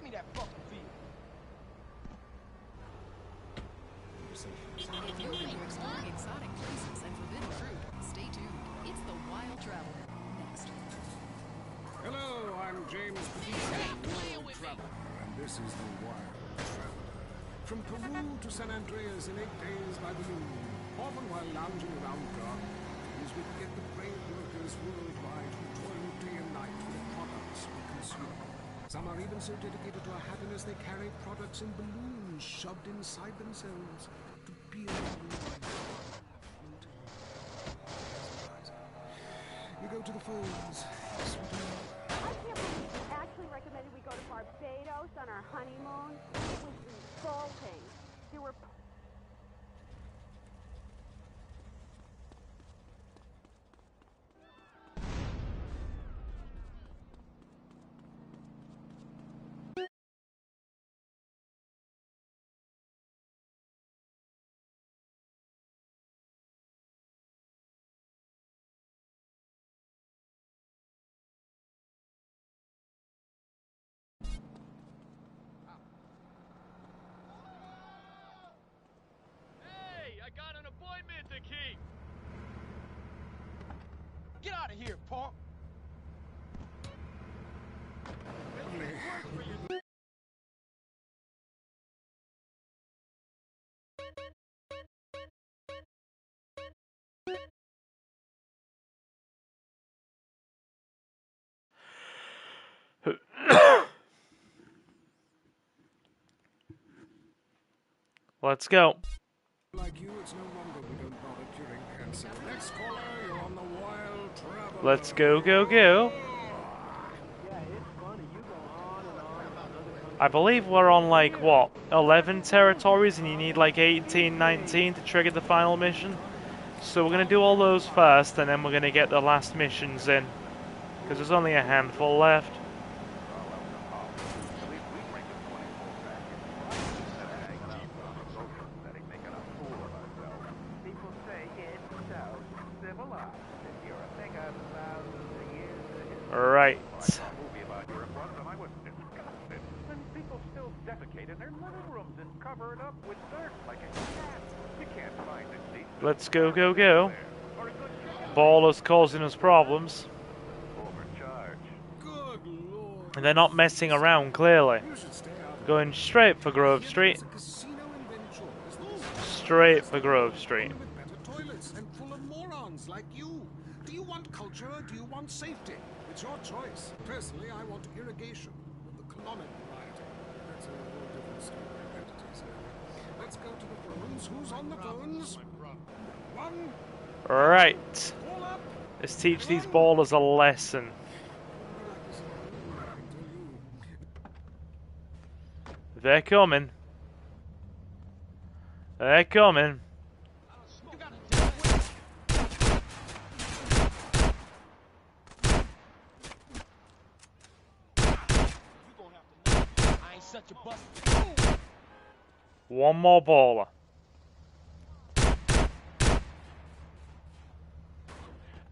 Give me that fucking feed. If you're ready to explore exotic places and forbidden fruit, stay tuned. It's the Wild Traveler. Next. Hello, I'm James World Traveler, and this is the Wild Traveler. From Peru to San Andreas in 8 days by balloon, often while lounging around gardens, we get the brave workers worldwide who toil day and night for the products we consume. Some are even so dedicated to our happiness they carry products in balloons shoved inside themselves to be You go to the phones. I can't believe you actually recommended we go to Barbados on our honeymoon. It was insulting. There were... I got an appointment to keep! Get out of here, punk! Let's go. Like you, it's no wonder we don't bother curing cancer. Next caller, you're on the Wild Traveler. Let's go, go, go. I believe we're on like, what, 11 territories and you need like 18, 19 to trigger the final mission. So we're going to do all those first and then we're going to get the last missions in. Because there's only a handful left. Right. Let's go, go, go. Baller's causing us problems. And they're not messing around, clearly. Going straight for Grove Street. Straight for Grove Street. Do you want culture or do you want safety? It's your choice. Personally, I want irrigation of the colonic variety. That's a whole different story of entities. Let's go to the phones. Who's on the phones? One. Right. Let's teach these ballers a lesson. They're coming. They're coming. One more baller.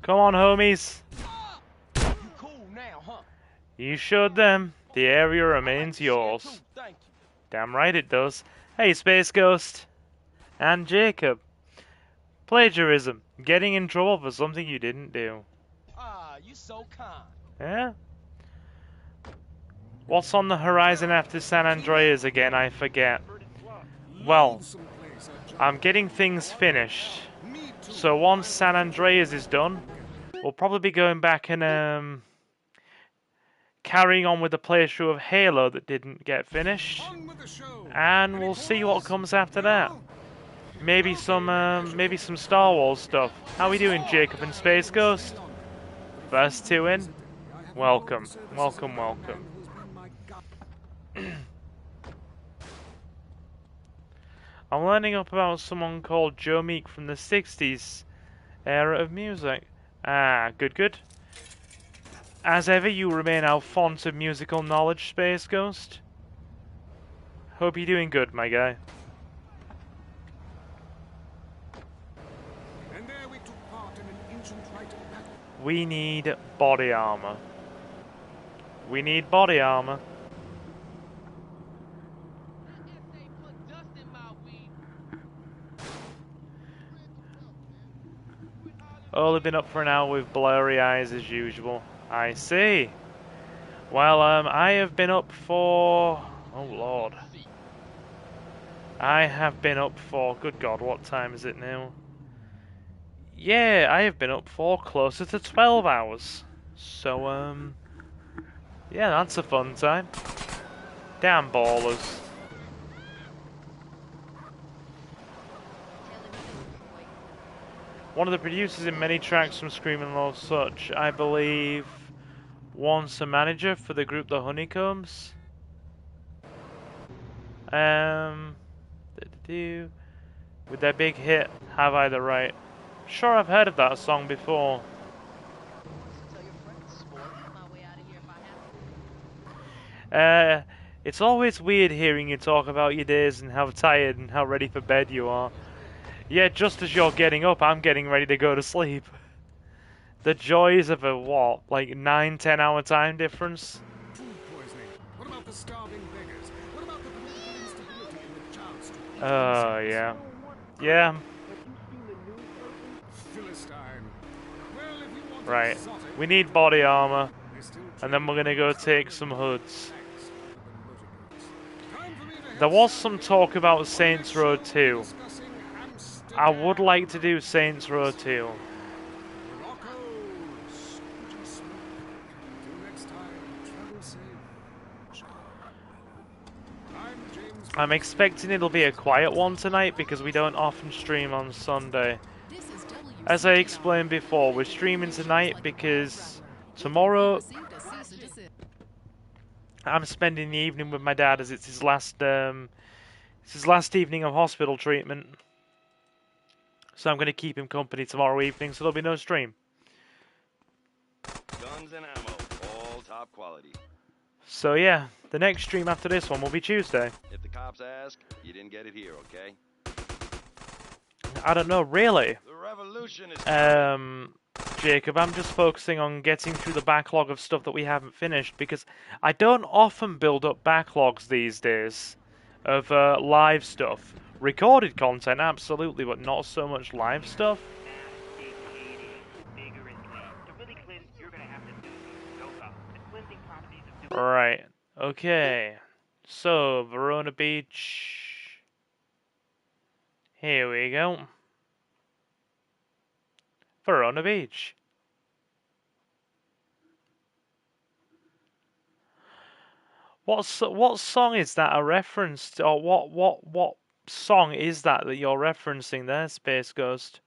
Come on, homies. You cool now, huh? You showed them. The area remains yours. Thank you. Damn right it does. Hey, Space Ghost. And Jacob. Plagiarism. Getting in trouble for something you didn't do. Ah, you so kind. Yeah? What's on the horizon after San Andreas again? I forget. Well, I'm getting things finished. So once San Andreas is done, we'll probably be going back and carrying on with the playthrough of Halo that didn't get finished. And we'll see what comes after that. Maybe some Star Wars stuff. How we doing, Jacob and Space Ghost? First two in? Welcome, welcome, welcome. I'm learning up about someone called Joe Meek from the 60s era of music. Ah, good, good. As ever, you remain our font of musical knowledge, Space Ghost. Hope you're doing good, my guy. And there we took part in an ancient rite of battle. We need body armor. We need body armor. Only been up for an hour with blurry eyes as usual. I see. Well, I have been up for... Oh, Lord. I have been up for... Good God, what time is it now? Yeah, I have been up for closer to 12 hours. So, yeah, that's a fun time. Damn ballers. One of the producers in many tracks from Screaming Lord Such, I believe, once a manager for the group The Honeycombs. With their big hit, Have I the Right? Sure, I've heard of that song before. It's always weird hearing you talk about your days and how tired and how ready for bed you are. Yeah, just as you're getting up, I'm getting ready to go to sleep. The joys of a, what, like 9-10 hour time difference? Food poisoning. What about the starving beggars? What about the political instability and the chance to eat Oh, yeah. Yeah. Philistine. Well, if you want Right. exotic, We need body armor. they still And then we're gonna go take some hoods. time for me to There was some talk about Saints Row 2. discussing Amsterdam. I would like to do Saints Row 2. Morocco. Scooty smoke. Until next time, travel safe. I'm James. I'm expecting it'll be a quiet one tonight because we don't often stream on Sunday. This is As I explained before, we're streaming tonight because tomorrow received a cease and desist. I'm spending the evening with my dad as it's his last evening of hospital treatment. So I'm going to keep him company tomorrow evening, so there'll be no stream. Guns and ammo, all top quality. So yeah, the next stream after this one will be Tuesday. If the cops ask, you didn't get it here, okay? I don't know, really. The revolution is Jacob, I'm just focusing on getting through the backlog of stuff that we haven't finished because I don't often build up backlogs these days of live stuff. Recorded content, absolutely, but not so much live stuff. Right, okay. So, Verona Beach. Here we go. Verona Beach. What song is that a reference to, or what song is that you're referencing there, Space Ghost?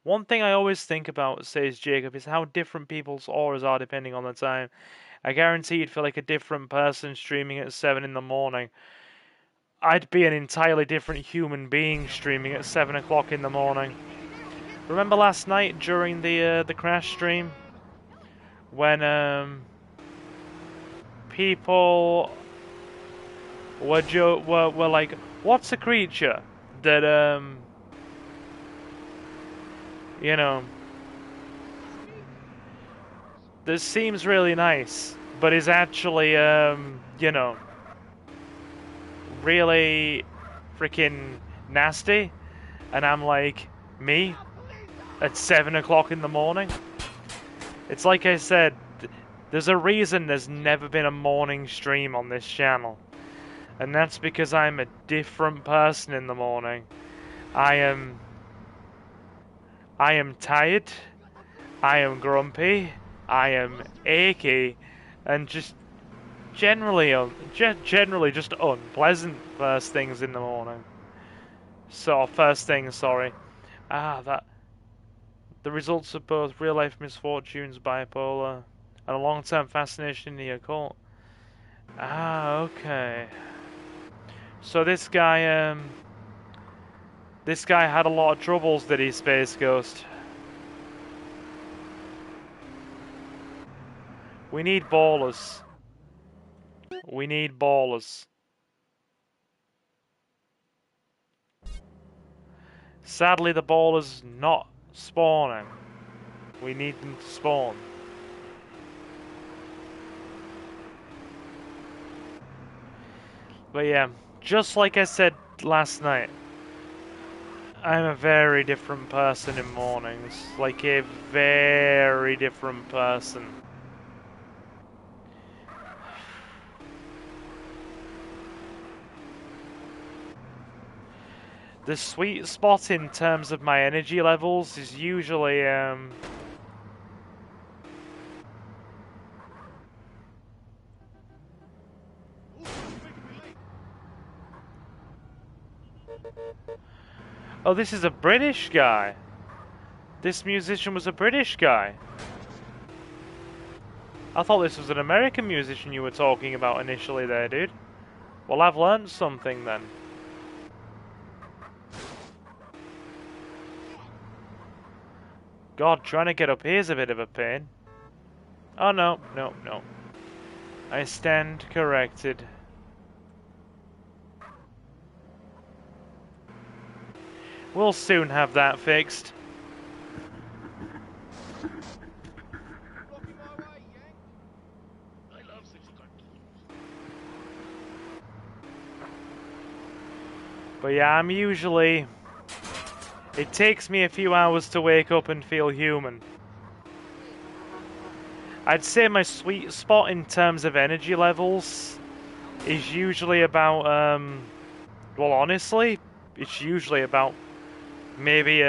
One thing I always think about, says Jacob, is how different people's auras are depending on the time. I guarantee you'd feel like a different person streaming at 7 in the morning. I'd be an entirely different human being streaming at 7 o'clock in the morning. Remember last night during the crash stream when people were like, "What's a creature that you know that seems really nice, but is actually you know really freaking nasty?" And I'm like, me? At 7 o'clock in the morning? It's like I said, there's a reason there's never been a morning stream on this channel. And that's because I'm a different person in the morning. I am tired, I am grumpy, I am achy, and just generally just unpleasant first things in the morning. So, first thing, sorry. The results of both real-life misfortunes, bipolar, and a long-term fascination in the occult. Okay. So this guy had a lot of troubles, did he, Space Ghost? We need ballers. We need ballers. Sadly, the ballers not spawning. We need them to spawn. But yeah, just like I said last night, I'm a very different person in mornings. Like a very different person. The sweet spot in terms of my energy levels is usually oh, this is a British guy. This musician was a British guy. I thought this was an American musician you were talking about initially there, dude. Well, I've learned something then. God, trying to get up here is a bit of a pain. Oh, no, no, no. I stand corrected. We'll soon have that fixed. But yeah, I'm usually... It takes me a few hours to wake up and feel human. I'd say my sweet spot in terms of energy levels is usually about, well, honestly, it's usually about maybe,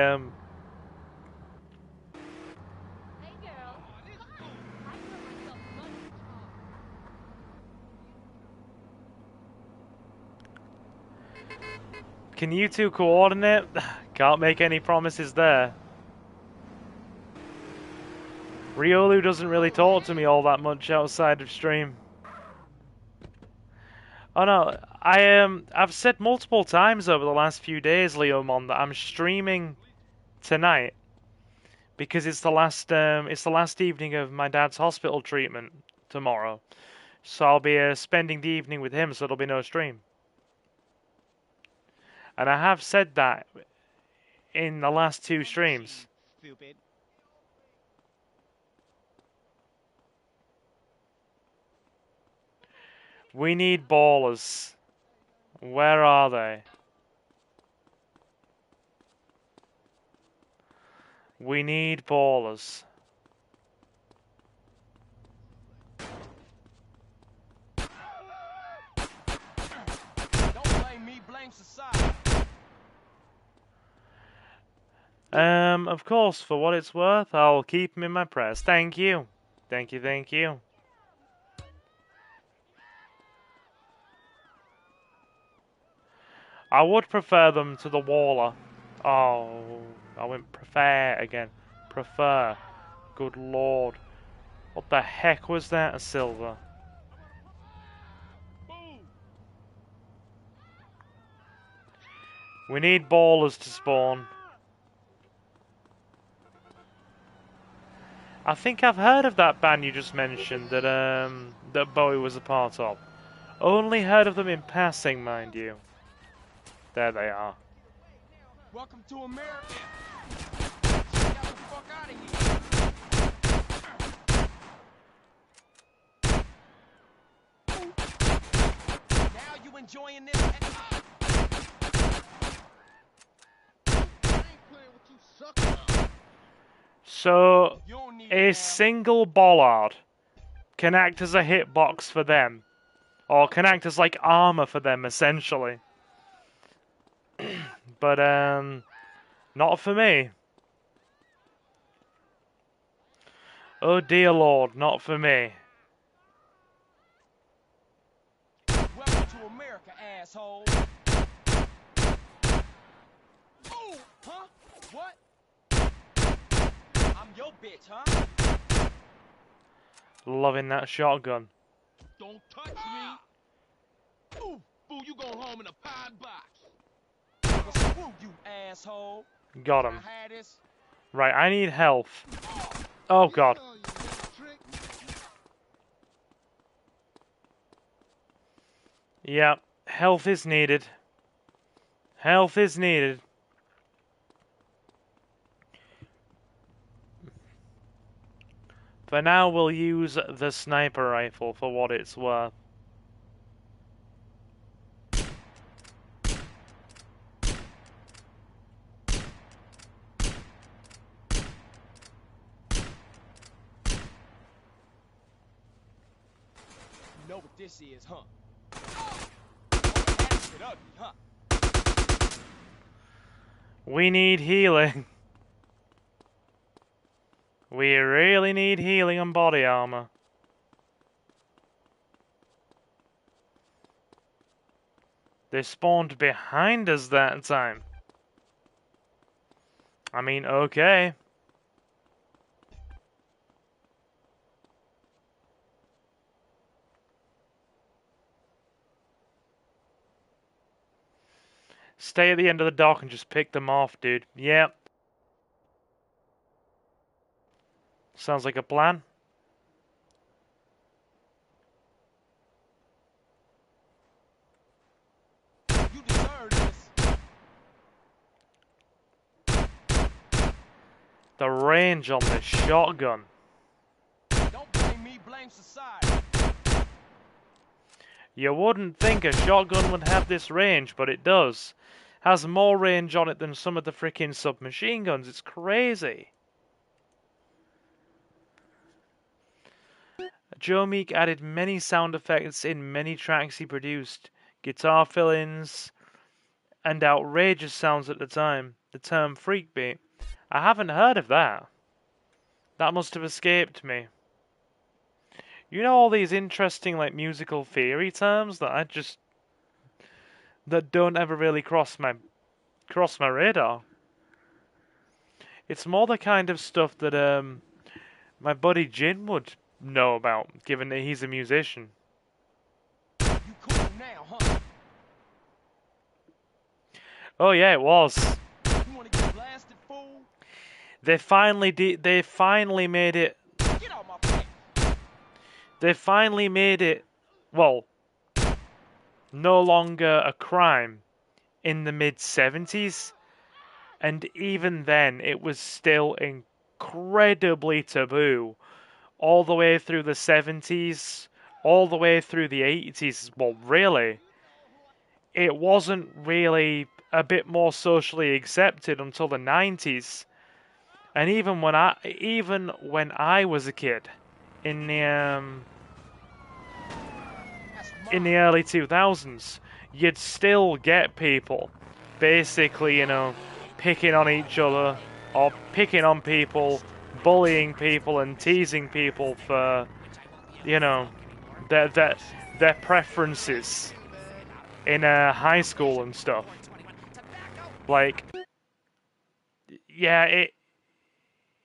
can you two coordinate? Can't make any promises there. Riolu doesn't really talk to me all that much outside of stream. Oh no, I've said multiple times over the last few days, Leomon, that I'm streaming tonight because it's the last evening of my dad's hospital treatment tomorrow. So I'll be spending the evening with him, so there'll be no stream. And I have said that in the last two streams. Stupid. We need ballers. Where are they? We need ballers. Don't blame me, blame society. Of course, for what it's worth, I'll keep him in my prayers. Thank you. Thank you, thank you. I would prefer them to the Waller. Oh, I went prefer again. Prefer. Good lord. What the heck was that, a silver? We need ballers to spawn. I think I've heard of that band you just mentioned that that Bowie was a part of. Only heard of them in passing, mind you. There they are. Welcome to America. Get the fuck out of here. Now you enjoying this? So, a single bollard can act as a hitbox for them. Or can act as like armor for them, essentially. But, not for me. Oh dear lord, not for me. Welcome to America, asshole. Oh, huh? What? I'm your bitch, huh? Loving that shotgun. Don't touch me. Ooh, fool, you go home in a pie box. Well, screw you, asshole. Got him. I had this. Right, I need health. Oh god. Yeah, health is needed. Health is needed. For now, we'll use the sniper rifle for what it's worth. what this is, huh? That's it ugly, huh? We need healing. We really need healing and body armor. They spawned behind us that time. I mean, okay. Stay at the end of the dock and just pick them off, dude. Yep. Sounds like a plan. You deserve this. The range on this shotgun. Don't blame me, blame society. You wouldn't think a shotgun would have this range, but it does. Has more range on it than some of the freaking submachine guns. It's crazy. Joe Meek added many sound effects in many tracks he produced. Guitar fill-ins and outrageous sounds at the time. The term freak beat. I haven't heard of that. That must have escaped me. You know all these interesting like musical theory terms that that don't ever really cross my radar. It's more the kind of stuff that my buddy Jin would know about, given that he's a musician. You cool now, huh? Oh yeah, it was. You wanna get blasted, fool? They finally made it. Get out my face. They finally made it, well, no longer a crime in the mid-70s. And even then, it was still incredibly taboo. All the way through the 70s, all the way through the 80s. Well, really, it wasn't really a bit more socially accepted until the 90s. And even when I was a kid, in the early 2000s, you'd still get people basically, you know, picking on each other or picking on people, bullying people and teasing people for, you know, their preferences in high school and stuff. Like, yeah,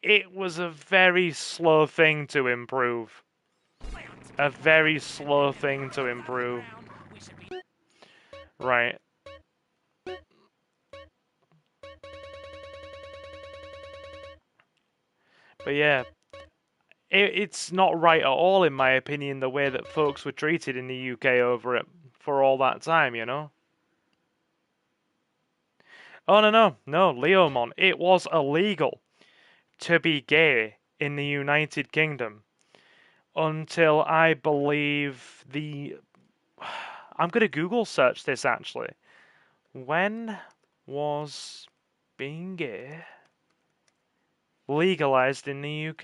it was a very slow thing to improve. A very slow thing to improve. Right. But yeah, it's not right at all, in my opinion, the way that folks were treated in the UK over it for all that time, you know? Oh, no, Leomon. It was illegal to be gay in the United Kingdom until, I believe, I'm going to Google search this, actually. When was being gay legalized in the UK?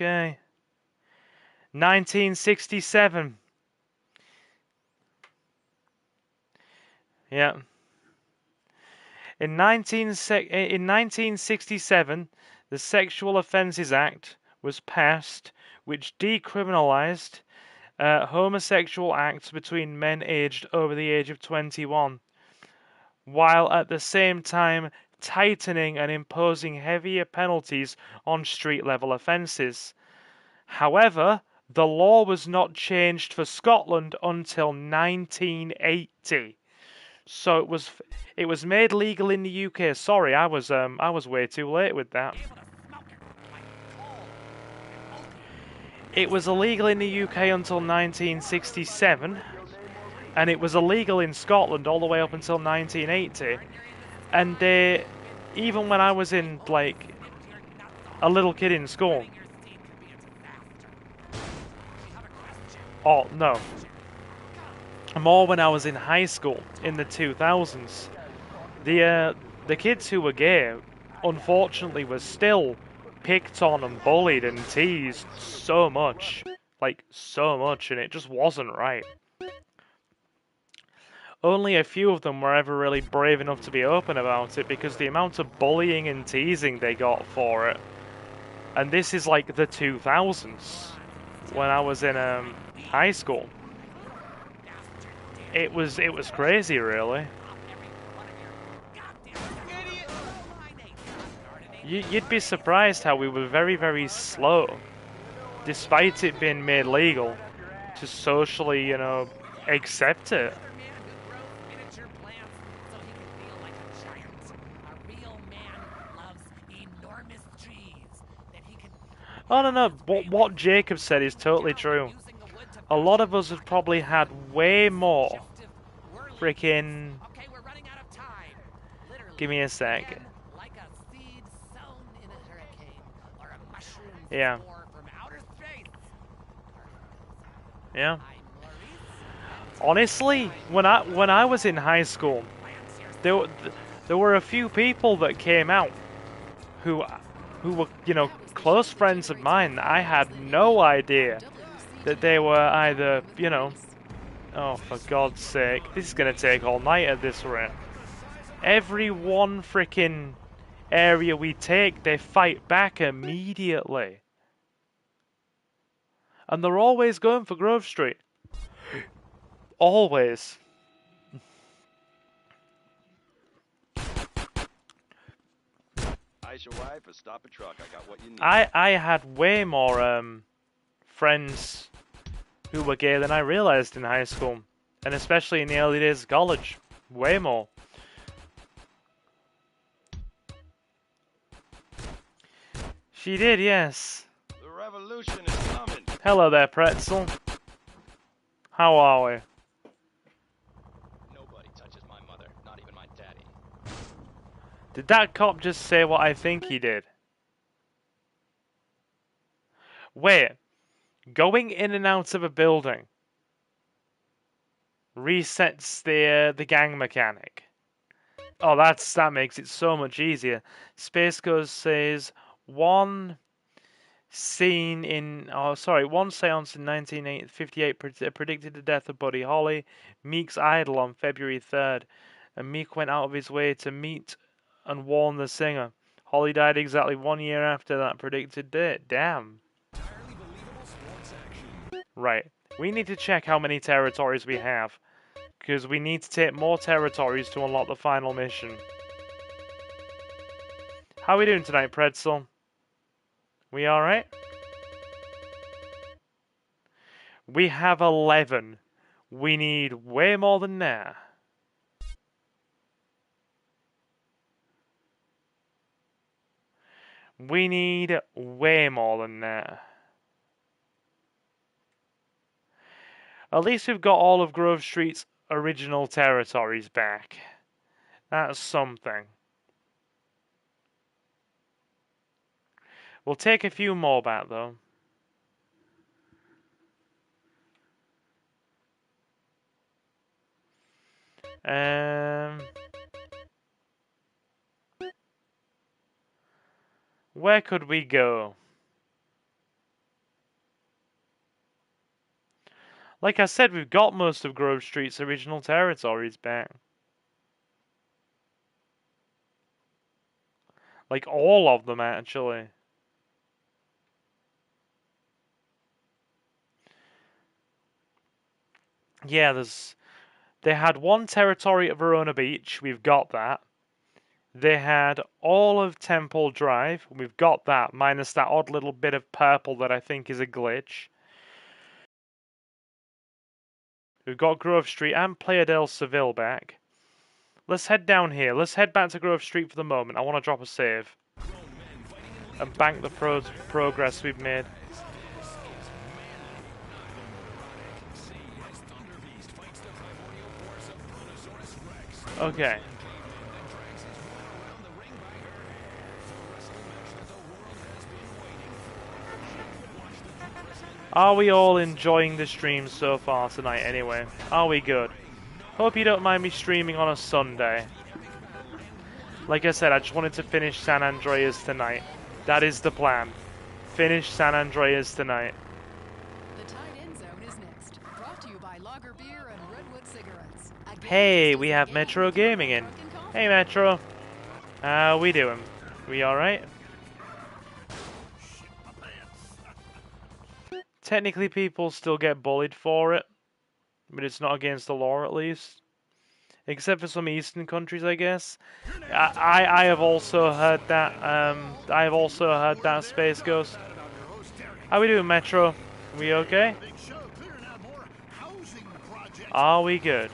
1967. Yeah. In 1967, the Sexual Offences Act was passed, which decriminalised homosexual acts between men aged over the age of 21, while at the same time tightening and imposing heavier penalties on street-level offences. However, the law was not changed for Scotland until 1980. So it was made legal in the UK. Sorry, I was way too late with that. It was illegal in the UK until 1967, and it was illegal in Scotland all the way up until 1980. And even when I was in like a little kid in school. Oh no. More when I was in high school in the 2000s. The kids who were gay, unfortunately, were still picked on and bullied and teased so much. Like, so much, and it just wasn't right. only a few of them were ever really brave enough to be open about it because the amount of bullying and teasing they got for it. And this is like the 2000s, when I was in high school. It was crazy, really. You'd be surprised how we were very, very slow, despite it being made legal, to socially, you know, accept it. Oh no, what Jacob said is totally true. A lot of us have probably had way more freaking... Give me a sec. Yeah. Yeah. Honestly, when I was in high school, there were a few people that came out who were, you know, close friends of mine. I had no idea that they were either, you know, oh, for God's sake, this is gonna take all night at this rate. Every one freaking area we take, they fight back immediately. And they're always going for Grove Street. Always. Ice your wife or stop a truck. I got what you need. I had way more friends who were gay than I realized in high school. And especially in the early days of college. Way more. She did, yes. The revolution is coming. Hello there, Pretzel. How are we? Nobody touches my mother, not even my daddy. Did that cop just say what I think he did? Wait. Going in and out of a building resets the gang mechanic. Oh, that makes it so much easier. Space Ghost says one seance in 1958 predicted the death of Buddy Holly, Meek's idol, on February 3rd, and Meek went out of his way to meet and warn the singer. Holly died exactly 1 year after that predicted date. Damn. Right. We need to check how many territories we have, because we need to take more territories to unlock the final mission. How are we doing tonight, Pretzel? We alright? We have 11. We need way more than that. We need way more than that. At least we've got all of Grove Street's original territories back. That's something. We'll take a few more back, though. Where could we go? Like I said, we've got most of Grove Street's original territories back. Like all of them, actually. Yeah, they had one territory at Verona Beach, we've got that. They had all of Temple Drive, we've got that, minus that odd little bit of purple that I think is a glitch. We've got Grove Street and Playa del Seville back. Let's head down here. Let's head back to Grove Street for the moment. I want to drop a save. And bank the progress we've made. Okay. Are we all enjoying the stream so far tonight anyway? Are we good? Hope you don't mind me streaming on a Sunday. Like I said, I just wanted to finish San Andreas tonight. That is the plan. Finish San Andreas tonight. The Tide End Zone is next. Brought to you by Lager Beer and Redwood Cigarettes. A Hey, we have Metro Gaming in. Hey, Metro. How we doing? We alright? Technically, people still get bullied for it, but it's not against the law, at least. Except for some Eastern countries, I guess. I have also heard that. I have also heard that, Space Ghost. How we doing, Metro? We okay? Are we good?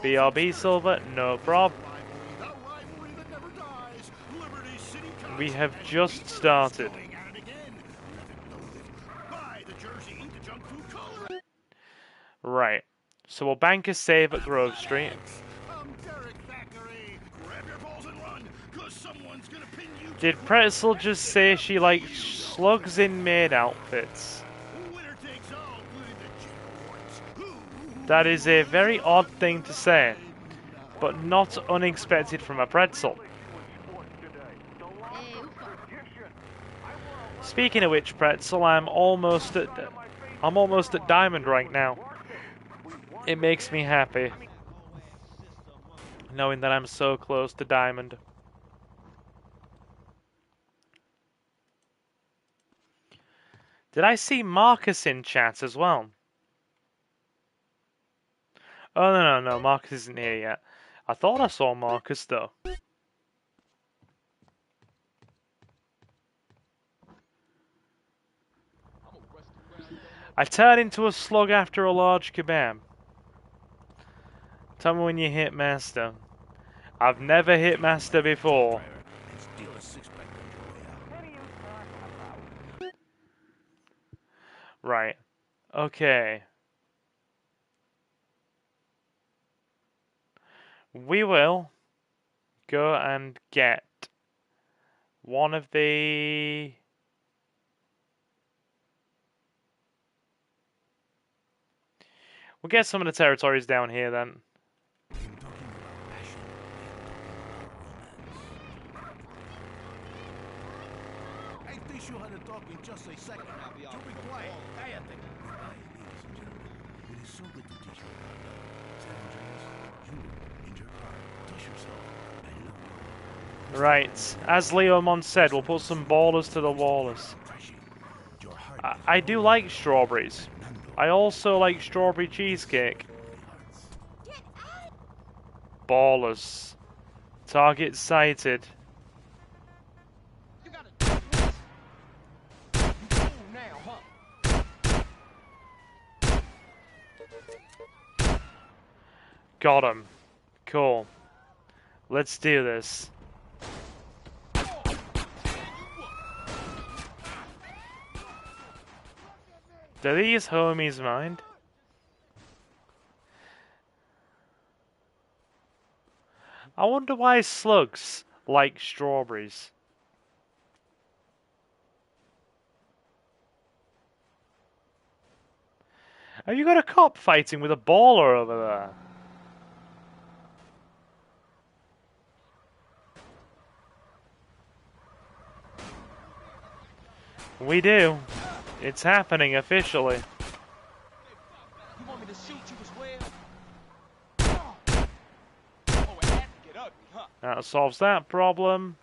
BRB Silver, no prob. We have just started. Right. So we'll bank a save at Grove Street. Did Pretzel just say she likes slugs in maid outfits? That is a very odd thing to say, but not unexpected from a Pretzel. Speaking of which, Pretzel, I'm almost at diamond right now. It makes me happy knowing that I'm so close to diamond. Did I see Marcus in chat as well? Oh, no, Marcus isn't here yet. I thought I saw Marcus, though. I turn into a slug after a large kebab. Tell me when you hit Master. I've never hit Master before. Right. Okay. We will go and get one of the... We'll get some of the territories down here then. I teach you how to talk in just a second. You be quiet. Cállate. Goodbye, ladies and gentlemen. It is so good to teach you about love. San Andreas, you, in your car, touch yourself. I love you. Right. As Leomon said, we'll put some ballers to the wallers. I do like strawberries. I also like strawberry cheesecake. Ballers. Target sighted. Got him. Cool. Let's do this. Do these homies mind? I wonder why slugs like strawberries. Have you got a cop fighting with a baller over there? We do. It's happening officially. You want me to shoot you as well? Oh, it had to get ugly, huh? That solves that problem.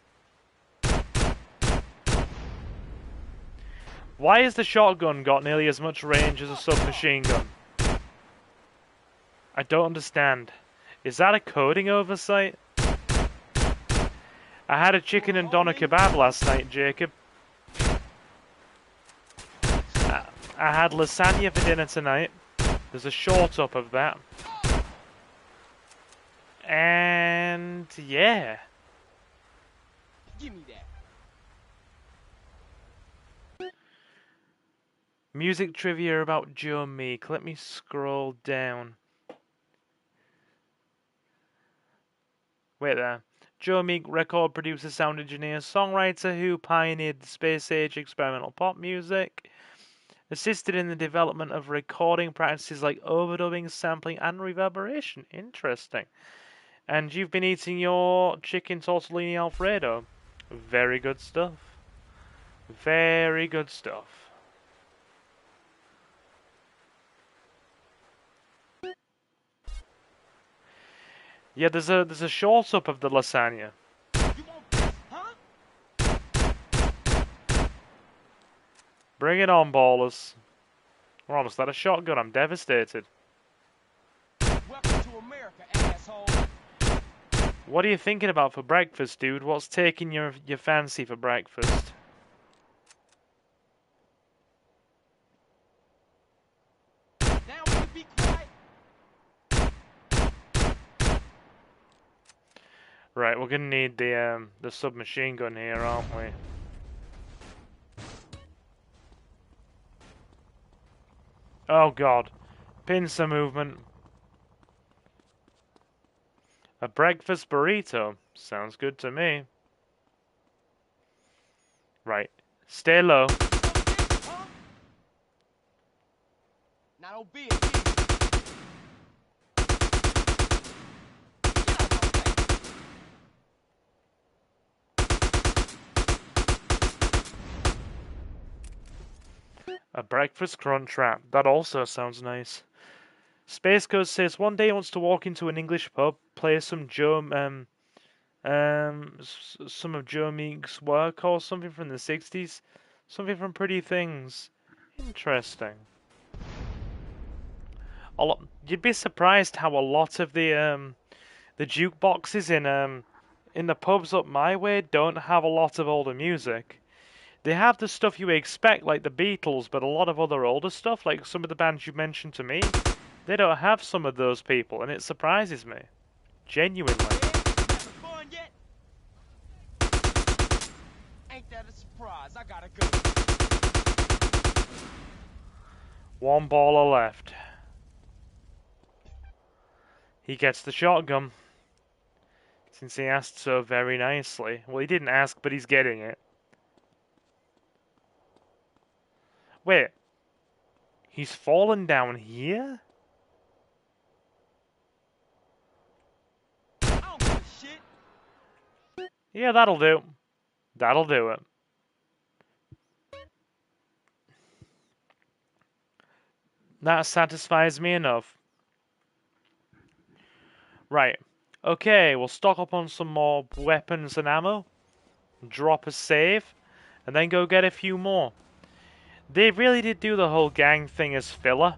Why has the shotgun got nearly as much range as a submachine gun? I don't understand. Is that a coding oversight? I had a chicken and doner kebab last night, Jacob. I had lasagna for dinner tonight. There's a short up of that. And yeah. Give me that. Music trivia about Joe Meek. Let me scroll down. Wait there. Joe Meek, record producer, sound engineer, songwriter who pioneered the space age experimental pop music. Assisted in the development of recording practices like overdubbing, sampling, and reverberation. Interesting. And you've been eating your chicken tortellini Alfredo. Very good stuff. Very good stuff. Yeah, there's a short up of the lasagna. You want this, huh? Bring it on, ballers. We're almost out of shotgun. I'm devastated. Welcome to America, asshole. What are you thinking about for breakfast, dude? What's taking your fancy for breakfast? Now will you be quiet? Right, we're gonna need the submachine gun here, aren't we? Oh god. Pincer movement. A breakfast burrito. Sounds good to me. Right. Stay low. You want this, huh? Now don't be a idiot. Get out of my face. A breakfast crunch wrap. That also sounds nice. Space Ghost says one day he wants to walk into an English pub, play some some of Joe Meek's work or something from the 60s, something from Pretty Things. Interesting. You'd be surprised how a lot of the jukeboxes in the pubs up my way don't have a lot of older music. They have the stuff you expect, like the Beatles, but a lot of other older stuff, like some of the bands you mentioned to me, they don't have some of those people, and it surprises me. Genuinely. Yeah, you having fun yet? Ain't that a surprise? I gotta go. One baller left. He gets the shotgun. Since he asked so very nicely. Well, he didn't ask, but he's getting it. Wait. He's fallen down here? I don't give a shit. Yeah, that'll do. That'll do it. That satisfies me enough. Right. Okay, we'll stock up on some more weapons and ammo. Drop a save. And then go get a few more. They really did do the whole gang thing as filler,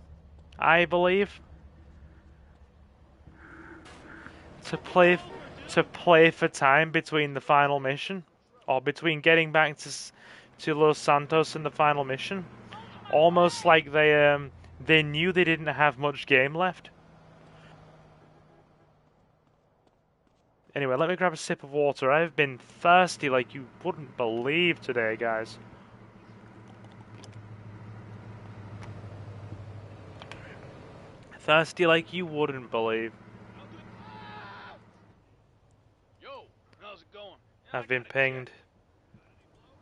I believe. To play for time between the final mission. Or between getting back to Los Santos and the final mission. Almost like they knew they didn't have much game left. Anyway, let me grab a sip of water. I've been thirsty like you wouldn't believe today, guys. Thirsty like you wouldn't believe. Yo, how's it going? I've been pinged.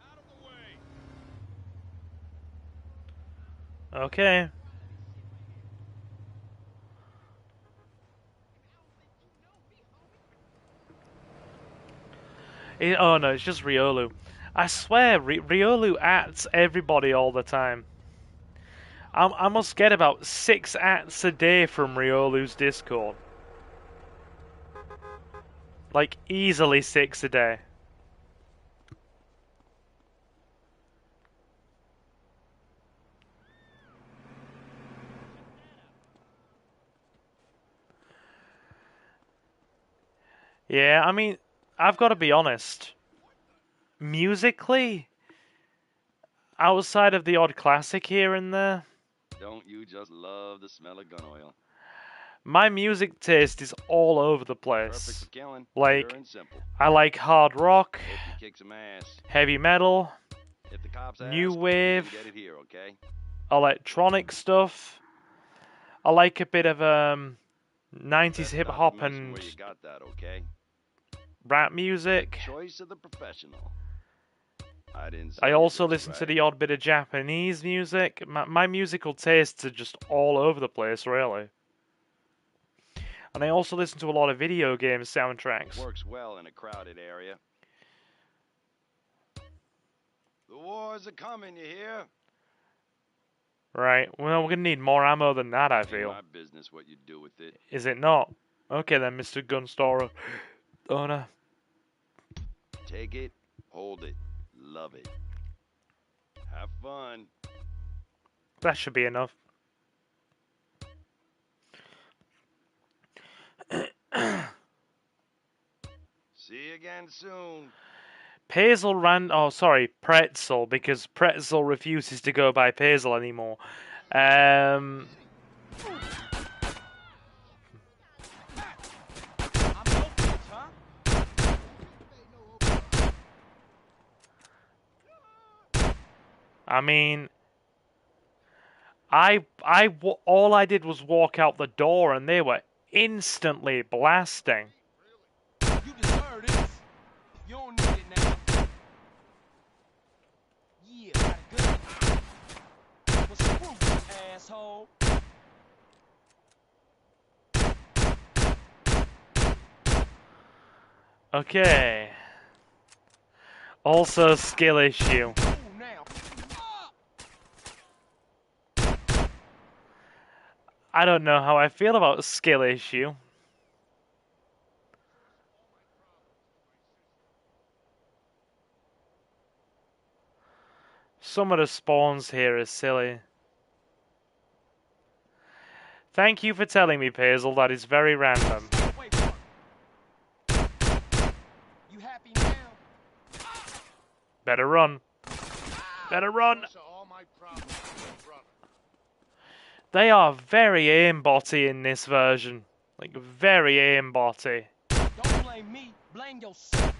Out of the way. Okay. Oh no, it's just Riolu. I swear, Riolu ats everybody all the time. I must get about 6 ats a day from Riolu's Discord. Like, easily 6 a day. Yeah, I mean, I've got to be honest. Musically, outside of the odd classic here and there, Don't you just love the smell of gun oil? my music taste is all over the Perfect place. for killing. Like, pure and simple. I like hard rock, Hope you kick some ass. heavy metal, If the cops new ask, you wave, can get it here, okay? electronic stuff. I like a bit of 90s Best hip not to hop mention and where you got that, okay? rap music. Choice of the professional. I didn't say I it also was listen to right. the odd bit of Japanese music. My musical tastes are just all over the place, really. And I also listen to a lot of video game soundtracks. Works well in a crowded area. The wars are coming, you hear? Right, well, we're gonna need more ammo than that, I Ain't feel. my business what you do with it. Is it not? Okay then, Mr. Gun Store owner. Take it, hold it, love it. Have fun. That should be enough. See you again soon. Pazel ran. Oh, sorry, Pretzel, because Pretzel refuses to go by Pazel anymore. I'm your bitch, huh? I mean, all I did was walk out the door, and they were instantly blasting. You deserve this. You don't need it now. Yeah, got it good. Well, screw you, asshole. Okay. Also, skill issue. Ooh, now. I don't know how I feel about skill issue. Some of the spawns here are silly. Thank you for telling me, Pazel. That is very random. Wait for it. You happy now? Better run. Better run. They are very aimbotty in this version. Like, very aimbotty. Don't blame me. Blame yourself.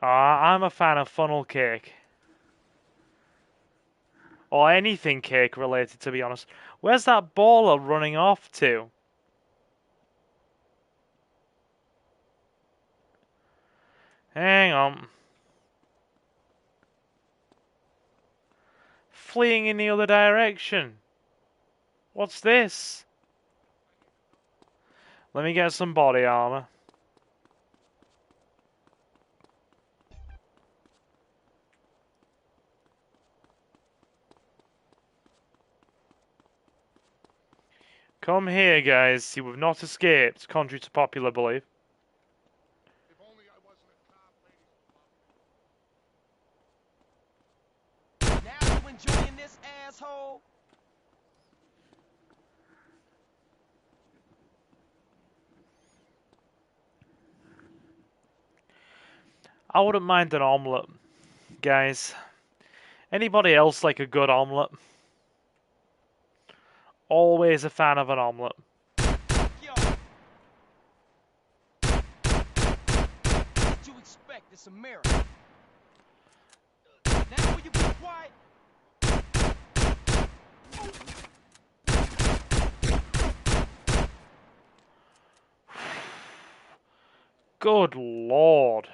I'm a fan of funnel cake. Or anything cake related, to be honest. Where's that baller running off to? Hang on. Fleeing in the other direction. What's this? Let me get some body armor. Come here, guys. You have not escaped, contrary to popular belief. Now you enjoying this, asshole? I wouldn't mind an omelette, guys. Anybody else like a good omelette? Always a fan of an omelette. Yo. What you expect? It's America. Now will you be quiet? Good lord.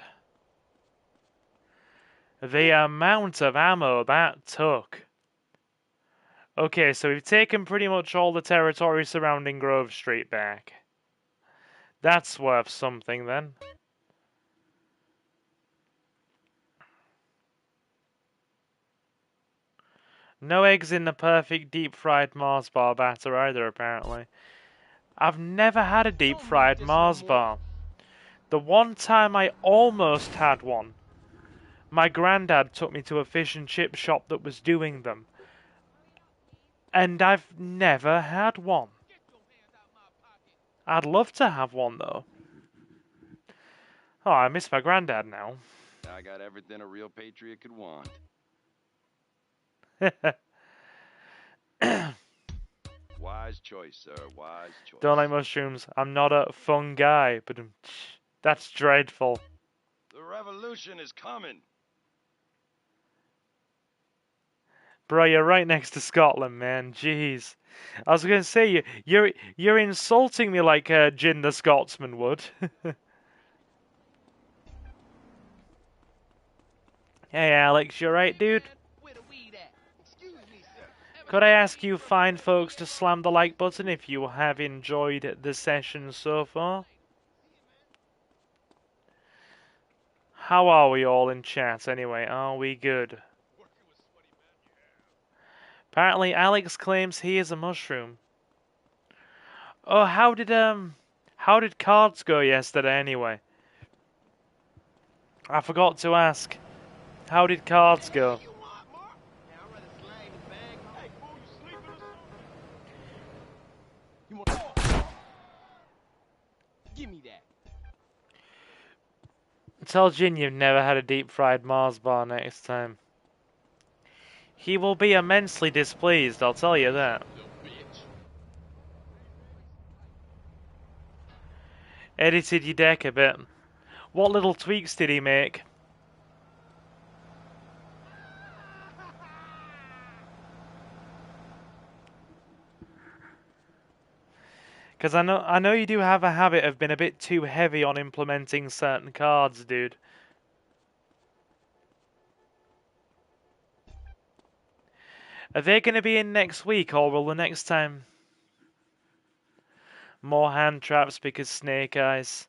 The amount of ammo that took. Okay, so we've taken pretty much all the territory surrounding Grove Street back. That's worth something then. No eggs in the perfect deep-fried Mars bar batter either, apparently. I've never had a deep-fried Mars bar. The one time I almost had one, my granddad took me to a fish and chip shop that was doing them. And I've never had one. I'd love to have one, though. Oh, I miss my granddad now. I got everything a real patriot could want. Wise choice, sir. Wise choice. Don't like mushrooms. I'm not a fun guy, but that's dreadful. The revolution is coming. Bro, you're right next to Scotland, man. Jeez. I was gonna say you're insulting me like Jin the Scotsman would. Hey Alex, you right, dude? Where the weed at? Excuse me, sir. Could I ask you fine folks to slam the like button if you have enjoyed the session so far? How are we all in chat anyway? Are we good? Apparently, Alex claims he is a mushroom. Oh, how did cards go yesterday anyway? I forgot to ask. How did cards go? Give me that. Tell Jin you've never had a deep fried Mars bar next time. He will be immensely displeased, I'll tell you that. Little bitch. Edited your deck a bit. What little tweaks did he make? Because I know you do have a habit of being a bit too heavy on implementing certain cards, dude. Are they going to be in next week, or will the next time... More hand traps because Snake Eyes.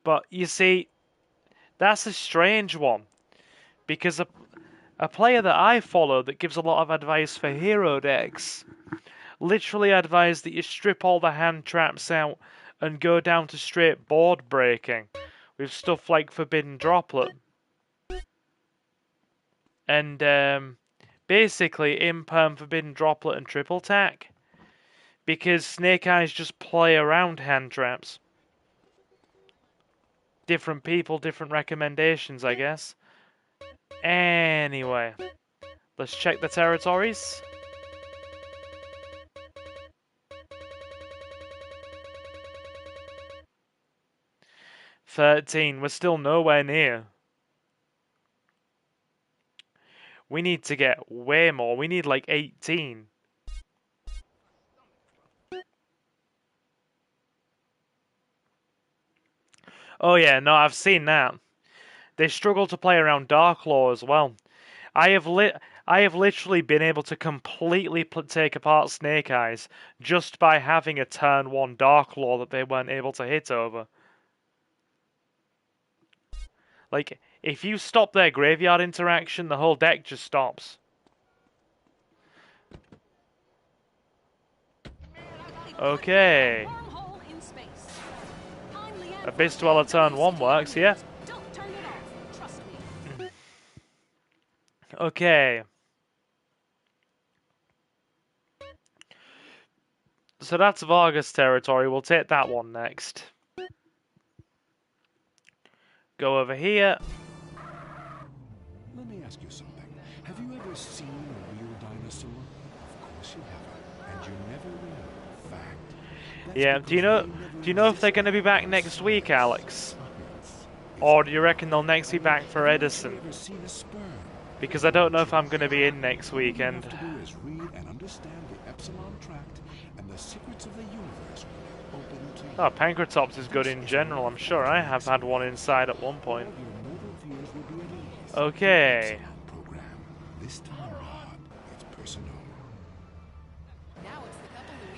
But, you see, that's a strange one. Because a player that I follow that gives a lot of advice for hero decks literally advised that you strip all the hand traps out and go down to straight board breaking with stuff like Forbidden Droplet. And basically imperm Forbidden Droplet and Triple Tack. Because Snake Eyes just play around hand traps. Different people, different recommendations, I guess. Anyway, let's check the territories. $13. We're still nowhere near. We need to get way more. We need like 18. Oh yeah, no, I've seen that. They struggle to play around Dark Law as well. I have literally been able to completely take apart Snake Eyes just by having a turn 1 Dark Law that they weren't able to hit over. Like, if you stop their graveyard interaction, the whole deck just stops. Okay. Abyss Dweller turn 1 works, yeah? Okay. So that's Vargas territory. We'll take that one next. Go over here. Let me ask you something. Have you ever seen a real dinosaur? Of course you haven't, and you never will. Fact. That's Yeah. Do you know if they're going to be back next week, Alex? Or do you reckon they'll next be back for Edison? Because I don't know if I'm going to be in next weekend. Oh, Pancratops is good in general. I'm sure I have had one inside at one point. Okay.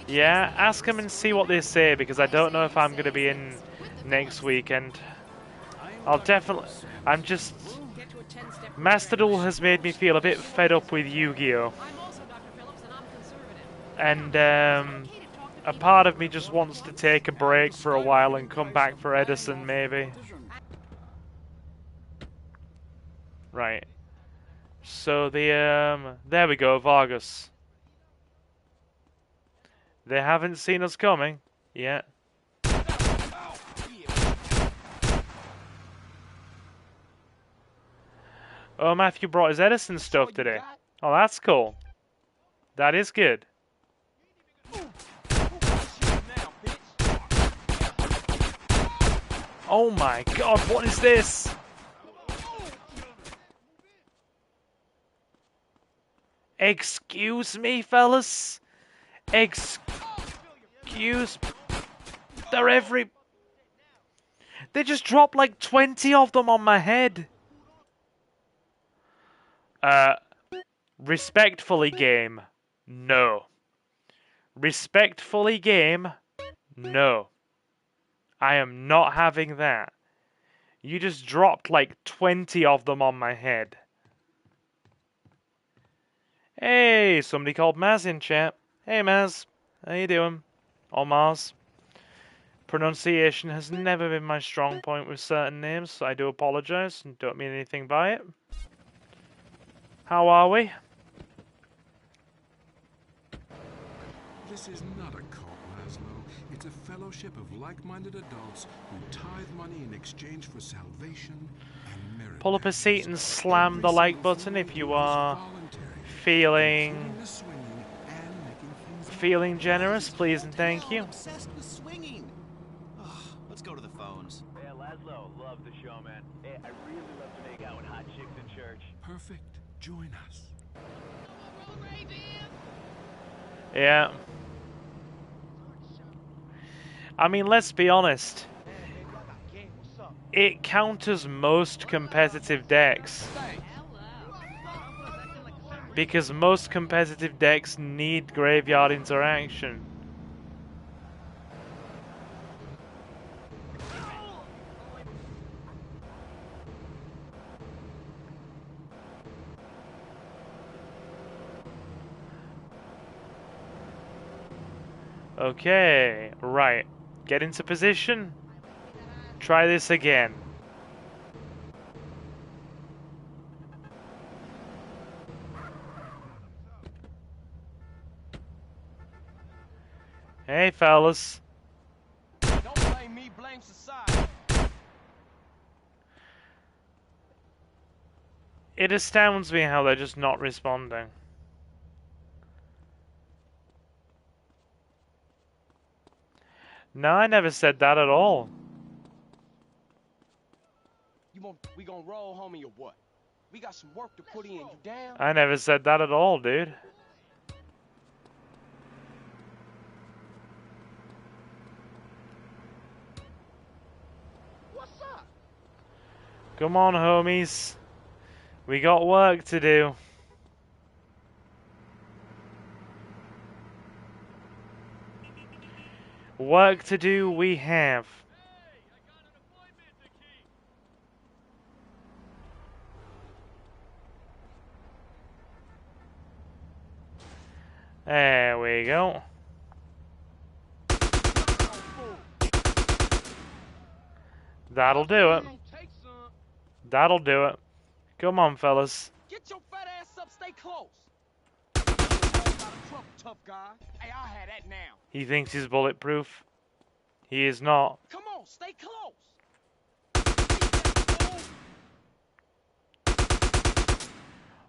Yeah, ask them and see what they say, because I don't know if I'm going to be in next weekend. I'll definitely... I'm just... Master Duel has made me feel a bit fed up with Yu-Gi-Oh! And a part of me just wants to take a break for a while and come back for Edison, maybe. Right. So there we go, Vargas. They haven't seen us coming yet. Oh, Matthew brought his Edison stuff today. Oh, that's cool. That is good. Oh my god, what is this? Excuse me, fellas? Excuse... They're every... They just dropped like 20 of them on my head. Respectfully, game. No. Respectfully, game. No. I am not having that. You just dropped like 20 of them on my head. Hey, somebody called Maz in chat. Hey Maz, how you doing? Or Mars. Pronunciation has never been my strong point with certain names, so I do apologise and don't mean anything by it. How are we? This is not a cult, Laszlo. It's a fellowship of like-minded adults who tithe money in exchange for salvation and merit. Pull up a seat and slam the like button if you are feeling generous, please and thank you. I'm obsessed with swinging. Ugh, let's go to the phones. Yeah, Laszlo, love the show, man. Hey, I really love to make out with hot chicks in church. Perfect. Join us. Yeah. I mean, let's be honest. It counters most competitive decks. Because most competitive decks need graveyard interaction. Okay, right. Get into position. Try this again. Hey, fellas. Don't blame me, blame society. It astounds me how they're just not responding. No, I never said that at all. We gonna roll, homie, or what? We got some work to put in. You down? I never said that at all, dude. What's up? Come on, homies. We got work to do. Work to do we have. There we go. That'll do it. That'll do it. Come on, fellas. Get your fat ass up, stay close. Tough guy. Hey, I'll have that now. He thinks he's bulletproof. He is not. Come on, stay close.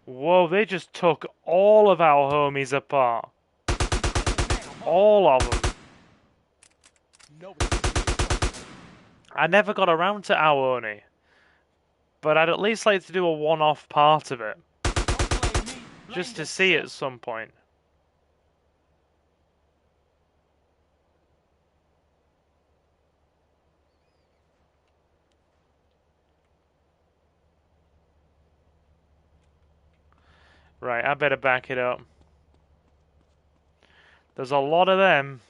Whoa, they just took all of our homies apart. All of them. I never got around to Aoni, but I'd at least like to do a one-off part of it. Just to see at some point. Right, I better back it up. There's a lot of them.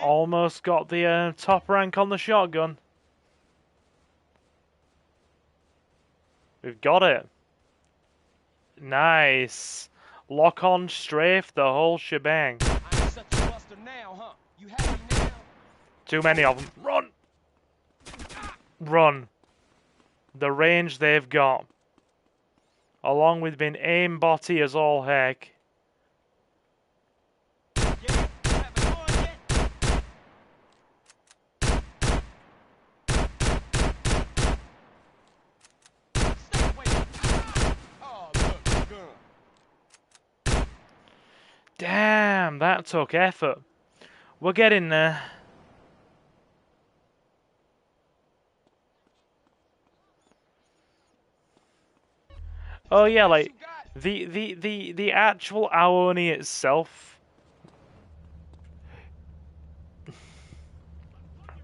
Almost got the top rank on the shotgun. We've got it. Nice. Lock on, strafe, the whole shebang. I'm such a buster now, huh? You happy now? Too many of them. Run! Run. The range they've got. Along with being aimbotty as all heck. Damn, that took effort. We're getting there. Oh yeah, like the actual Aoni itself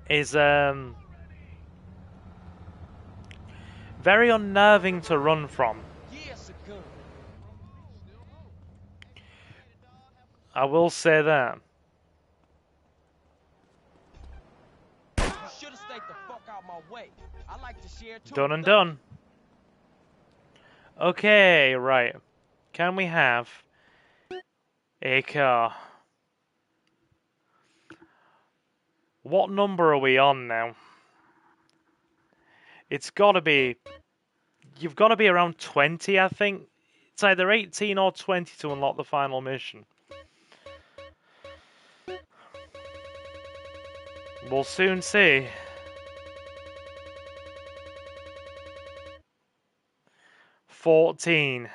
is Very unnerving to run from. Yes, a gun. I will say that. You should have stayed the fuck out my way. I like to share too. Done and done. Okay, right. Can we have a car? What number are we on now? It's gotta be... You've gotta be around 20, I think. It's either 18 or 20 to unlock the final mission. We'll soon see. $14.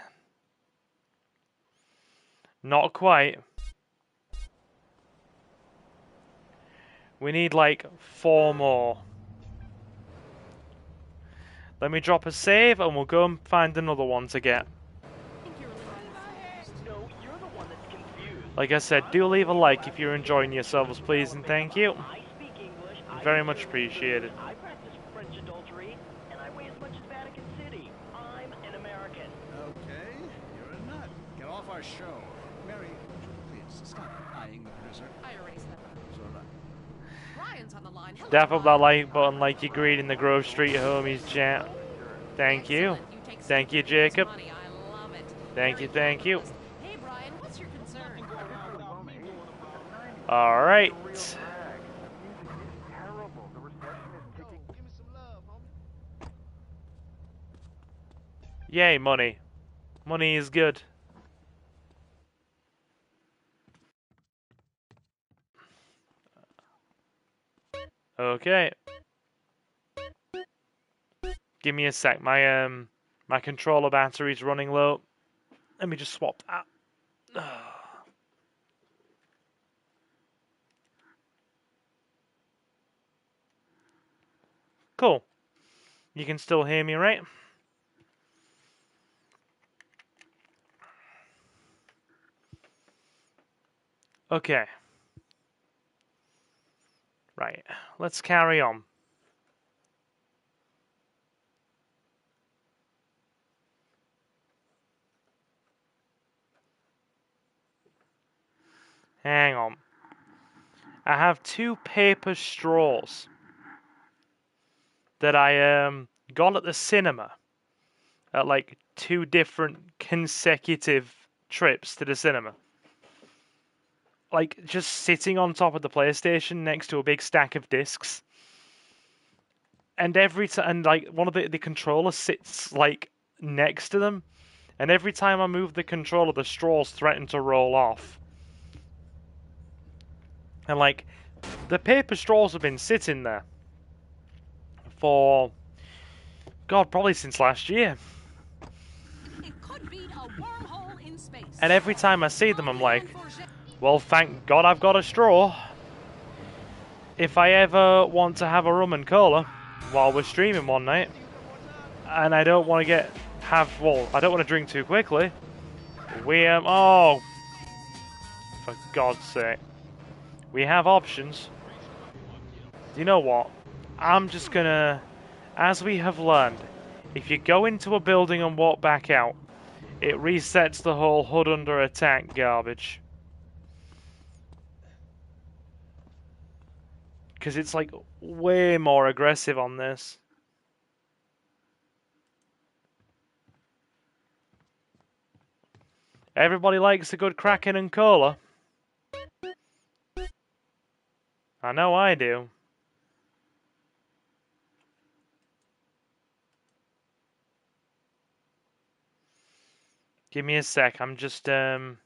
Not quite. We need like 4 more. Let me drop a save and we'll go and find another one to get. No, you're the one that's confused. Like I said, do leave a like if you're enjoying yourselves, please, and thank you. I speak English. Very much appreciated. I practice French adultery, and I weigh as much as Vatican City. I'm an American. Okay, you're a nut. Get off our show. Mary, please stop eyeing the producer. I already said that. Zola. Ryan's on the line. Hello, Dap up that Ryan. like button like you greet in the Grove Street homies chat. Thank you. Excellent. You take Thank you, some serious Jacob. money. I love it. Thank you, thank you. Hey, Brian, what's your concern? Alright. Give me some love, homie. Yay, money. Money is good. Okay. Give me a sec. My controller battery's running low. Let me just swap that. Cool. You can still hear me, right? Okay. Right. Let's carry on. Hang on. I have 2 paper straws that I got at the cinema at like 2 different consecutive trips to the cinema. Like just sitting on top of the PlayStation next to a big stack of discs. And every time, like one of the controller sits like next to them, and every time I move the controller, the straws threaten to roll off. And like, the paper straws have been sitting there for, God, probably since last year. It could be a wormhole in space. And every time I see them, I'm like, well, thank God I've got a straw. If I ever want to have a rum and cola while we're streaming one night, and I don't want to I don't want to drink too quickly, oh, for God's sake. We have options. You know what? I'm just gonna, as we have learned, if you go into a building and walk back out, it resets the whole HUD under attack garbage. Because it's like way more aggressive on this. Everybody likes a good Kraken and cola. I know I do. Give me a sec. I'm just there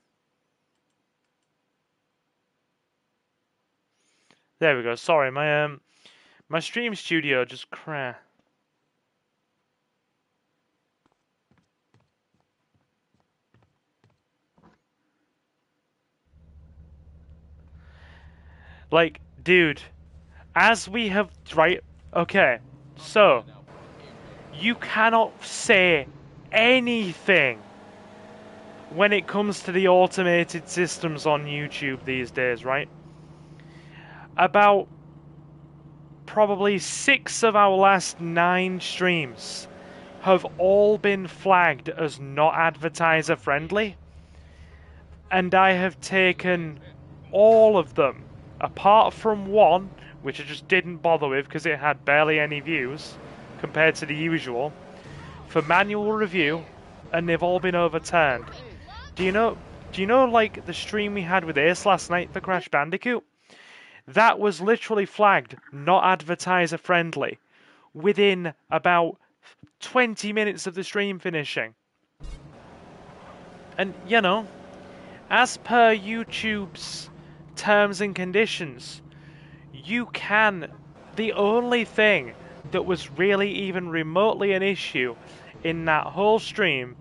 we go. Sorry, my stream studio just crashed. Like, dude, as we have, right, okay, so, you cannot say anything when it comes to the automated systems on YouTube these days, right? About probably 6 of our last 9 streams have all been flagged as not advertiser friendly, and I have taken all of them, apart from one, which I just didn't bother with because it had barely any views compared to the usual, for manual review, and they've all been overturned. Do you know like the stream we had with Ace last night for Crash Bandicoot? That was literally flagged not advertiser friendly within about 20 minutes of the stream finishing. And as per YouTube's terms and conditions, the only thing that was really even remotely an issue in that whole stream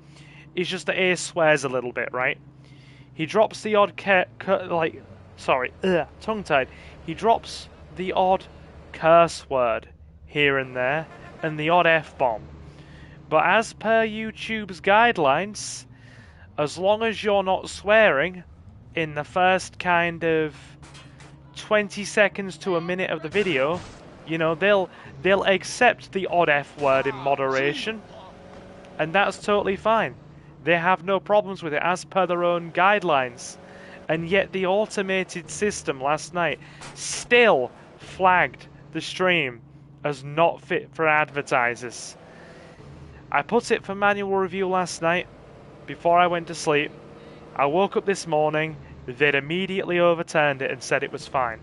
is just that Ace swears a little bit, right? He drops the odd tongue-tied. He drops the odd curse word here and there, and the odd F-bomb. But as per YouTube's guidelines, as long as you're not swearing in the first kind of 20 seconds to a minute of the video, they'll accept the odd F word in moderation, and that's totally fine. They have no problems with it as per their own guidelines. And yet the automated system last night still flagged the stream as not fit for advertisers. I put it for manual review last night before I went to sleep. I woke up this morning, they'd immediately overturned it and said it was fine.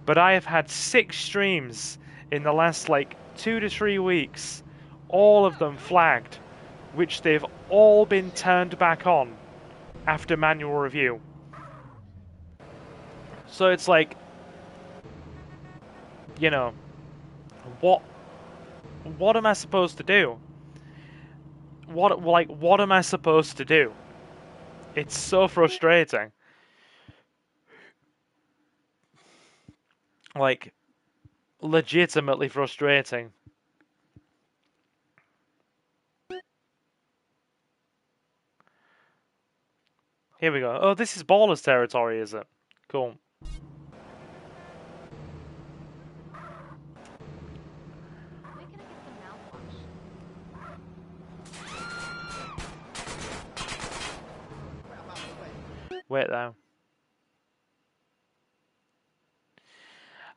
But I have had 6 streams in the last 2 to 3 weeks, all of them flagged, which they've all been turned back on after manual review. So it's what am I supposed to do? What am I supposed to do? It's so frustrating. Legitimately frustrating. Here we go. Oh, this is Baller's territory, is it? Cool. Wait though.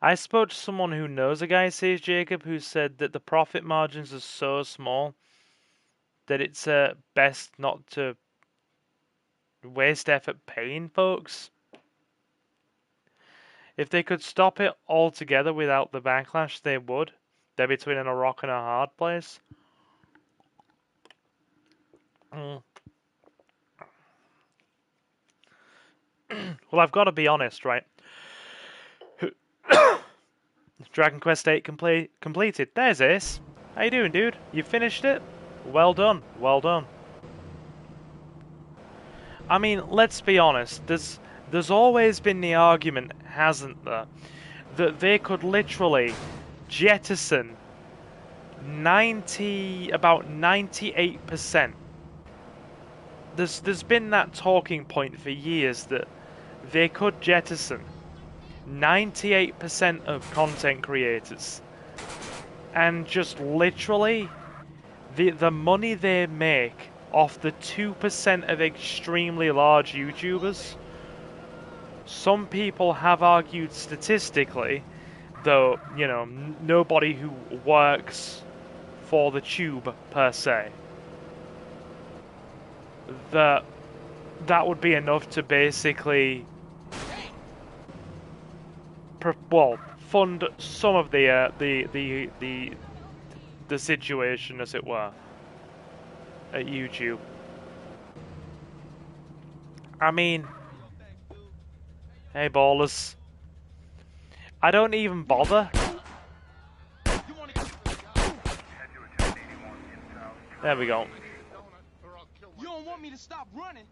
I spoke to someone who knows a guy, says Jacob, who said that the profit margins are so small that it's best not to waste effort paying folks. If they could stop it altogether without the backlash, they would. They're between a rock and a hard place. Well, I've got to be honest, right? Dragon Quest VIII completed. There's Ace. How you doing, dude? You finished it? Well done. Well done. I mean, let's be honest. There's always been the argument, hasn't there, that they could literally jettison about 98%. There's been that talking point for years that they could jettison 98% of content creators, and just literally the money they make off the 2% of extremely large YouTubers. Some people have argued statistically, though, nobody who works for the tube per se, that would be enough to basically fund some of the situation, as it were, at YouTube. I mean, hey ballers, I don't even bother. There we go. You don't want me to stop running.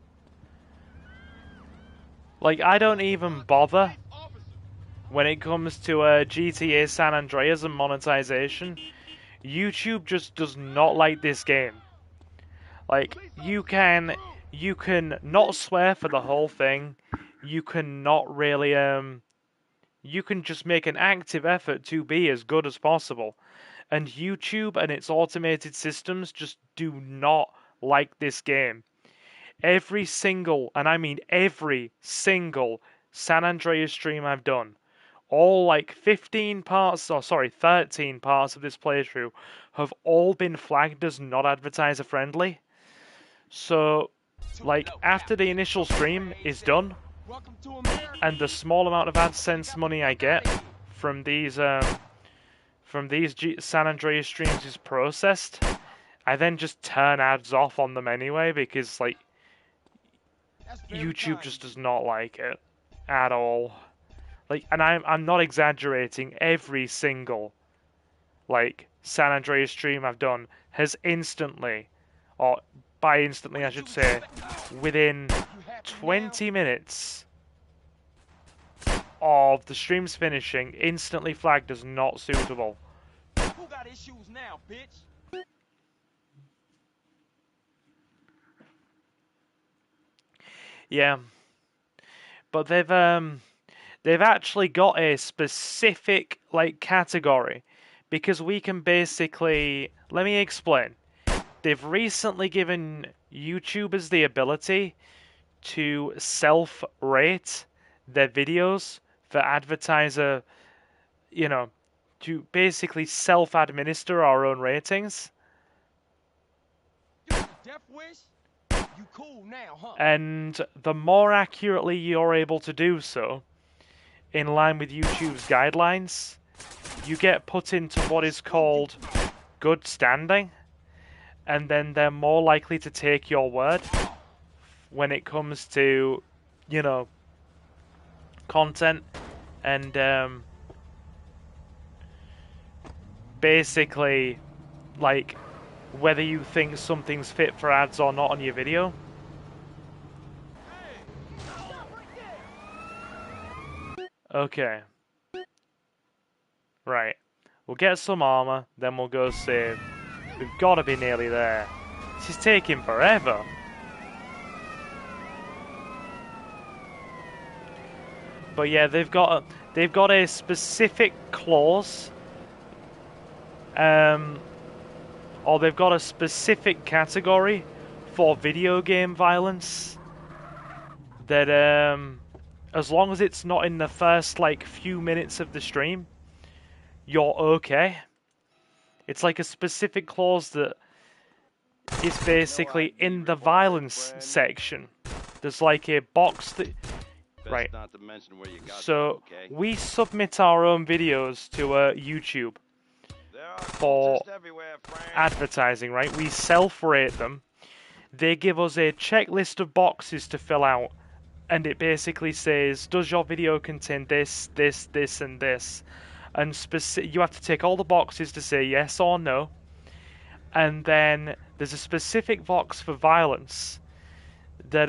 I don't even bother when it comes to GTA San Andreas and monetization. YouTube just does not like this game. You can not swear for the whole thing. You can not really you can just make an active effort to be as good as possible. And YouTube and its automated systems just do not like this game. Every single, and I mean every single San Andreas stream I've done, all like 13 parts of this playthrough have all been flagged as not advertiser friendly. So, like, after the initial stream is done, and the small amount of AdSense money I get from these San Andreas streams is processed, I then just turn ads off on them anyway because, like, YouTube just does not like it at all. Like, and I'm not exaggerating. Every single, like, San Andreas stream I've done has instantly, or by instantly I should say, within 20 minutes of the stream's finishing, instantly flagged as not suitable. Who got issues now, bitch? Yeah, but they've actually got a specific like category because we can basically, let me explain. They've recently given YouTubers the ability to self-rate their videos for advertiser, you know, to basically self-administer our own ratings. Death wish? You cool now, huh? And the more accurately you're able to do so, in line with YouTube's guidelines, you get put into what is called good standing, and then they're more likely to take your word when it comes to, you know, content and basically, like, whether you think something's fit for ads or not on your video. Okay. Right. We'll get some armor, then we'll go save. We've got to be nearly there. This is taking forever. But yeah, they've got a specific clause, or they've got a specific category for video game violence that as long as it's not in the first like few minutes of the stream, you're okay. It's like a specific clause that is basically in the violence section. There's like a box that, right. So we submit our own videos to YouTube for advertising, right? We self-rate them. They give us a checklist of boxes to fill out, and it basically says, does your video contain this, this, this, and this? And you have to tick all the boxes to say yes or no. And then there's a specific box for violence that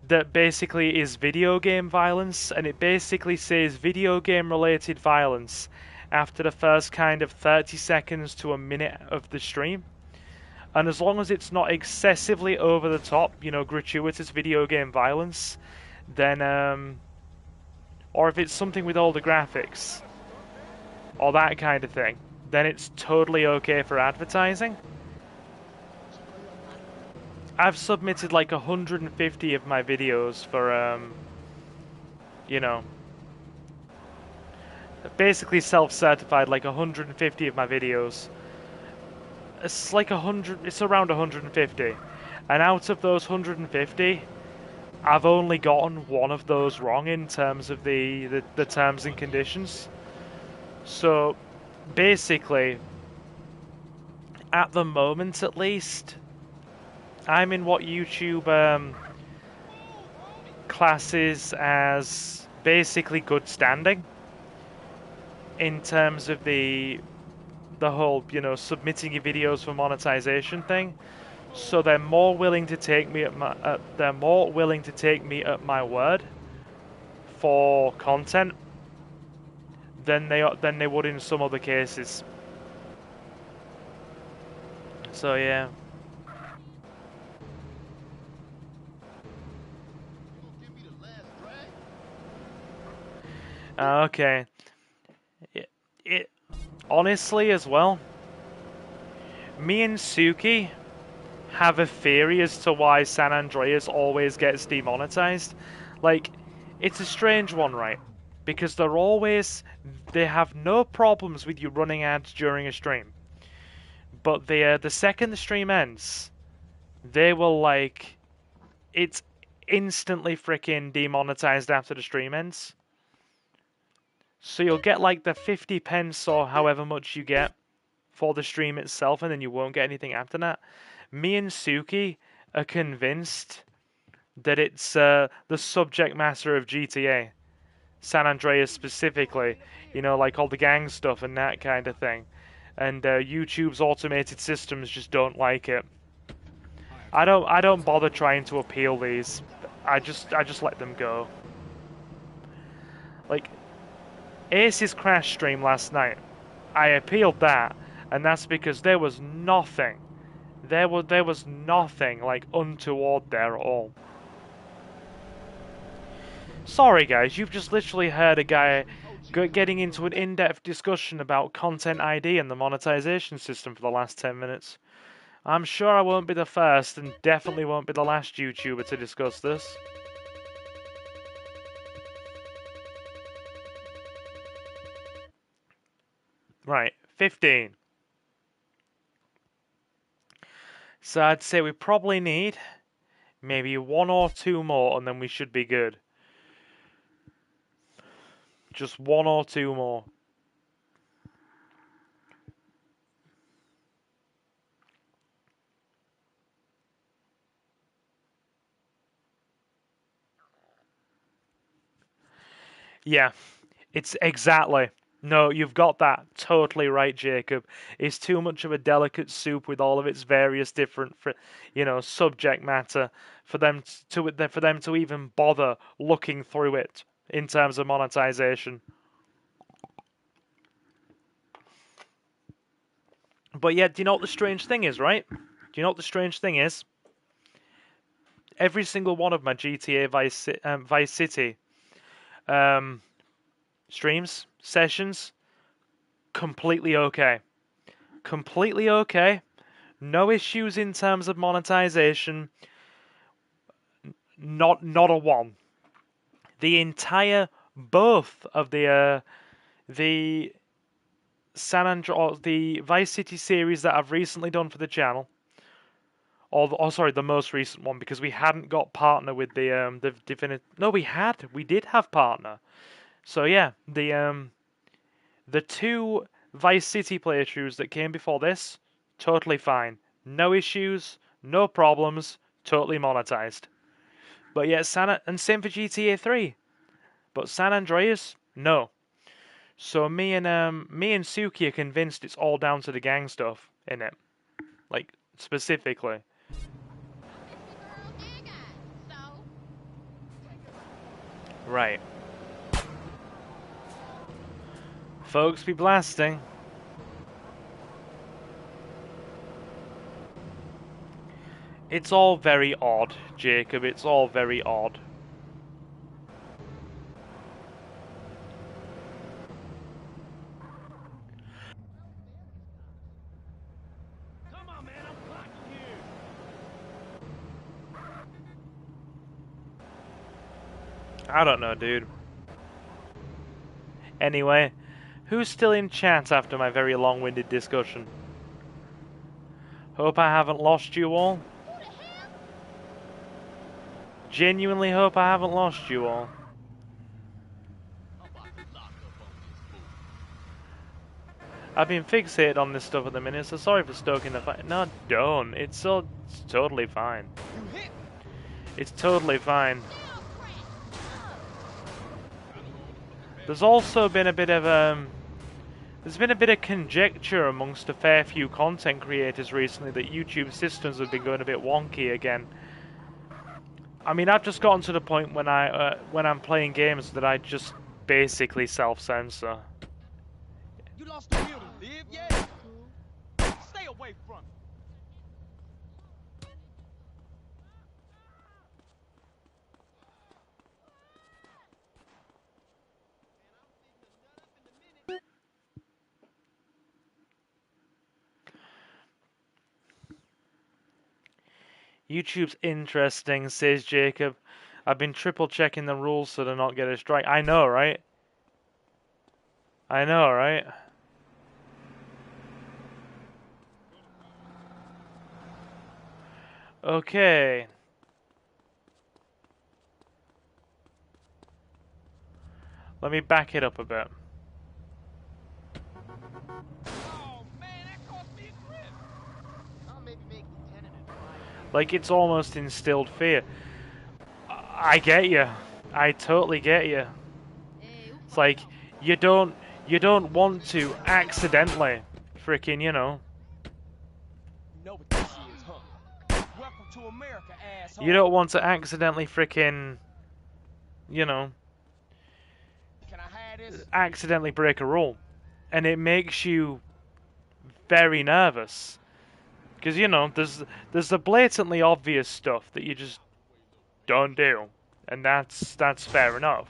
that basically is video game violence, and it basically says video game related violence after the first kind of 30 seconds to a minute of the stream. And as long as it's not excessively over the top, you know, gratuitous video game violence, then or if it's something with older graphics or that kind of thing, then it's totally okay for advertising. I've submitted like 150 of my videos for, you know, basically self-certified like 150 of my videos. It's like 100, it's around 150. And out of those 150, I've only gotten one of those wrong in terms of the terms and conditions. So, basically, at the moment at least, I'm in what YouTube classes as basically good standing in terms of the whole, you know, submitting your videos for monetization thing. So they're more willing to take me at my word for content than they would in some other cases. So yeah. Okay. honestly, as well, me and Suki have a theory as to why San Andreas always gets demonetized. Like, it's a strange one, right? Because they have no problems with you running ads during a stream. But the second the stream ends, they will, like, it's instantly freaking demonetized after the stream ends. So you'll get like the 50 pence or however much you get for the stream itself, and then you won't get anything after that. Me and Suki are convinced that it's the subject matter of GTA, San Andreas specifically, you know, like all the gang stuff and that kind of thing. And YouTube's automated systems just don't like it. I don't bother trying to appeal these. I just let them go. Like Ace's Crash stream last night, I appealed that, and that's because there was nothing. There was nothing like untoward there at all. Sorry guys, you've just literally heard a guy getting into an in-depth discussion about content ID and the monetization system for the last 10 minutes. I'm sure I won't be the first, and definitely won't be the last YouTuber to discuss this. Right, 15. So I'd say we probably need maybe 1 or 2 more, and then we should be good. Just 1 or 2 more. Yeah, it's exactly. No, you've got that totally right, Jacob. It's too much of a delicate soup with all of its various different, subject matter for them to even bother looking through it in terms of monetization. But yet, do you know what the strange thing is, right? Do you know what the strange thing is? Every single one of my GTA Vice City streams, sessions, completely okay. Completely okay. No issues in terms of monetization. Not a one. The entire both of the the Vice City series that I've recently done for the channel, sorry, the most recent one, because we hadn't got partner with the definite. No, we did have partner. So yeah, the 2 Vice City playthroughs that came before this, totally fine. No issues, no problems, totally monetized. But yet and same for GTA 3. But San Andreas, no. So me and Suki are convinced it's all down to the gang stuff in it. Like, specifically. Right. Folks be blasting. It's all very odd, Jacob. It's all very odd. Come on, man, I'm clocking you. I don't know, dude. Anyway, who's still in chat after my very long-winded discussion? Hope I haven't lost you all. Genuinely hope I haven't lost you all. I've been fixated on this stuff at the minute, so sorry for stoking the fire. No, don't. It's totally fine. It's totally fine. There's also been a bit of there's been a bit of conjecture amongst a fair few content creators recently that YouTube systems have been going a bit wonky again. I mean, I've just gotten to the point when I'm playing games that I just basically self-censor. You lost the will to live yet? Stay away from me. YouTube's interesting, says Jacob. I've been triple checking the rules so to not get a strike. I know, right? I know, right? Okay. Let me back it up a bit. Oh man, that cost me a grip. I'll maybe make Lieutenant advise. Like it's almost instilled fear. I get you. I totally get you. It's like you don't want to accidentally freaking, you know. You know what this is, huh? Welcome to America, asshole. You don't want to accidentally freaking, you know, Can I have this? accidentally break a rule. And it makes you very nervous. Because, you know, there's the blatantly obvious stuff that you just don't do. And that's fair enough.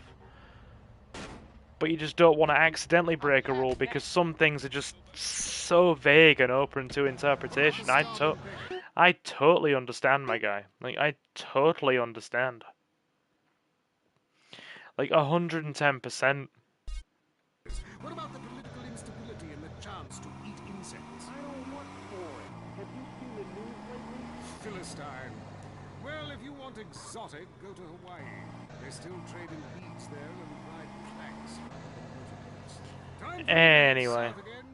But you just don't want to accidentally break a rule because some things are just so vague and open to interpretation. I totally understand, my guy. Like, I totally understand. Like, 110%. What about the political instability and the chance to eat insects? I don't work for it. Have you seen the news lately? Philistine. Well, if you want exotic, go to Hawaii. They still trade in beads there and ride planks rather than motorboats. Time for Anyway. South again.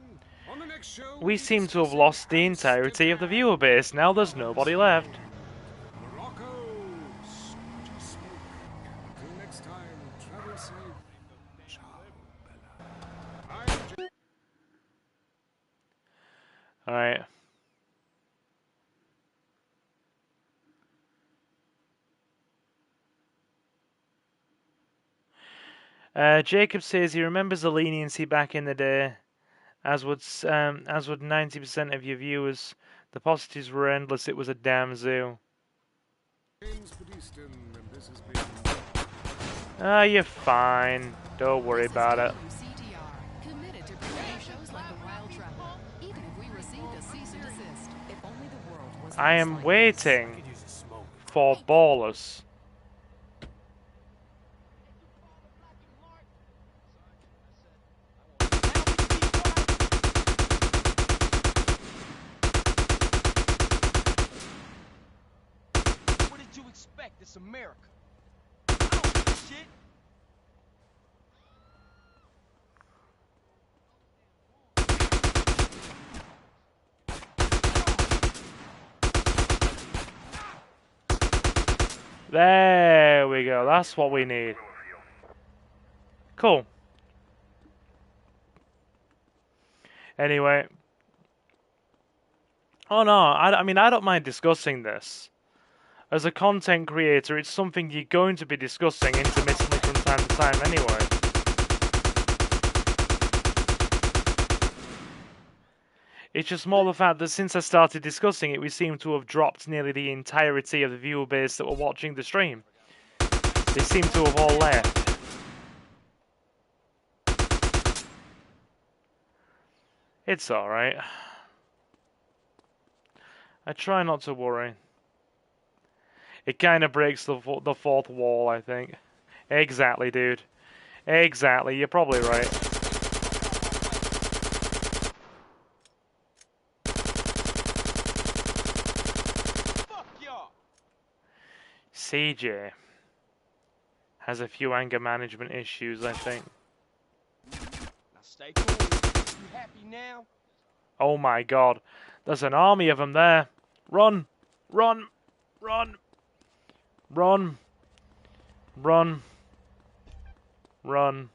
On the next show, We seem to have lost the entirety of the viewer base. Now there's nobody left. Morocco. So much smoke. Until next time, travel safe. Ciao, Bella. I'm Alright. Jacob says he remembers the leniency back in the day, as would 90% of your viewers. The positives were endless. It was a damn zoo. James Badiston, and this has been... Ah, you're fine. Don't worry about it. WCTR, committed to bringing you shows like The Wild Travel, even if we received a cease and desist. If only the world was I less am like waiting for Ballers. What did you expect? It's America. I don't give a shit. There we go. That's what we need. Cool. Anyway. Oh no, I mean, I don't mind discussing this. As a content creator, it's something you're going to be discussing intermittently from time to time anyway. It's just more the fact that since I started discussing it, we seem to have dropped nearly the entirety of the viewer base that were watching the stream. They seem to have all left. It's alright. I try not to worry. It kind of breaks the fourth wall, I think. Exactly, dude. Exactly, you're probably right. Fuck y'all. CJ has a few anger management issues, I think. Now stay cool. You happy now? Oh my god. There's an army of them there. Run! Run! Run! Run! Run! Run!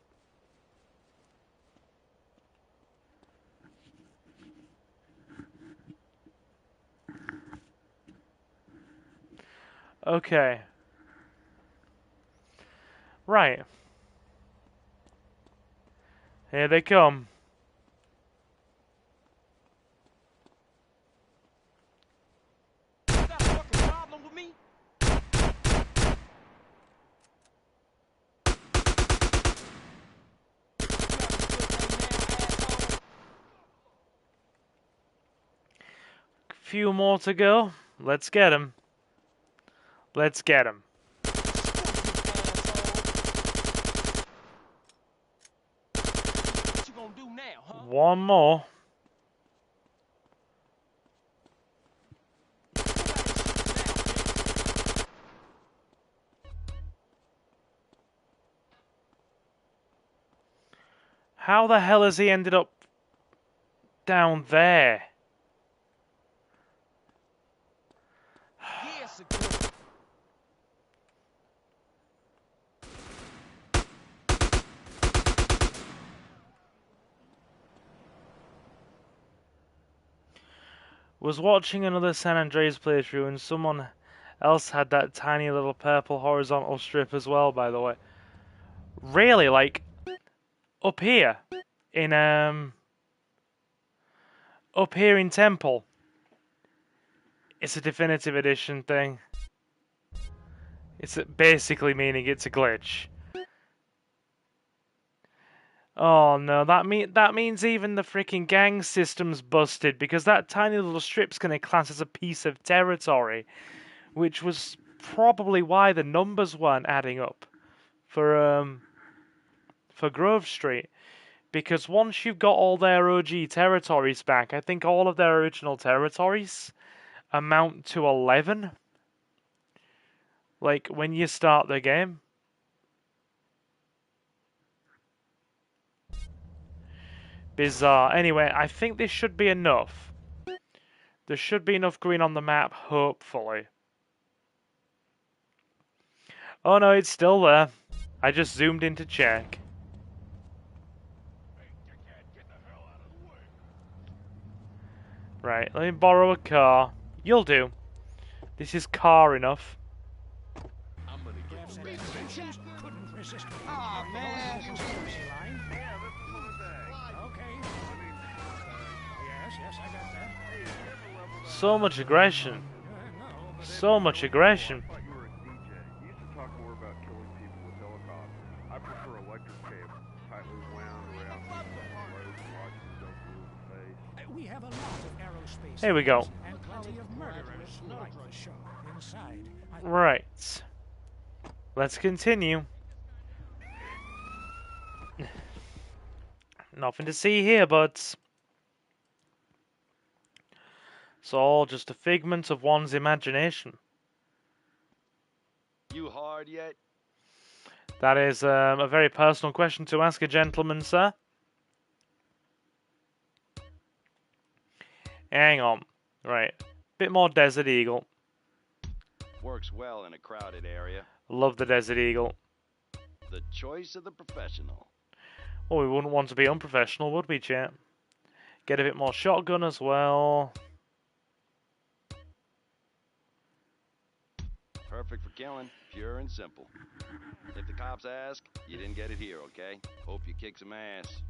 Okay. Right. Here they come. You got a fucking problem with me? Few more to go. Let's get them. Let's get him. What you gonna do now, huh? One more. How the hell has he ended up down there? Yes, security. Was watching another San Andreas playthrough and someone else had that tiny little purple horizontal strip as well, by the way. Really, like, up here in Temple. It's a definitive edition thing. It's basically meaning it's a glitch. Oh no, that means even the freaking gang system's busted because that tiny little strip's gonna class as a piece of territory, which was probably why the numbers weren't adding up for Grove Street. Because once you've got all their OG territories back, I think all of their original territories amount to 11. Like when you start the game. Bizarre. Anyway, I think this should be enough. There should be enough green on the map, hopefully. Oh no, it's still there. I just zoomed in to check. Right, let me borrow a car. You'll do. This is car enough. I'm gonna get the rich. Couldn't resist. Aw, man. Okay. Yes, I got that. So much aggression. So much aggression. I thought you were a DJ. You used to talk more about killing people with helicopters. I prefer electric cable, tightly wound around roads and watching them go through the face. We have a lot of aerospace. Here we go. And plenty of murderers like the show inside. Right. Let's continue. Nothing to see here, buds. It's all just a figment of one's imagination. You hard yet? That is a very personal question to ask a gentleman, sir. Hang on. Right. Bit more Desert Eagle. Works well in a crowded area. Love the Desert Eagle. The choice of the professional. Oh, we wouldn't want to be unprofessional, would we, chat? Get a bit more shotgun as well. Perfect for killing, pure and simple. If the cops ask, you didn't get it here, okay? Hope you kick some ass.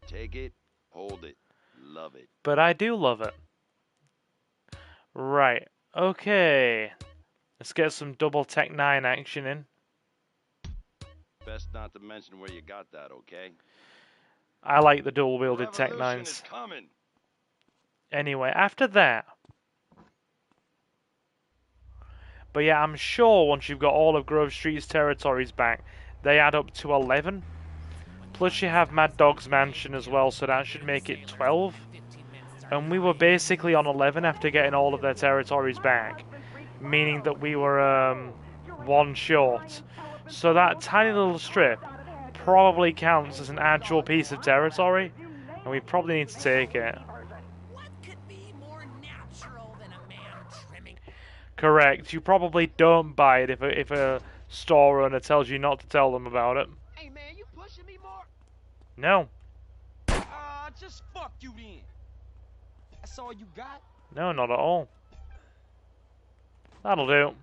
Take it, hold it, love it. But I do love it. Right. Okay. Let's get some double Tech 9 action in. Best not to mention where you got that, okay? I like the dual-wielded Tech Revolution 9s. is coming. Anyway, after that... But yeah, I'm sure once you've got all of Grove Street's territories back, they add up to 11. Plus you have Mad Dog's Mansion as well, so that should make it 12. And we were basically on 11 after getting all of their territories back. Meaning that we were one short. So that tiny little strip probably counts as an actual piece of territory. And we probably need to take it. Correct. You probably don't buy it if a store owner tells you not to tell them about it. Hey, man, you pushing me more? No. Just fuck you then. That's all you got? No, not at all. That'll do.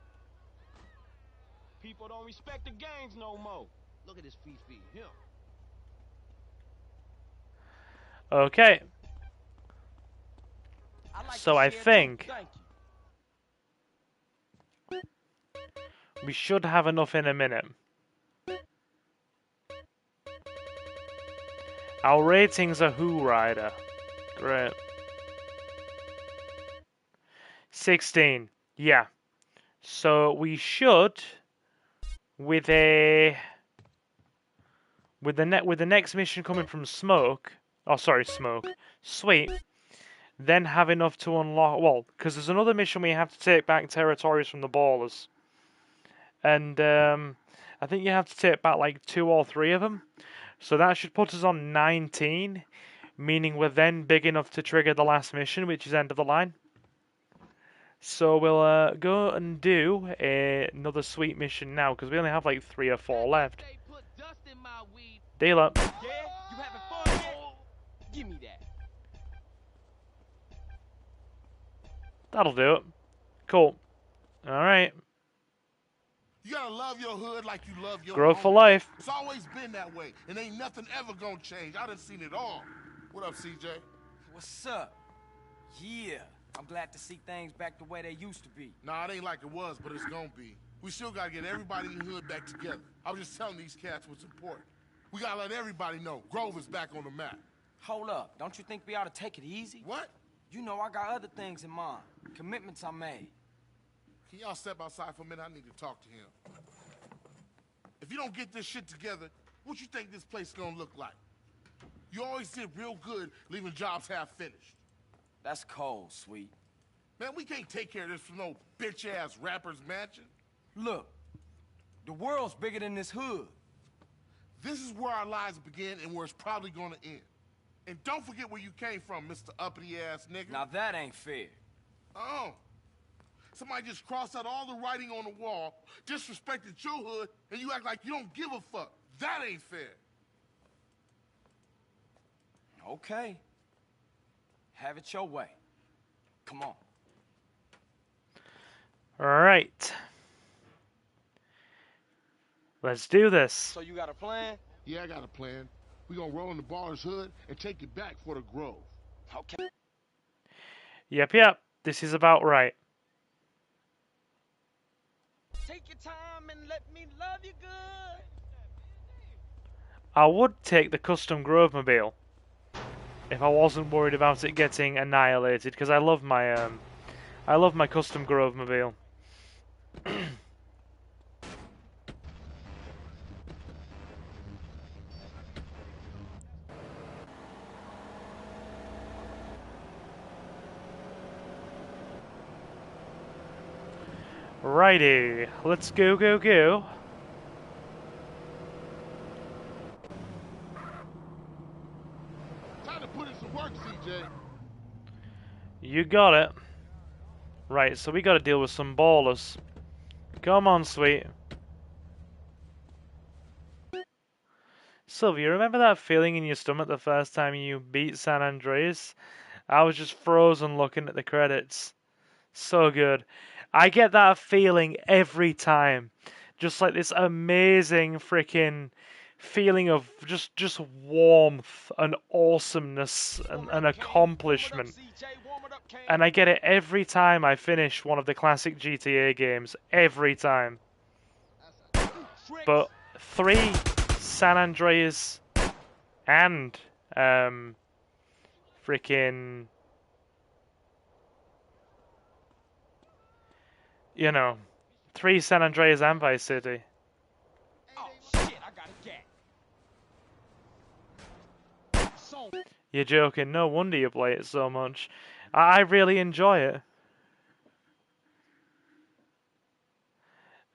People don't respect the games no more. Look at this Fifi. Him. Okay. Like so I share think... too. Thank you. We should have enough in a minute. Our ratings are Who Rider. Great. 16. Yeah. So we should, with the next mission coming from Smoke. Oh, sorry, Smoke. Sweet. Then have enough to unlock. Well, because there's another mission we have to take back territories from the Ballers, and I think you have to take back like 2 or 3 of them. So that should put us on 19, meaning we're then big enough to trigger the last mission, which is end of the line. So we'll go and do another sweet mission now, because we only have like 3 or 4 left. Dealer. Yeah, you having fun yet? Give me that. That'll do it. Cool. Alright. You gotta love your hood like you love your Growth for home. life. It's always been that way, and ain't nothing ever gonna change. I done seen it all. What up, CJ? What's up? Yeah, I'm glad to see things back the way they used to be. Nah, it ain't like it was, but it's gonna be. We still gotta get everybody in the hood back together. I was just telling these cats what's important. We gotta let everybody know Grove is back on the map. Hold up, don't you think we ought to take it easy? What? You know I got other things in mind. Commitments I made. Can y'all step outside for a minute? I need to talk to him. If you don't get this shit together, what you think this place is gonna look like? You always did real good leaving jobs half finished. That's cold, sweet. Man, we can't take care of this from no bitch-ass rapper's mansion. Look, the world's bigger than this hood. This is where our lives begin and where it's probably gonna end. And don't forget where you came from, Mr. Uppity-ass nigga. Now that ain't fair. Oh. Somebody just crossed out all the writing on the wall, disrespected your hood, and you act like you don't give a fuck. That ain't fair. Okay. Have it your way. Come on. Alright. Let's do this. So you got a plan? Yeah, I got a plan. We gonna roll in the Baller's hood and take it back for the Grove. Okay. Yep. This is about right. Take your time and let me love you good. I would take the custom Grovemobile if I wasn't worried about it getting annihilated, because I love my custom Grovemobile. Righty, let's go. Time to put in some work, CJ. You got it. Right, so we gotta deal with some ballers. Come on, sweet. Sylvia, remember that feeling in your stomach the first time you beat San Andreas? I was just frozen looking at the credits. So good. I get that feeling every time. Just like this amazing freaking feeling of just warmth and awesomeness and accomplishment. And I get it every time I finish one of the classic GTA games. Every time. But 3, San Andreas, and freaking, you know, 3 San Andreas and Vice City. Oh shit, I got a gap. You're joking. No wonder you play it so much. I really enjoy it.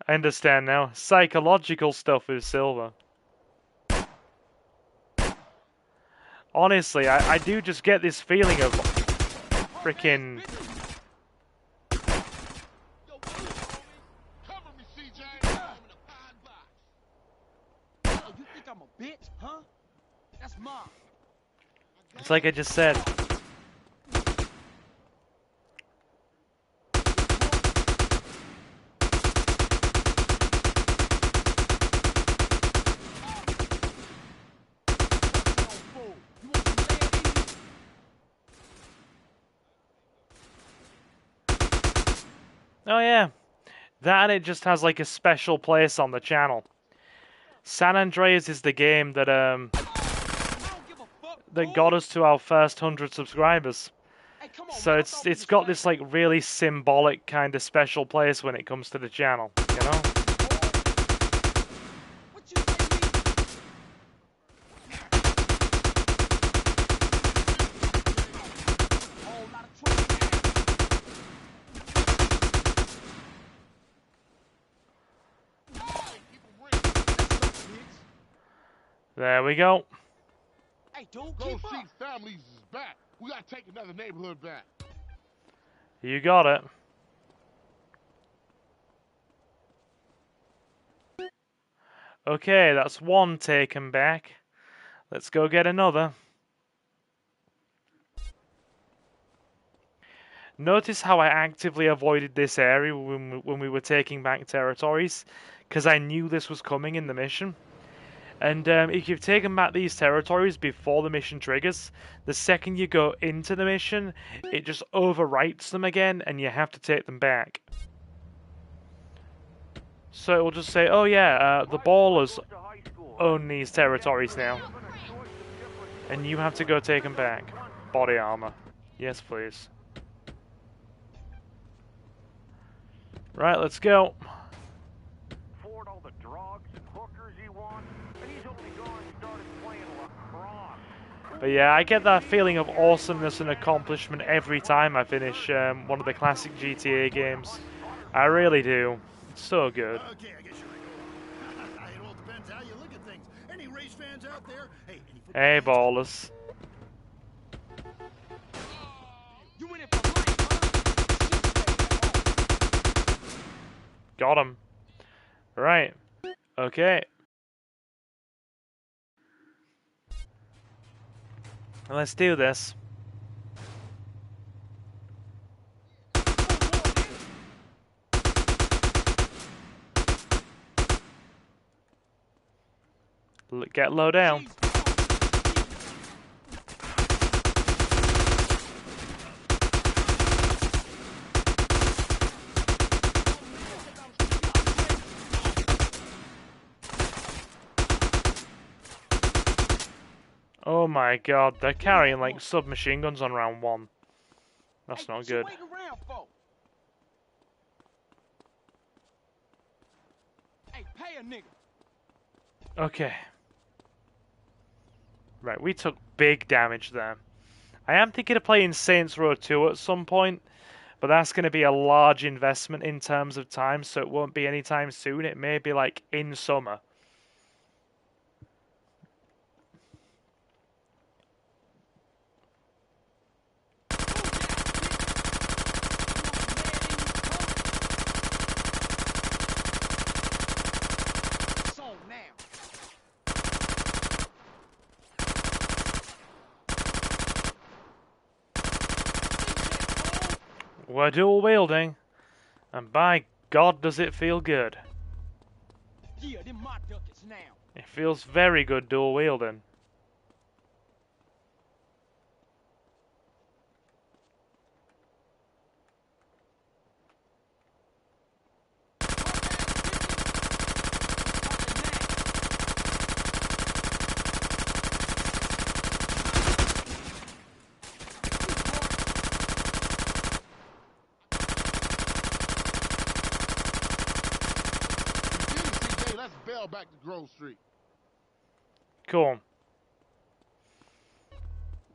I understand now. Psychological stuff with Silver. Honestly, I do just get this feeling of freaking... You think I'm a bitch, huh? That's mine. It's like I just said. Oh yeah, that and it just has like a special place on the channel. San Andreas is the game that got us to our first 100 subscribers. So it's got this like really symbolic kind of special place when it comes to the channel, you know? There we go. Hey, dude, Gold Street Families is back. We gotta take another neighborhood back. You got it. Okay, that's one taken back. Let's go get another. Notice how I actively avoided this area when we were taking back territories, because I knew this was coming in the mission. And if you've taken back these territories before the mission triggers, the second you go into the mission, it just overwrites them again, and you have to take them back. So it will just say, oh yeah, the Ballers own these territories now. And you have to go take them back. Body armor. Yes, please. Right, let's go. Afford all the drugs and hookers he wants, and he's only gone and started playing lacrosse. But yeah, I get that feeling of awesomeness and accomplishment every time I finish one of the classic GTA games. I really do. It's so good. Okay, I guess you're right. It all depends how you look at things. Any race fans out there? Hey, Hey, Ballers. You in it for life, huh? Got him. Right. Okay. Let's do this. Get low down. Oh my god, they're carrying like submachine guns on round one. That's not good. Hey, pay a nigga. Okay. Right, we took big damage there. I am thinking of playing Saints Row 2 at some point, but that's going to be a large investment in terms of time, so it won't be anytime soon. It may be like in summer. We're dual wielding, and by God does it feel good. Yeah, them my ducats now. It feels very good dual wielding. Back to Grove Street. Cool.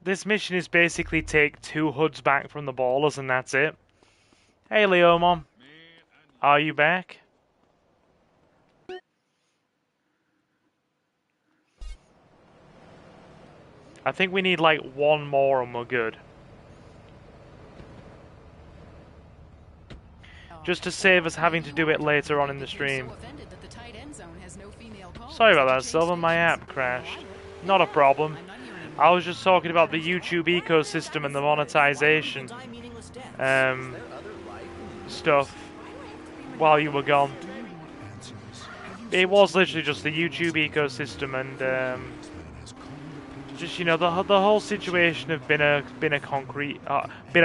This mission is basically take 2 hoods back from the Ballers and that's it. Hey Leomon. Are you back? I think we need like 1 more and we're good. Just to save us having to do it later on in the stream. Sorry about that, Silver. My app crashed. Not a problem. I was just talking about the YouTube ecosystem and the monetization stuff while you were gone. It was literally just the YouTube ecosystem and just, you know, the whole situation of being a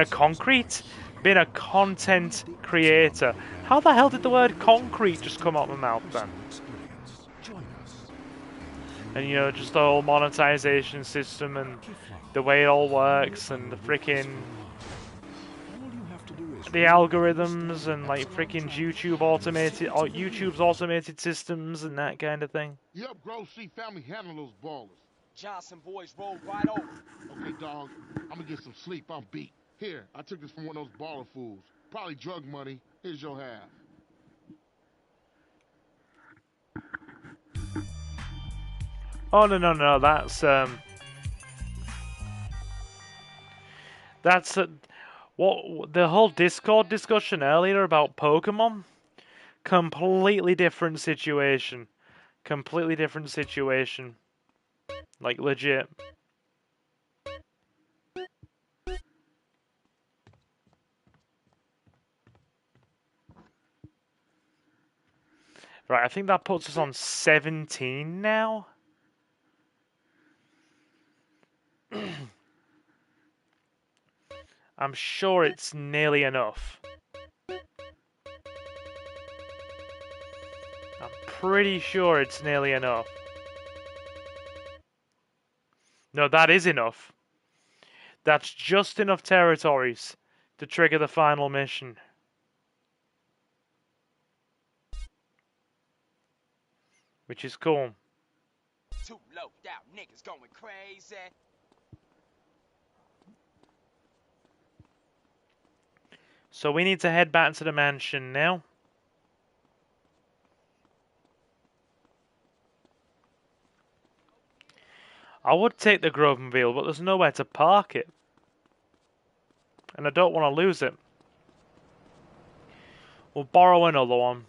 content creator. How the hell did the word concrete just come out of my mouth then? And, you know, just the whole monetization system and the way it all works and the freaking the algorithms and like freaking YouTube's automated systems and that kind of thing. Yup, Grove Street family handle those ballers. Johnson boys rolled right over. Okay, dog, I'm gonna get some sleep. I'm beat. Here, I took this from one of those baller fools. Probably drug money. Here's your half. Oh no, that's what the whole Discord discussion earlier about Pokemon. Completely different situation. Completely different situation. Like legit. Right, I think that puts us on 17 now. I'm sure it's nearly enough. I'm pretty sure it's nearly enough. No, that is enough. That's just enough territories to trigger the final mission. Which is cool. Two low down niggas going crazy. So we need to head back to the mansion now. I would take the Grovemobile, but there's nowhere to park it. And I don't want to lose it. We'll borrow another one.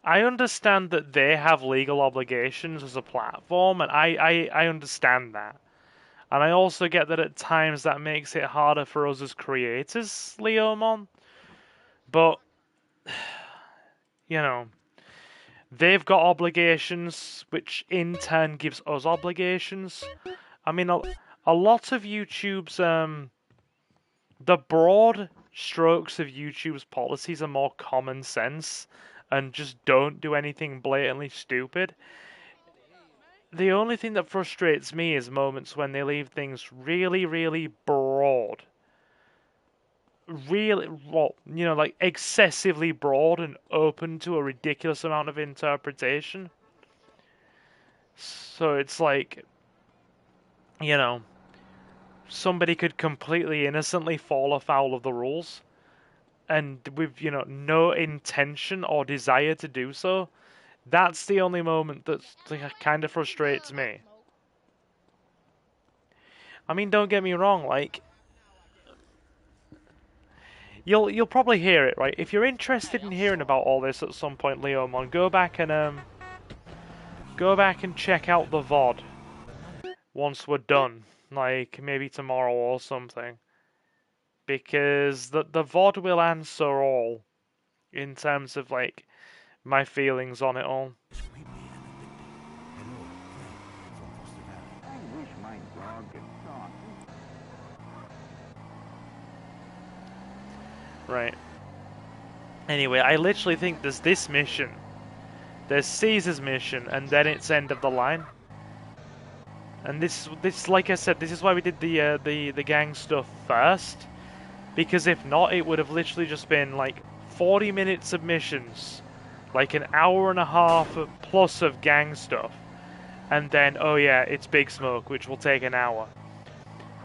I understand that they have legal obligations as a platform, and I understand that. And I also get that at times that makes it harder for us as creators, Leomon. But, you know, they've got obligations, which in turn gives us obligations. I mean, a lot of YouTube's, the broad strokes of YouTube's policies are more common sense and just don't do anything blatantly stupid. The only thing that frustrates me is moments when they leave things really, really broad. Really, well, you know, like excessively broad and open to a ridiculous amount of interpretation. So it's like, you know, somebody could completely innocently fall afoul of the rules, and with, you know, no intention or desire to do so. That's the only moment that kind of frustrates me. I mean, don't get me wrong, like, you'll probably hear it, right? If you're interested in hearing about all this at some point, Leomon, go back and check out the VOD once we're done, like maybe tomorrow or something, because the VOD will answer all in terms of like my feelings on it all. I wish my dog could talk. Right. Anyway, I literally think there's this mission, there's Caesar's mission, and then it's end of the line. And this, like I said, this is why we did the gang stuff first, because if not, it would have literally just been like 40 minutes of missions, like an hour and a half plus of gang stuff, and then oh yeah, it's Big Smoke, which will take an hour,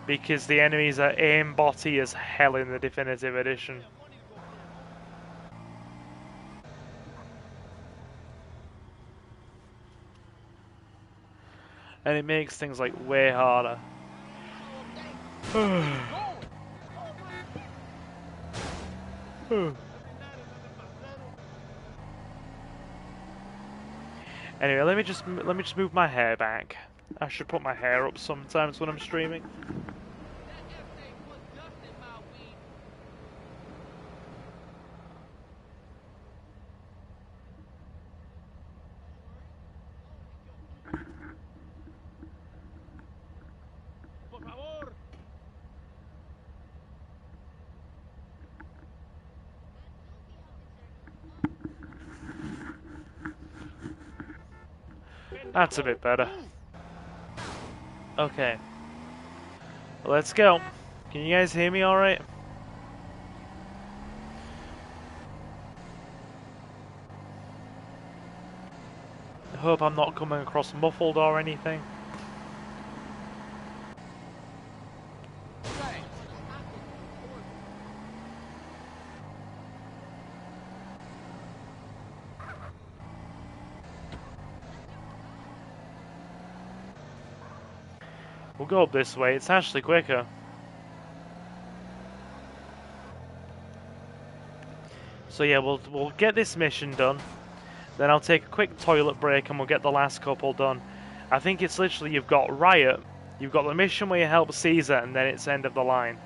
because the enemies are aimbotty as hell in the definitive edition. And it makes things like way harder. Anyway, let me just move my hair back. I should put my hair up sometimes when I'm streaming. That's a bit better. Okay. Let's go. Can you guys hear me alright? I hope I'm not coming across muffled or anything. We'll go up this way, it's actually quicker. So yeah, we'll get this mission done. Then I'll take a quick toilet break and we'll get the last couple done. I think it's literally you've got Riot, you've got the mission where you help Caesar, and then it's end of the line.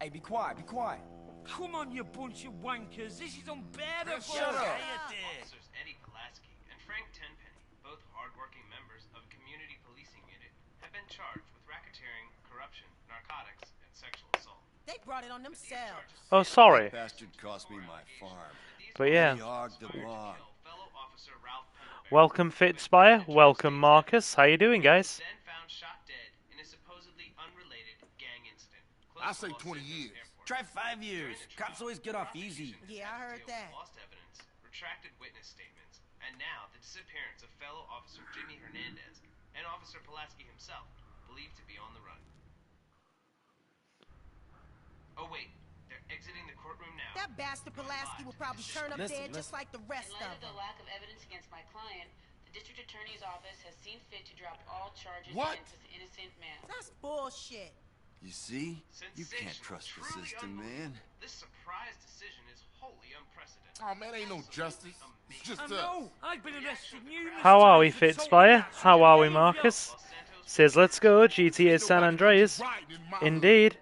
Hey, be quiet, be quiet. Come on, you bunch of wankers. This is unbearable. Shut up. Officers Eddie Pulaski and Frank Tenpenny, both hardworking members of a community policing unit, have been charged with racketeering, corruption, narcotics, and sexual assault. They brought it on themselves. Oh, sorry. That bastard cost me my farm. But yeah. He hogged the lawn. Welcome Fitzspire, welcome Marcus. How you doing, guys? Then found shot dead in a supposedly unrelated gang incident. I say 20 years. Try 5 years. Cops always get off easy. Yeah, I heard that. Lost evidence, retracted witness statements, and now the disappearance of fellow officer Jimmy Hernandez and Officer Pulaski himself, believed to be on the run. Oh wait, they're exiting the courtroom now. That bastard Pulaski will probably turn up dead just like the rest of them. In light of the lack of evidence against my client, the district attorney's office has seen fit to drop all charges against this innocent man. That's bullshit. You see? You can't trust the system, man. This surprise decision is wholly unprecedented. Oh man, ain't no justice. It's just I've been arrested numerous How are we, times and Fitzspire? How are we, Marcus? Says, let's go, GTA San Andreas. Indeed.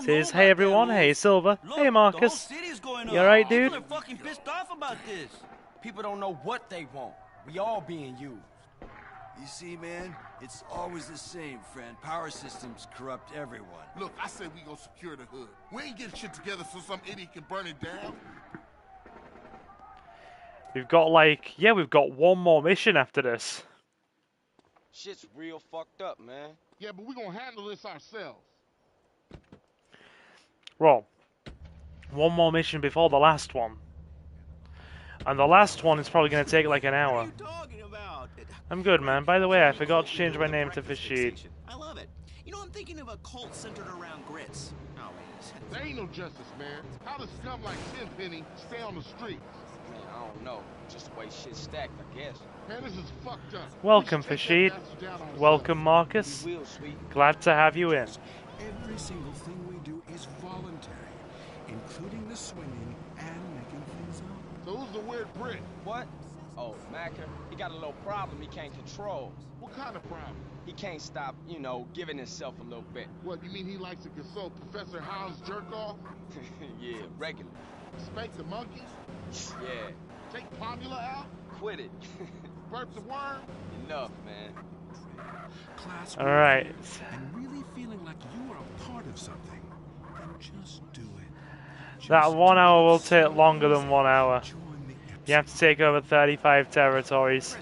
Says, hey everyone, hey Silver, hey Marcus. You alright, dude? People are fucking pissed off about this. People don't know what they want. We all being used. You see, man, it's always the same, friend. Power systems corrupt everyone. Look, I said we gonna secure the hood. We ain't getting shit together so some idiot can burn it down. We've got like, yeah, we've got one more mission after this. Shit's real fucked up, man. Yeah, but we gonna handle this ourselves. Well, one more mission before the last one. And the last one is probably going to take like an hour. I'm good, man. By the way, I forgot to change my name to Fashid. I love it. You know, I'm thinking of a cult centered around grits. Oh, wait. There ain't no justice, man. How does scum like Tenpenny stay on the streets? Man, I don't know. Just the way shit's stacked, I guess. Man, this is fucked up. Welcome, Fashid. Welcome, Marcus. We will, sweet. Glad to have you in. Every single thing we do is voluntary, including the swinging and making things up. So who's the weird Brit? What? Oh, Macker. He got a little problem he can't control. What kind of problem? He can't stop, you know, giving himself a little bit. What, you mean he likes to consult Professor Hound's jerk-off? Yeah, regular. Spank the monkey? Yeah. Take Pomula out? Quit it. Burp the worm? Enough, man. Class all right. And really feeling like you are a part of something. And just do it. That 1 hour will take longer than 1 hour. You have to take over 35 territories.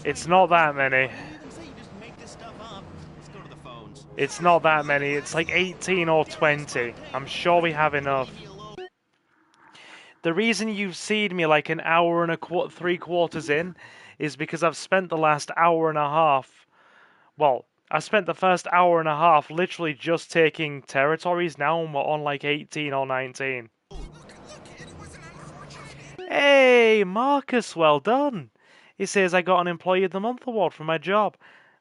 It's not that many. It's not that many. It's like 18 or 20. I'm sure we have enough. The reason you've seen me like an hour and 3/4 in is because I've spent the last hour and a half. Well, I spent the first hour and a half literally just taking territories. Now we're on like 18 or 19. Hey, Marcus, well done. He says I got an Employee of the Month award for my job.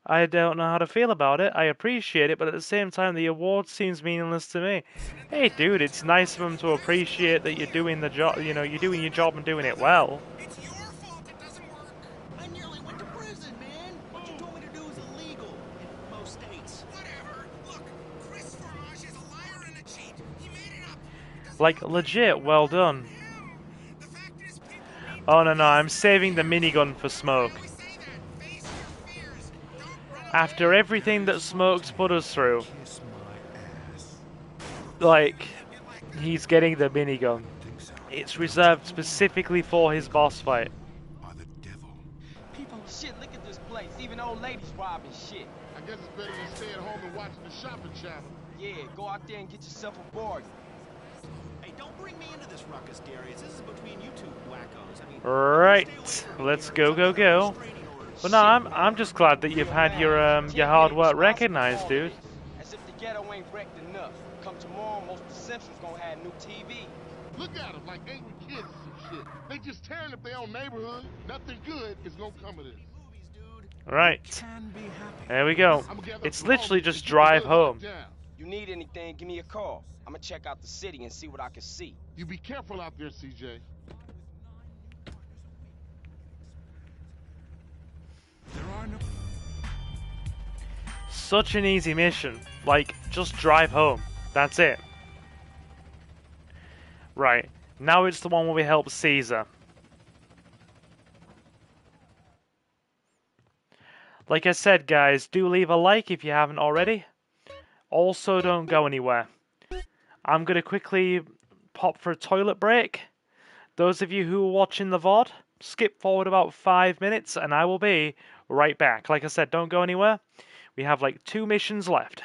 I don't know how to feel about it. I appreciate it, but at the same time, the award seems meaningless to me. Hey, dude, it's nice of him to appreciate that you're doing the job. You know, you're doing your job and doing it well. It's your fault it doesn't work. I nearly went to prison, man. What you told me to do is illegal in most states. Whatever. Look, Chris Fromage is a liar and a cheat. He made it up. Like, legit, well done. Oh, no, I'm saving the minigun for Smoke. After everything that Smoke's put us through, like, he's getting the minigun. It's reserved specifically for his boss fight. Shit, look at this place. Even old ladies robbing shit. I guess it's better than staying home and watching the shopping channel. Yeah, go out there and get yourself a bargain. Hey, don't bring me into this ruckus, Darius. This is between you two wackos. I mean, Right, let's go. But no, I'm just glad that you've had your hard work recognized, dude. As if the ghetto ain't wrecked enough. Come tomorrow, most of the Simpsons gonna have new TV. Look at them like angry kids or some shit. They just tearing up their own neighborhood. Nothing good is gonna come of this. Right. There we go. It's literally just drive home. You need anything, give me a call. I'm gonna check out the city and see what I can see. You be careful out there, CJ. Such an easy mission. Like, just drive home. That's it. Right. Now it's the one where we help Caesar. Like I said, guys, do leave a like if you haven't already. Also, don't go anywhere. I'm going to quickly pop for a toilet break. Those of you who are watching the VOD, skip forward about 5 minutes and I will be right back. Like I said, don't go anywhere. We have like 2 missions left.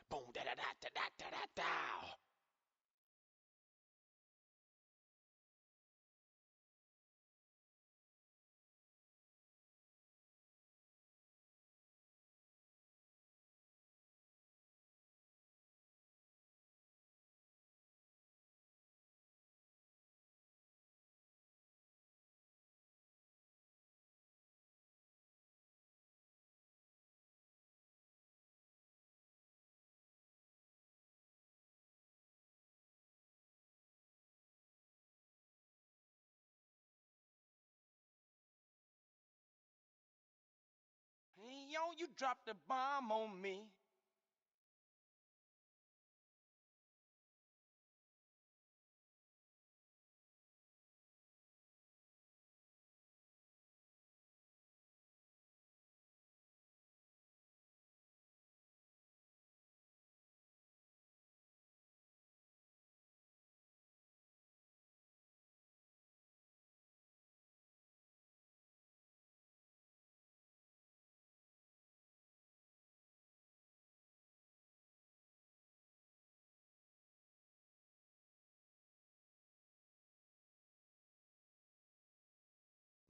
Boom, da da da da da da da. on, you dropped a bomb on me.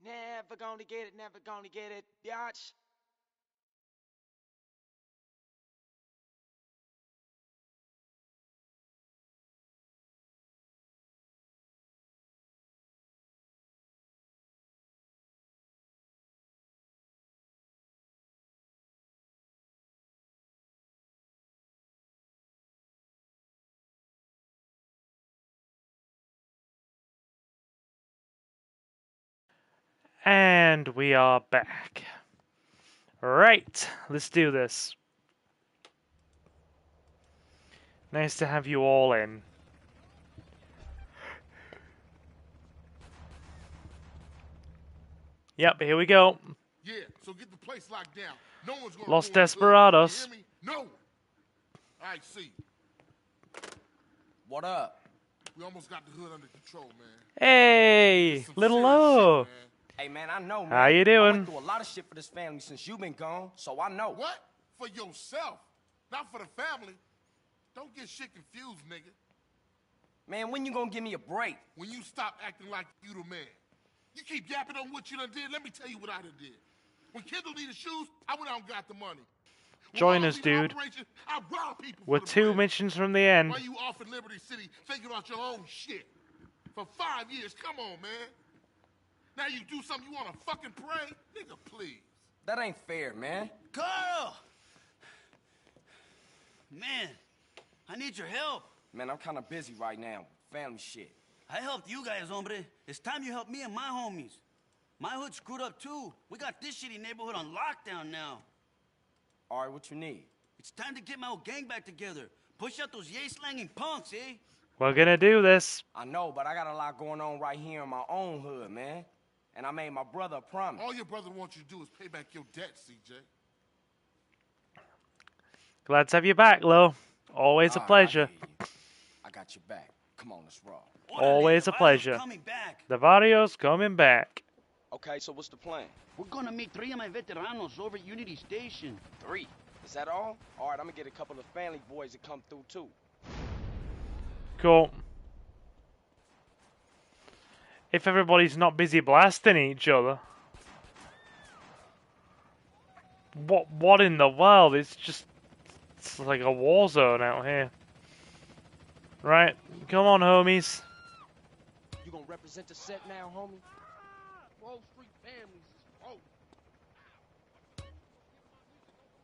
Never gonna get it, never gonna get it, biatch. And we are back. Right, let's do this. Nice to have you all in. Yep, here we go. Yeah, so get the place locked down. No one's gonna Los ruin the hood. Desperados. You hear me? No one. All right, see. What up? We almost got the hood under control, man. Hey, little low. Hey, man, I know, man. How you I doing? went through a lot of shit for this family since you've been gone, so I know. What? For yourself, not for the family. Don't get shit confused, nigga. Man, when you gonna give me a break? When you stop acting like you the man. You keep yapping on what you done did, let me tell you what I done did. When Kendall needed shoes, I went out and got the money. Join us, dude. I robbed people We're for the 2 bread. missions from the end. Why you off in Liberty City thinking about your own shit? For 5 years, come on, man. Now you do something you want to fucking pray? Nigga, please. That ain't fair, man. Carl! Man, I need your help. Man, I'm kind of busy right now. Family shit. I helped you guys, hombre. It's time you help me and my homies. My hood's screwed up, too. We got this shitty neighborhood on lockdown now. All right, what you need? It's time to get my old gang back together. Push out those yay-slanging punks, eh? We're gonna do this. I know, but I got a lot going on right here in my own hood, man. And I made my brother a promise. All your brother wants you to do is pay back your debt, CJ. Glad to have you back, Lo. Always a pleasure. I got your back. Come on, let's roll. Always a pleasure. The Vario's coming back. Okay, so what's the plan? We're gonna meet 3 of my veteranos over at Unity Station. 3? Is that all? All right, I'm gonna get a couple of family boys to come through, too. Cool. If everybody's not busy blasting each other. What in the world? It's like a war zone out here. Right, come on, homies. You gonna represent the set now, homie? Wall Street families is broke.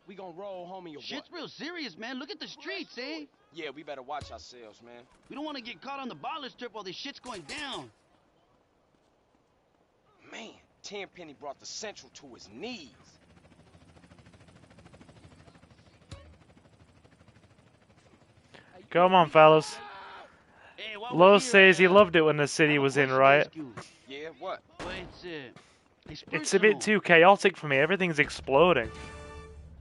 We gonna roll, homie, or Shit's real serious, man. Look at the streets, eh? Yeah, we better watch ourselves, man. We don't want to get caught on the baller strip while this shit's going down. Man, Tenpenny brought the Central to his knees. Come on, fellas. Lo says he loved it when the city was in riot. Yeah, what? It's a bit too chaotic for me. Everything's exploding.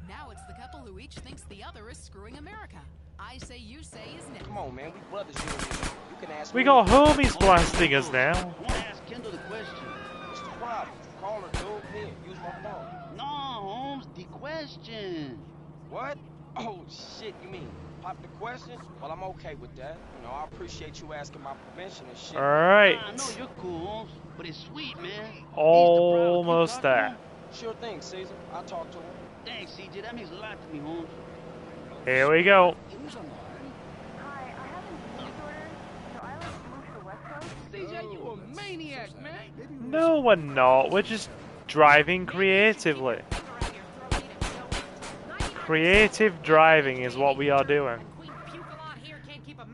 Now it's the couple who each thinks the other is screwing America. I say you say is next. Come on, man. We brothers here. You can ask We me. got homies blasting us now. I want to ask Kendall the question. What's the problem? Call her, dude. Here, use my phone. No, Holmes, the question. What? Oh, shit, you mean pop the question? Well, I'm okay with that. You know, I appreciate you asking my permission and shit. Alright. I know you're cool, Holmes, but it's sweet, man. Almost there. Sure thing, Caesar. I'll talk to him. Thanks, CJ. That means a lot to me, Holmes. Here we go. Hi, I have a news order, so I like to move to the West Coast. CJ, you a maniac, man. No, we're not. We're just driving creatively. Creative driving is what we are doing.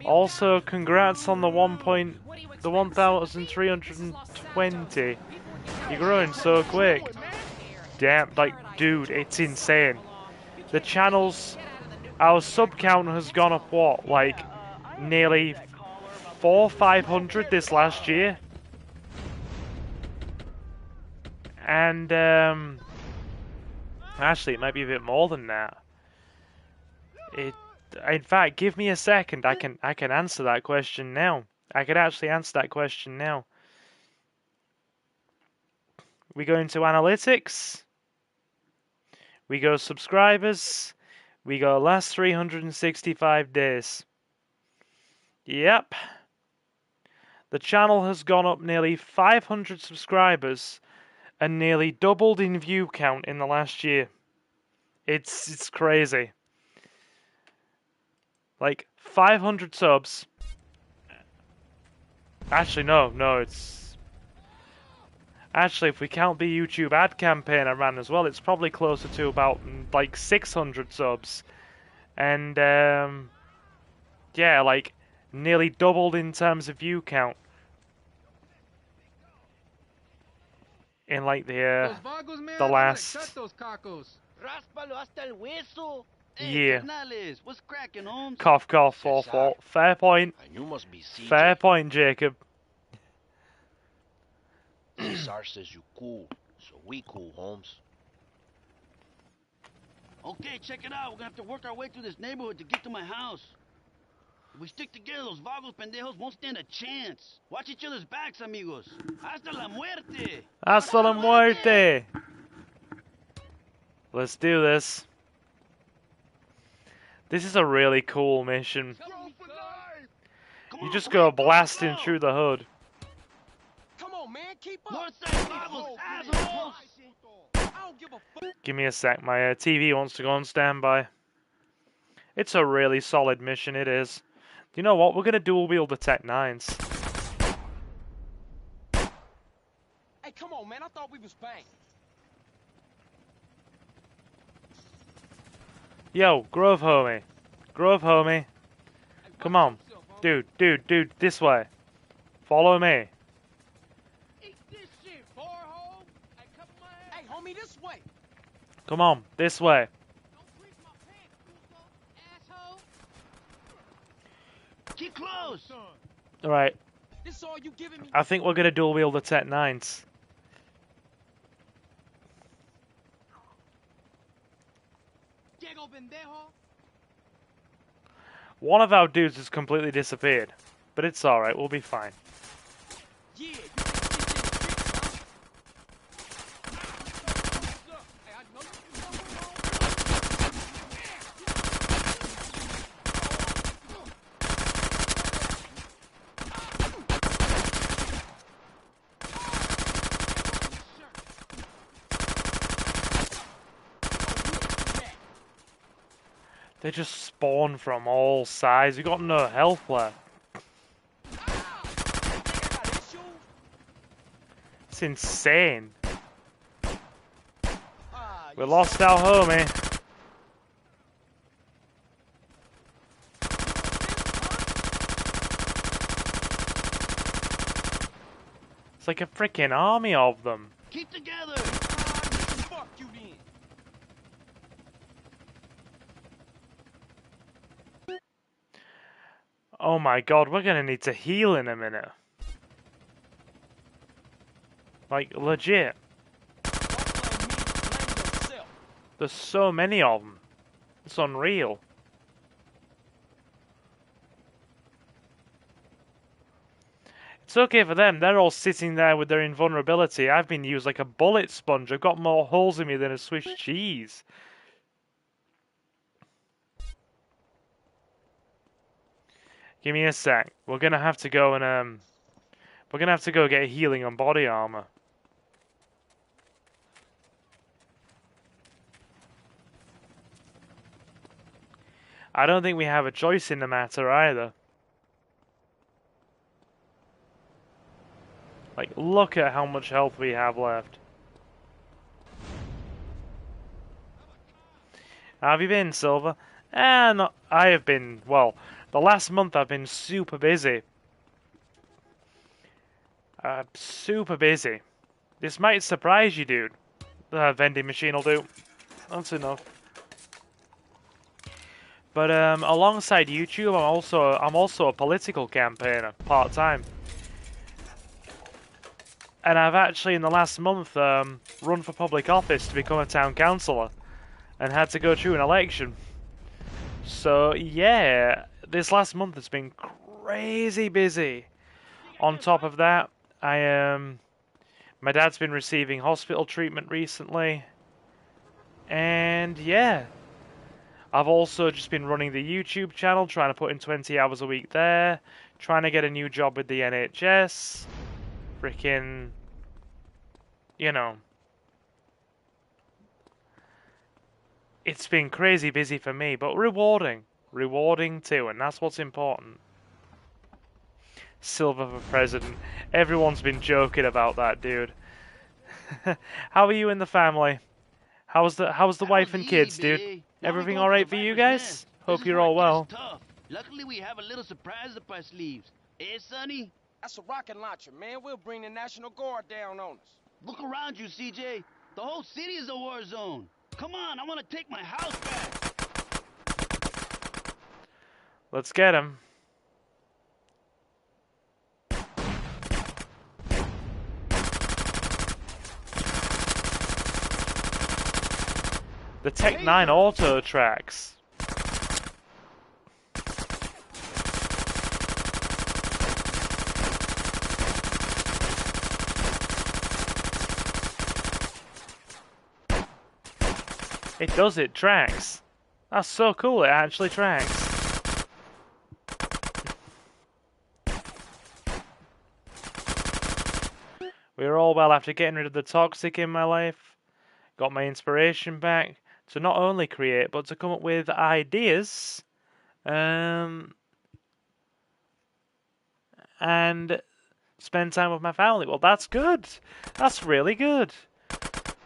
Also, congrats on the 1,320. You're growing so quick. damn, like, dude, it's insane. The channels, our sub count has gone up, what, like, nearly 500 this last year? And, actually, it might be a bit more than that. In fact, give me a second, I can answer that question now. I can actually answer that question now. We go into analytics. We go subscribers. We go last 365 days. Yep. The channel has gone up nearly 500 subscribers and nearly doubled in view count in the last year. It's crazy. Like 500 subs. Actually, no, it's... Actually, if we count the YouTube ad campaign I ran as well, it's probably closer to about, like, 600 subs. And, yeah, like, nearly doubled in terms of view count. In, like, the last year. What's cracking, Holmes? Cough, cough, fault. Fair point. You must be CJ. Fair point, Jacob. Cesar says you cool, so we cool, Holmes. Okay, check it out. We're gonna have to work our way through this neighborhood to get to my house. If we stick together, those vagos pendejos won't stand a chance. Watch each other's backs, amigos. Hasta la muerte. Hasta la muerte. Let's do this. This is a really cool mission. You just go blasting through the hood. Come on, man, keep up. Give me a sec, my TV wants to go on standby. It's a really solid mission, it is. You know what, we're gonna dual wield the Tech 9s. Hey, come on, man, I thought we was bang. Yo, Grove homie. Grove homie. Come on. Dude, this way. Follow me. Eat this shit, Barhole. Hey, homie, this way. Come on, this way. Keep close. Alright. This all you giving me? I think we're gonna dual wield the Tech 9s. One of our dudes has completely disappeared, but it's alright, we'll be fine. Yeah. They just spawn from all sides. We got no health left. It's insane. We lost our homie. It's like a freaking army of them. Keep together. Fuck you then. Oh my god, we're gonna need to heal in a minute. Like, legit. There's so many of them. It's unreal. It's okay for them, they're all sitting there with their invulnerability. I've been used like a bullet sponge. I've got more holes in me than a Swiss cheese. Give me a sec. We're gonna have to go and we're gonna have to go get healing on body armor. I don't think we have a choice in the matter either. Like, look at how much health we have left. How have you been, Silver? No, I have been, well, the last month I've been super busy. Super busy. This might surprise you, dude. vending machine will do. That's enough. But alongside YouTube, I'm also a political campaigner, part-time. And I've actually, in the last month, run for public office to become a town councillor, and had to go through an election. So yeah, this last month has been crazy busy. On top of that, my dad's been receiving hospital treatment recently, and yeah, I've also just been running the YouTube channel, trying to put in 20 hours a week there, trying to get a new job with the NHS, freaking, you know, it's been crazy busy for me, but rewarding too, and that's what's important. Silver for president. Everyone's been joking about that, dude. How are you in the family? How's the wife and kids, dude? Everything all right for you guys? Hope you're all well. Luckily, we have a little surprise up our sleeves. Eh, Sonny? That's a rocket launcher, man. We'll bring the National Guard down on us. Look around you, CJ. The whole city is a war zone. Come on, I want to take my house back. Let's get him. The Tech 9 auto tracks. It does, it tracks. That's so cool, it actually tracks. We're all well after getting rid of the toxic in my life. Got my inspiration back to not only create, but to come up with ideas. And spend time with my family. Well, that's good. That's really good.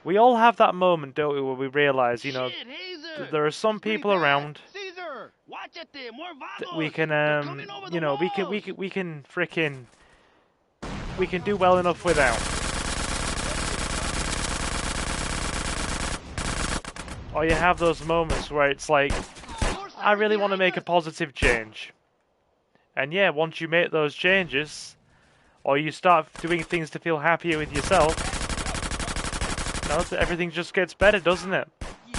We all have that moment, don't we, where we realize, you know, there are some people around that we can, you know, we can frickin', we can do well enough without. Or you have those moments where it's like, I really want to make a positive change. And yeah, once you make those changes, or you start doing things to feel happier with yourself, everything just gets better, doesn't it?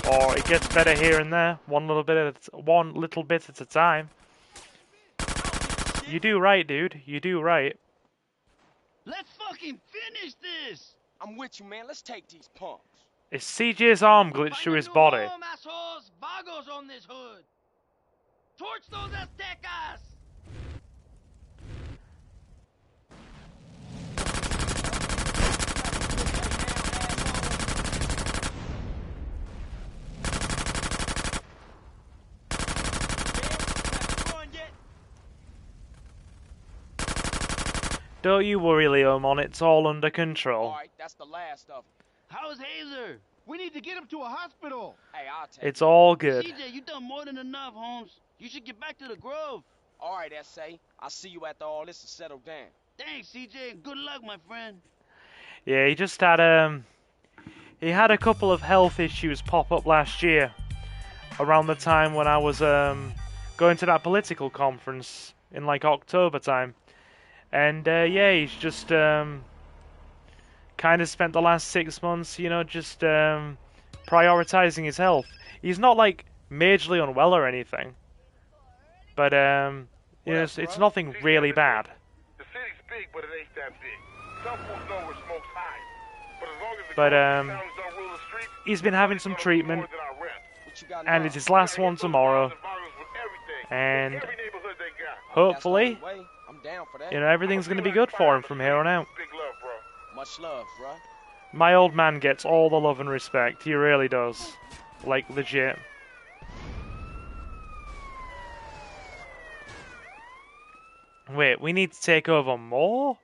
Or it gets better here and there, one little bit at a time. You do right, dude. You do right. Let's fucking finish this! I'm with you, man. Let's take these punks. It's CJ's arm glitched through his body. Assholes, Vagos on this hood. Torch those Aztecas! Don't you worry, Leomon, it's all under control. Alright, that's the last of them. How's Hazer? We need to get him to a hospital. Hey, I'll take It's all good. CJ, you done more than enough, Holmes. You should get back to the Grove. Alright, S.A. I'll see you after all this is settled down. Thanks, CJ, and good luck, my friend. Yeah, he just had he had a couple of health issues pop up last year, around the time when I was going to that political conference in like October time, and yeah, he's just kind of spent the last 6 months, you know, just prioritizing his health. He's not like majorly unwell or anything, but you know, it's nothing really bad. The city's big, but it ain't that big. Some folks know where smoke's high. But as long as the But towns don't rule the streets, he's been having some treatment, and it's his last one tomorrow. And hopefully, you know, everything's going to be good for him from here on out. Much love, bro. My old man gets all the love and respect. He really does. Like, legit. Wait, we need to take over more?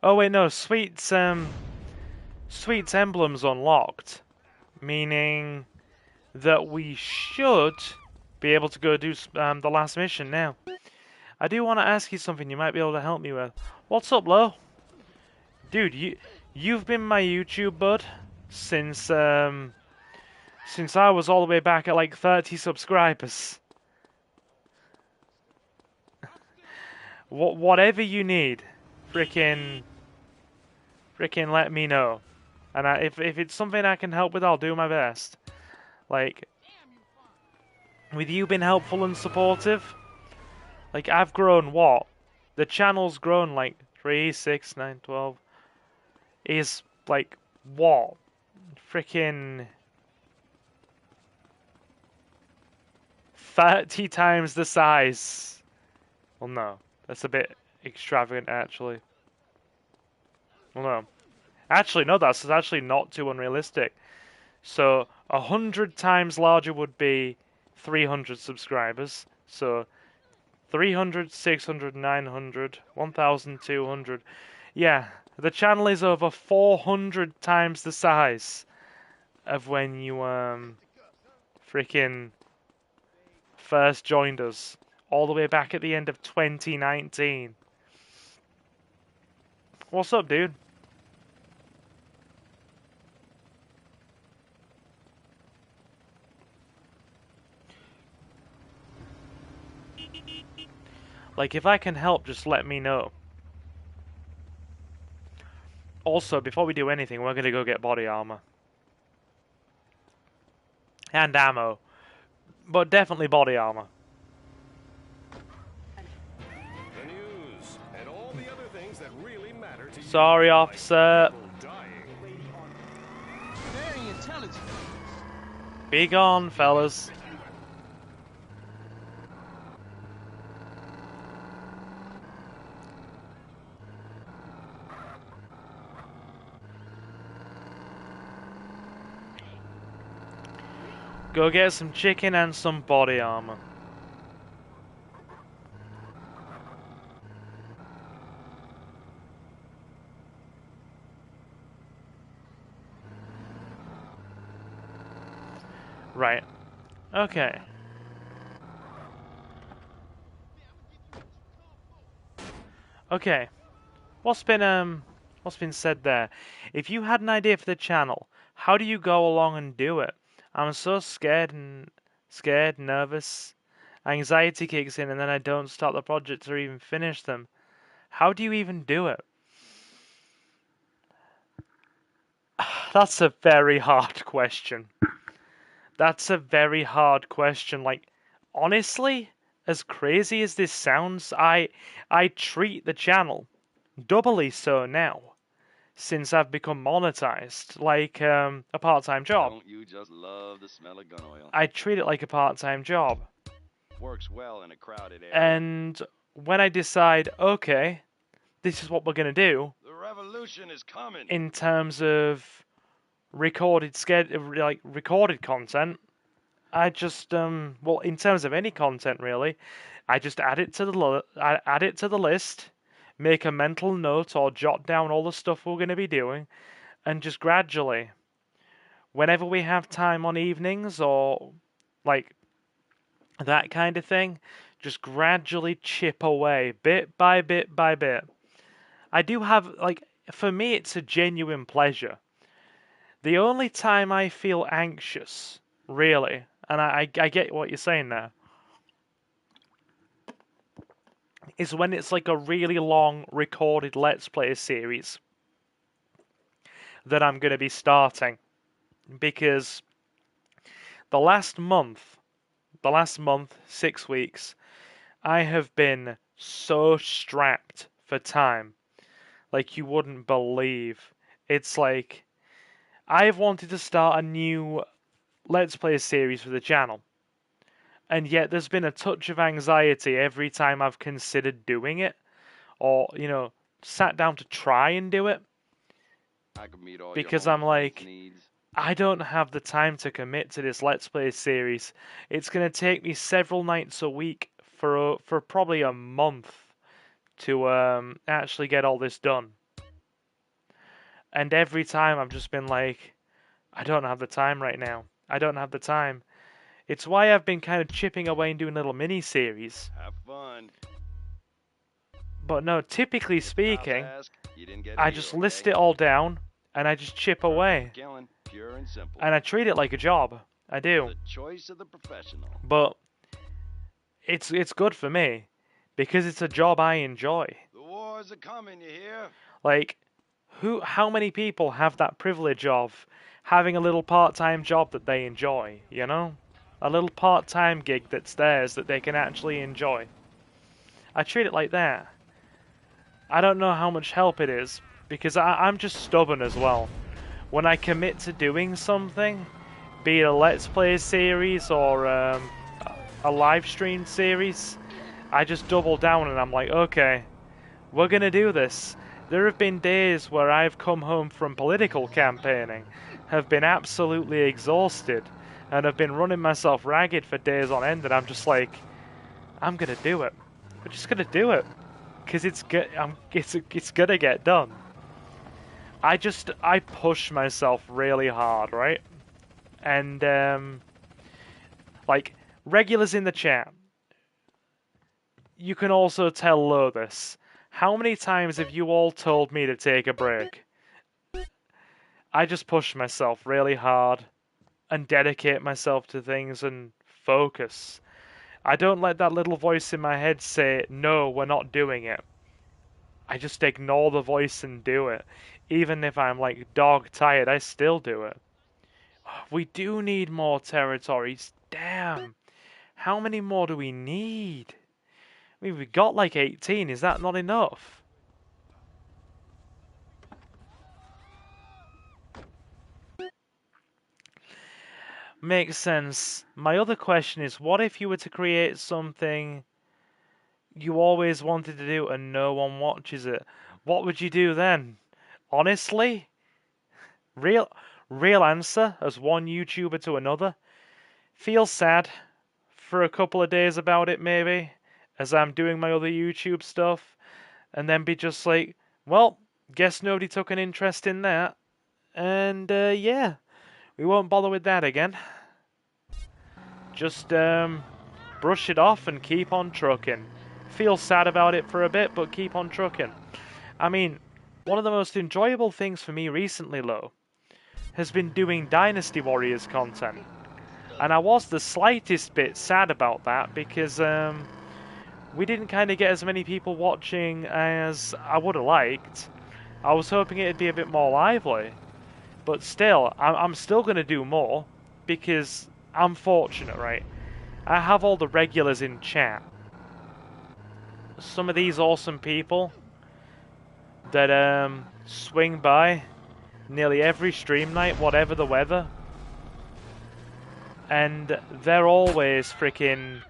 Oh wait, no, Sweet's emblem's unlocked, meaning that we should be able to go do the last mission now. I do want to ask you something you might be able to help me with. What's up, Lo? Dude, you've been my YouTube bud since I was all the way back at like 30 subscribers. Whatever you need, frickin' let me know. And if it's something I can help with, I'll do my best. Like, with you being helpful and supportive, like, I've grown what? The channel's grown like 3, 6, 9, 12. Is like what? Frickin' 30 times the size. Well, no. That's a bit extravagant, actually. Well, no. Actually, no, that's actually not too unrealistic. So, 100 times larger would be 300 subscribers. So, 300, 600, 900, 1,200. Yeah, the channel is over 400 times the size of when you, freaking first joined us. All the way back at the end of 2019. What's up, dude? Like, if I can help, just let me know. Also, before we do anything, we're gonna go get body armor. And ammo. But definitely body armor. The news and all the other things that really matter to you. Sorry, officer. Very intelligent. Be gone, fellas. Go get some chicken and some body armor. Right. Okay. Okay. What's been said there? If you had an idea for the channel, how do you go along and do it? I'm so scared, nervous. Anxiety kicks in and then I don't start the projects or even finish them. How do you even do it? That's a very hard question. That's a very hard question. Like, honestly, as crazy as this sounds, I treat the channel doubly so now, since I've become monetized, like a part-time job. Don't you just love the smell of gun oil? I treat it like a part-time job. Works well in a crowded area. And when I decide, okay, this is what we're gonna do. The revolution is coming. In terms of recorded content, I just well, in terms of any content really, I just add it to the list, make a mental note or jot down all the stuff we're going to be doing, and just gradually, whenever we have time on evenings or like that kind of thing, just gradually chip away bit by bit by bit. I do have, like, for me it's a genuine pleasure. The only time I feel anxious, really, and I get what you're saying there, is when it's like a really long recorded Let's Play series that I'm going to be starting. Because the last month, 6 weeks, I have been so strapped for time. Like, you wouldn't believe. It's like, I've wanted to start a new Let's Play series for the channel. And yet there's been a touch of anxiety every time I've considered doing it. Or, you know, sat down to try and do it. I could meet all because your I'm like, needs. I don't have the time to commit to this Let's Play series. It's going to take me several nights a week for probably a month to actually get all this done. And every time I've just been like, I don't have the time right now. I don't have the time. It's why I've been kind of chipping away and doing little mini-series. Have fun. But no, typically speaking, You didn't get it I here, just okay? list it all down, and I just chip away. Killing, pure and simple. And I treat it like a job. I do. The choice of the professional. But it's good for me because it's a job I enjoy. The wars are coming, you hear? Like, how many people have that privilege of having a little part-time job that they enjoy, you know? A little part-time gig that's theirs that they can actually enjoy. I treat it like that. I don't know how much help it is, because I'm just stubborn as well. When I commit to doing something, be it a Let's Play series or a live stream series, I just double down and I'm like, okay, we're gonna do this. There have been days where I've come home from political campaigning, have been absolutely exhausted, and have been running myself ragged for days on end, and I'm just like, I'm gonna do it. I'm just gonna do it. Because it's gonna get done. I push myself really hard, right? And, like, regulars in the chat, you can also tell Lo this. How many times have you all told me to take a break? I just push myself really hard and dedicate myself to things and focus. I don't let that little voice in my head say, no, we're not doing it. I just ignore the voice and do it. Even if I'm like dog tired, I still do it. We do need more territories. Damn. How many more do we need? I mean, we got like 18. Is that not enough? Makes sense. My other question is, what if you were to create something you always wanted to do and no one watches it? What would you do then? Honestly? Real answer as one YouTuber to another. Feel sad for a couple of days about it maybe, as I'm doing my other YouTube stuff, and then be just like, well, guess nobody took an interest in that, and yeah, we won't bother with that again. Just brush it off and keep on trucking. Feel sad about it for a bit, but keep on trucking. I mean, one of the most enjoyable things for me recently, Lo, has been doing Dynasty Warriors content. And I was the slightest bit sad about that because we didn't kind of get as many people watching as I would have liked. I was hoping it'd be a bit more lively. But still, I'm still going to do more because I'm fortunate, right? I have all the regulars in chat. Some of these awesome people that swing by nearly every stream night, whatever the weather. And they're always freaking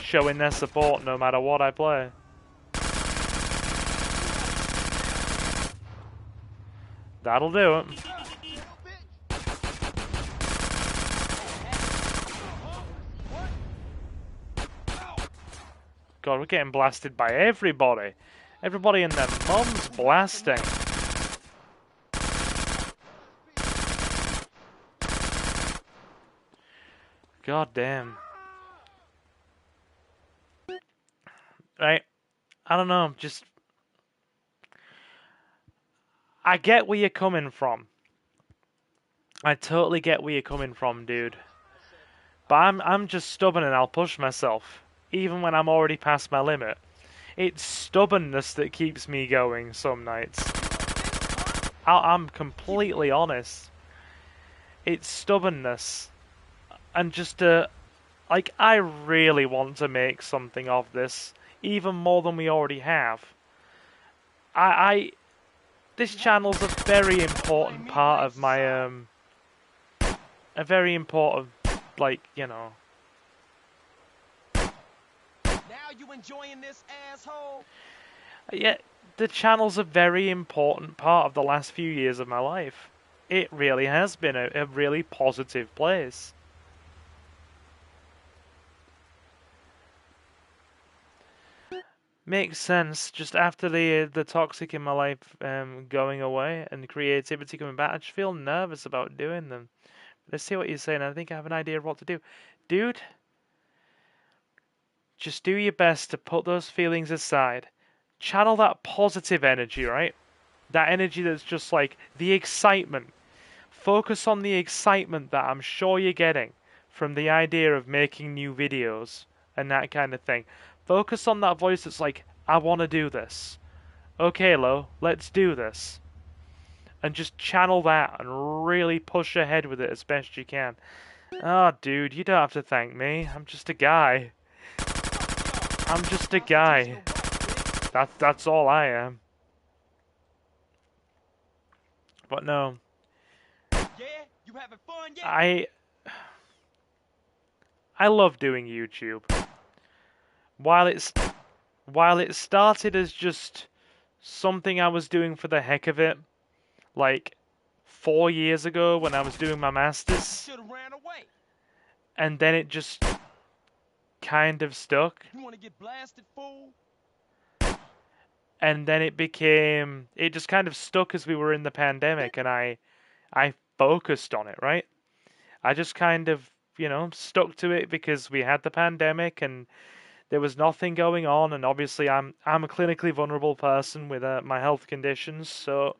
showing their support no matter what I play. That'll do it. God, we're getting blasted by everybody. Everybody and their mum's blasting. God damn. Right? I don't know, just... I get where you're coming from. I totally get where you're coming from, dude. But I'm just stubborn and I'll push myself. Even when I'm already past my limit. It's stubbornness that keeps me going some nights. I'm completely honest. It's stubbornness. And just like, I really want to make something of this. Even more than we already have. This channel's a very important part of my, a very important, like, you know. Now you enjoying this, asshole? Yeah, the channel's a very important part of the last few years of my life. It really has been a really positive place. Makes sense. Just after the toxic in my life going away and creativity coming back, I just feel nervous about doing them. But I see what you're saying. I think I have an idea of what to do. Dude, just do your best to put those feelings aside. Channel that positive energy, right? That energy that's just like the excitement. Focus on the excitement that I'm sure you're getting from the idea of making new videos and that kind of thing. Focus on that voice that's like, I want to do this. Okay, Lo, let's do this. And just channel that and really push ahead with it as best you can. Oh, dude, you don't have to thank me. I'm just a guy. I'm just a guy. That's all I am. But no. You having fun yet? I love doing YouTube. While it started as just something I was doing for the heck of it, like 4 years ago when I was doing my masters, and then it just kind of stuck. You want to get blasted, fool? And then it just kind of stuck as we were in the pandemic, and I focused on it, right? I just kind of, stuck to it because we had the pandemic and there was nothing going on, and obviously I'm a clinically vulnerable person with my health conditions, so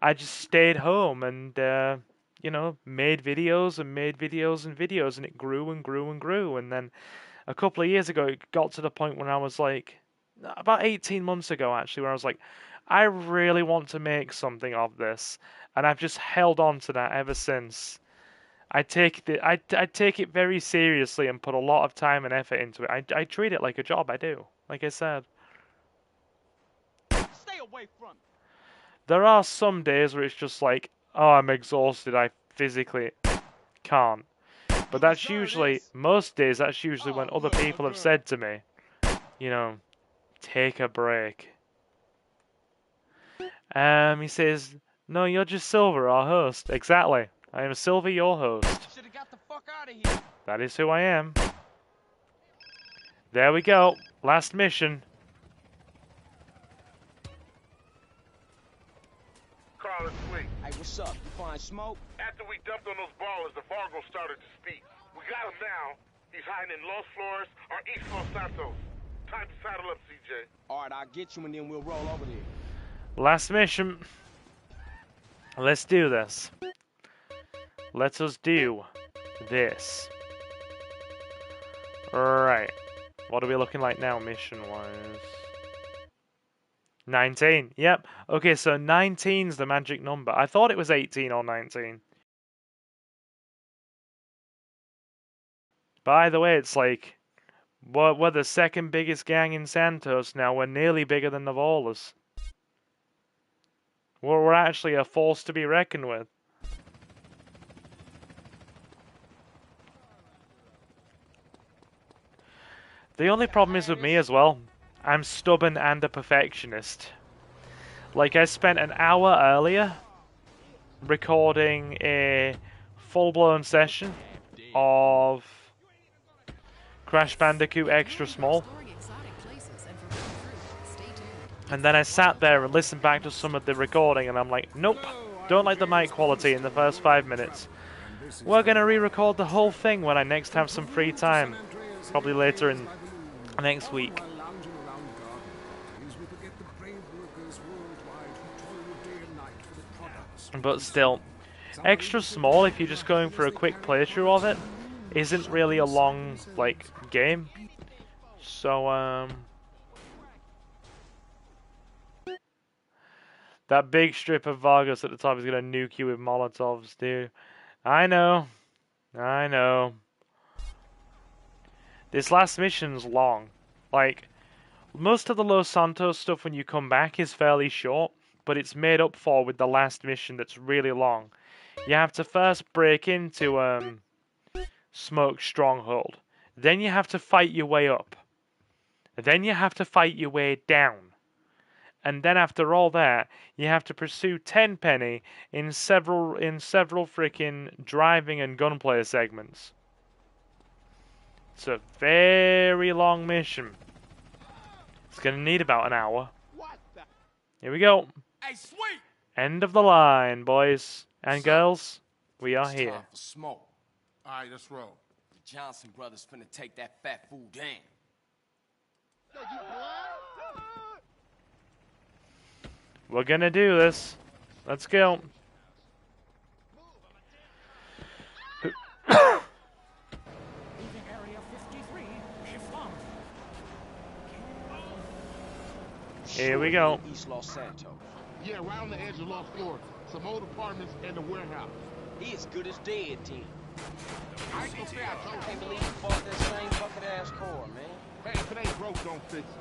I just stayed home and made videos and made videos and videos, and it grew and grew and grew. And then a couple of years ago, it got to the point when I was like, about 18 months ago actually, where I was like, I really want to make something of this, and I've just held on to that ever since. I take it very seriously and put a lot of time and effort into it. I treat it like a job. I do, like I said. Stay away from me. There are some days where it's just like, oh, I'm exhausted. I physically can't. But that's usually, most days, that's usually when other people have said to me, take a break. He says, no, you're just Silver, our host. Exactly. I am Silver, your host. Should've got the fuck out of here. That is who I am. There we go. Last mission. Carl and Sweet. Hey, what's up? You find smoke? After we dumped on those ballers, the Fargo started to speak. We got him now. He's hiding in Los Flores or East Los Santos. Time to saddle up, CJ. All right, I'll get you and then we'll roll over there. Last mission. Let's do this. Let us do this. Right. What are we looking like now, mission-wise? 19. Yep. Okay, so 19's the magic number. I thought it was 18 or 19. By the way, it's like, we're the second biggest gang in Santos now. We're nearly bigger than the Ballers. We're actually a force to be reckoned with. The only problem is with me as well. I'm stubborn and a perfectionist. Like, I spent an hour earlier recording a full-blown session of Crash Bandicoot Extra Small. And then I sat there and listened back to some of the recording, and I'm like, nope, don't like the mic quality in the first 5 minutes. We're going to re-record the whole thing when I next have some free time. Probably later in next week. But still, Extra Small, if you're just going for a quick playthrough of it, isn't really a long, like, game. So, that big strip of Vargas at the top is gonna nuke you with Molotovs, dude. I know. I know. This last mission's long. Like, most of the Los Santos stuff when you come back is fairly short, but it's made up for with the last mission that's really long. You have to first break into Smoke Stronghold. Then you have to fight your way up. Then you have to fight your way down. And then after all that, you have to pursue Tenpenny in several freaking driving and gunplay segments. It's a very long mission. It's gonna need about an hour. Here we go. Hey, Sweet! End of the line, boys and girls. We are here. Time for smoke. All right, let's roll. The Johnson brothers finna take that fat fool down. We're gonna do this. Let's go. Here we go. East Los Santos. Yeah, right on the edge of Los Florida. Some old apartments and a warehouse. He as good as dead, Tim. I ain't gonna say I told I can't you. believe you bought that same bucket-ass car, man. Hey, if it ain't broke, don't fix it.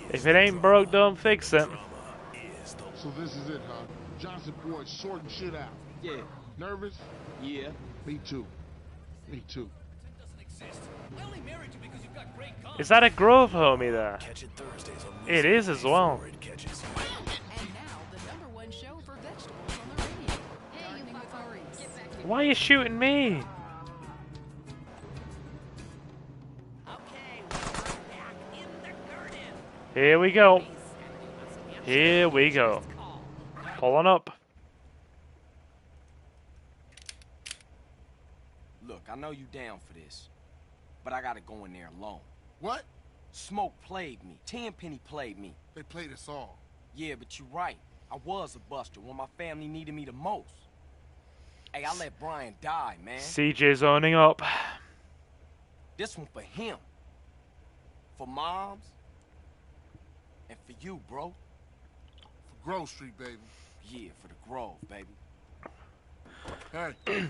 If it ain't broke, don't fix it. So this is it, huh? Johnson boy sorting shit out. Yeah. Nervous? Yeah. Me too. Me too. Is that a Grove homie there? It is as well. And now, the #1 show for vegetables on the radio. Gardening with Maurice. Why are you shooting me? Here we go. Here we go. Pulling up. Look, I know you down for this, but I gotta go in there alone. What? Smoke played me. Tenpenny played me. They played us all. Yeah, but you're right. I was a buster when my family needed me the most. Hey, I let Brian die, man. CJ's owning up. This one for him. For Moms. And for you, bro. For Grove Street, baby. Yeah, for the Grove, baby. Hey, if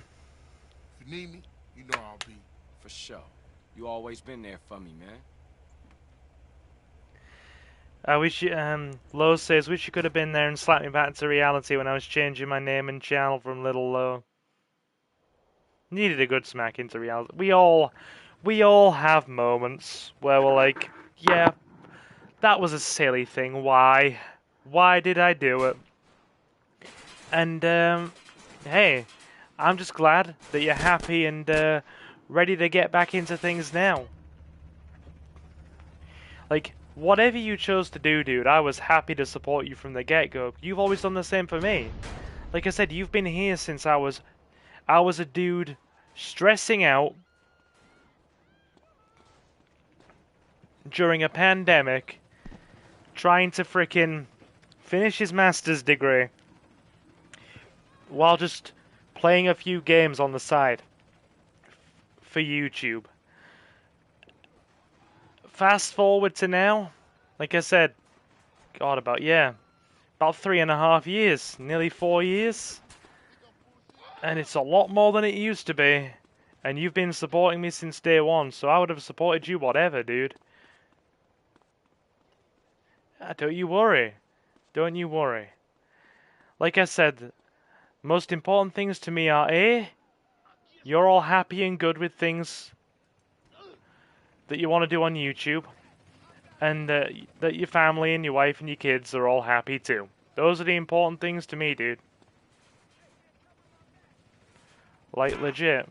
you need me, you know I'll be. For sure. You always been there for me, man. I wish you, Lowe says, wish you could have been there and slapped me back to reality when I was changing my name and channel from Little Lowe. Needed a good smack into reality. We all have moments where we're like, yeah, that was a silly thing. Why? Why did I do it? And, hey, I'm just glad that you're happy and, ready to get back into things now. Like, whatever you chose to do, dude, I was happy to support you from the get-go. You've always done the same for me. Like I said, you've been here since I was a dude stressing out during a pandemic, trying to frickin' finish his master's degree while just playing a few games on the side for YouTube. Fast forward to now, like I said, God, about 3.5 years, nearly 4 years. And it's a lot more than it used to be. And you've been supporting me since day one, so I would have supported you whatever, dude. Don't you worry. Don't you worry. Like I said, most important things to me are A, you're all happy and good with things that you want to do on YouTube, and that your family and your wife and your kids are all happy too. Those are the important things to me, dude. Like, legit.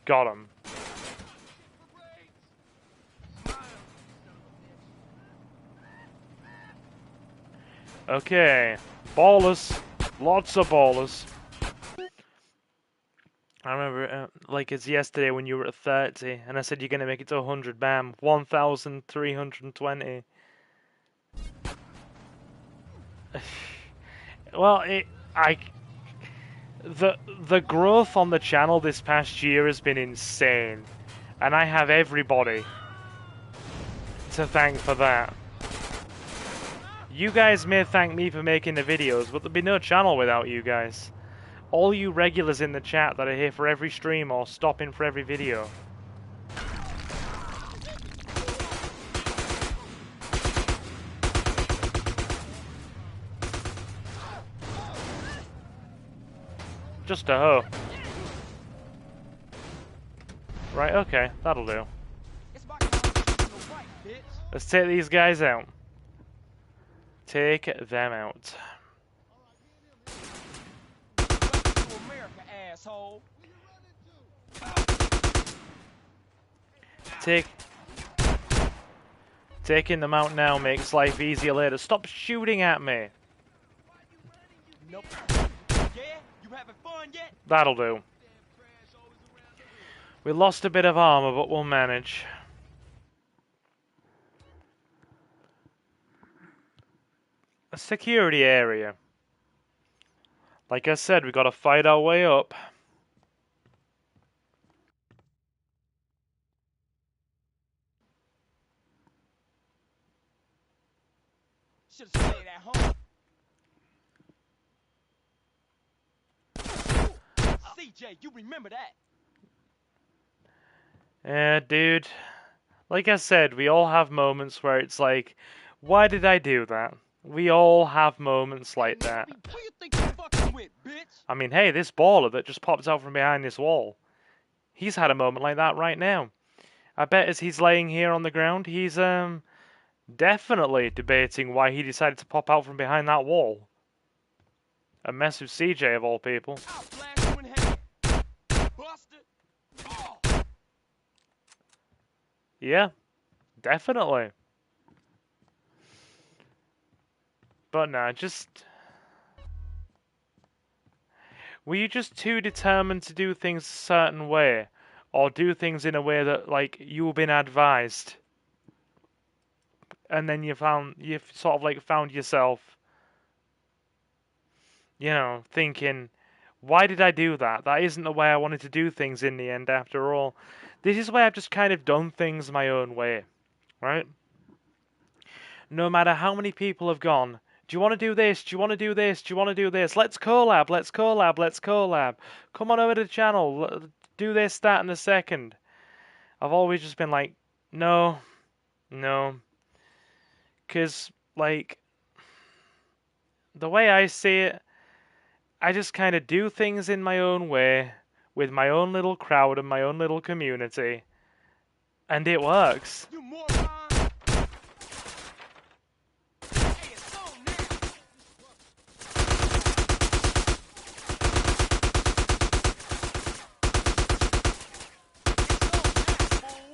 Got him. Okay. Ballers. Lots of ballers. I remember, like it's yesterday when you were at 30, and I said you're gonna make it to 100. Bam, 1,320. Well, the growth on the channel this past year has been insane, and I have everybody to thank for that. You guys may thank me for making the videos, but there'd be no channel without you guys. All you regulars in the chat that are here for every stream or stopping for every video. Just a hoe. Right, okay, that'll do. Let's take these guys out. Take them out. Taking them out now makes life easier later. Stop shooting at me. Nope. Yeah, you having fun yet? That'll do. We lost a bit of armor, but we'll manage. A security area. Like I said, we gotta fight our way up. Should've stayed at home. CJ, you remember that? Yeah, dude. Like I said, we all have moments where it's like, why did I do that? We all have moments like that. Who you think you fucking with, bitch? I mean, hey, this baller that just popped out from behind this wall, he's had a moment like that right now. I bet as he's laying here on the ground, he's definitely debating why he decided to pop out from behind that wall. A mess with CJ of all people. Yeah, definitely. But nah, were you just too determined to do things a certain way? Or do things in a way that, like, you've been advised? And then you've sort of, like, found yourself, you know, thinking, why did I do that? That isn't the way I wanted to do things in the end, after all. This is why I've just kind of done things my own way, right? No matter how many people have gone, do you want to do this? Do you want to do this? Do you want to do this? Let's collab, let's collab, let's collab. Come on over to the channel, do this, that, and a second. I've always just been like, no. Because, like, the way I see it, I just kind of do things in my own way, with my own little crowd and my own little community. And it works.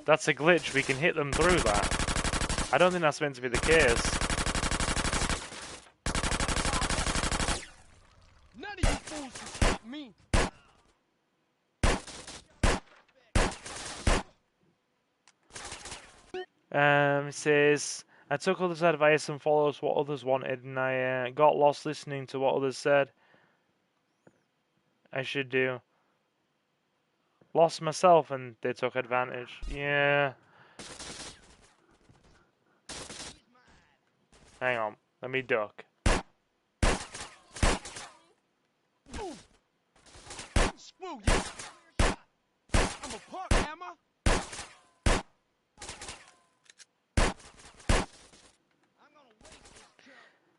That's a glitch, we can hit them through that. I don't think that's meant to be the case. None of you fools can stop me. It says, I took others' advice and followed what others wanted, and I got lost listening to what others said I should do. Lost myself and they took advantage. Yeah. Hang on, let me duck. Screw you. I'm a punk, am I?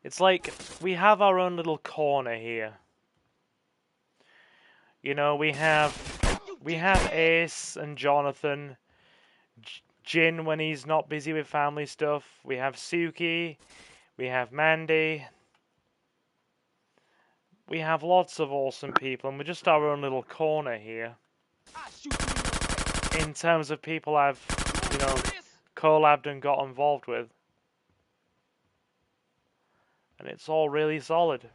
It's like, we have our own little corner here. You know, we have Ace and Jonathan, Jin when he's not busy with family stuff, we have Suki, we have Mandy, we have lots of awesome people, and we're just our own little corner here. In terms of people I've, you know, collabed and got involved with. And it's all really solid.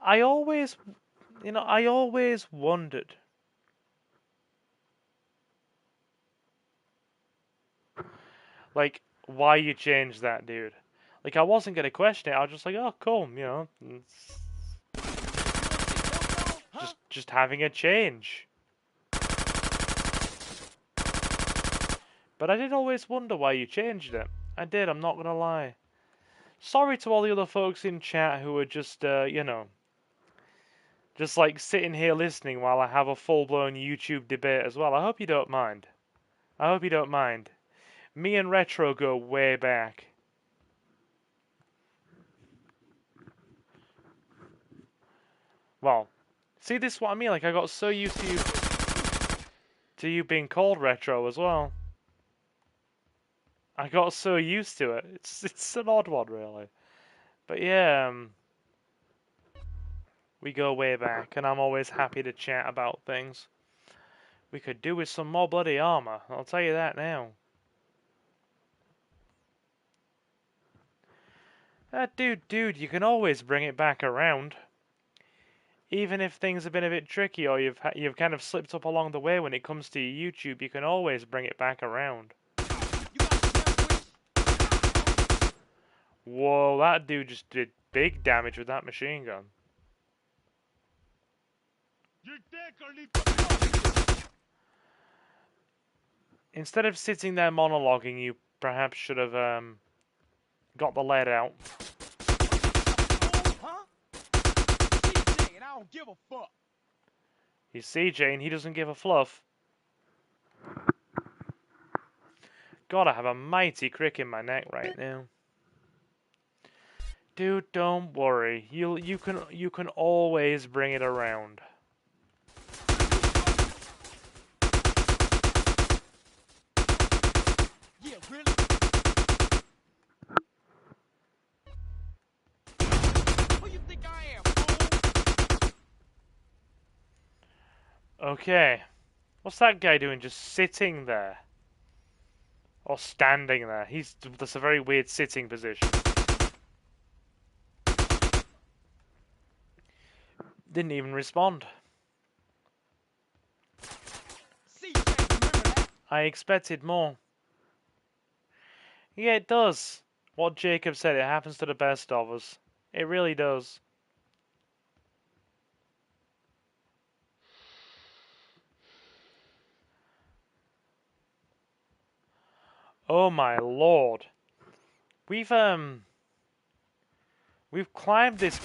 I always wondered. Like, why you changed that, dude. Like, I wasn't going to question it, I was just like, oh, cool, you know. Just having a change. But I did always wonder why you changed it. I did, I'm not going to lie. Sorry to all the other folks in chat who are just, you know, just like sitting here listening while I have a full-blown YouTube debate as well. I hope you don't mind. I hope you don't mind. Me and Retro go way back. Well, see, this is what I mean. Like, I got so used to you being called Retro as well. I got so used to it. It's an odd one, really. But yeah, we go way back, and I'm always happy to chat about things. We could do with some more bloody armor, I'll tell you that now. Dude, you can always bring it back around. Even if things have been a bit tricky or you've kind of slipped up along the way when it comes to your YouTube, you can always bring it back around. Whoa, that dude just did big damage with that machine gun. Instead of sitting there monologuing, you perhaps should have got the lead out. I don't give a fuck. He's CJ and he doesn't give a fluff. God, I have a mighty crick in my neck right now. Dude, don't worry. You can always bring it around. Yeah, really? Who you think I am, fool? Okay. What's that guy doing? Just sitting there? Or standing there? That's a very weird sitting position. Didn't even respond. I expected more. Yeah, it does. What Jacob said, it happens to the best of us. It really does. Oh my lord. We've climbed this.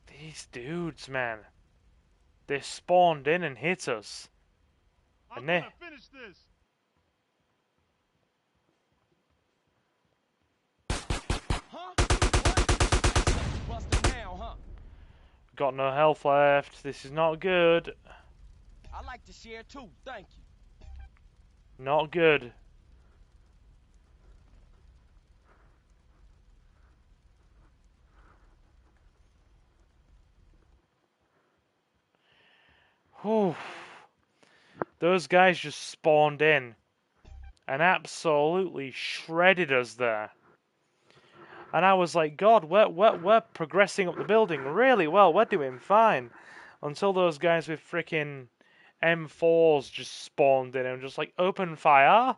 These dudes, man. They spawned in and hit us. And they finish this. got no health left. This is not good. I like to share too, thank you. Not good. Whew. Those guys just spawned in and absolutely shredded us there. And I was like, God, we're progressing up the building really well. We're doing fine. Until those guys with freaking M4s just spawned in and just like, open fire.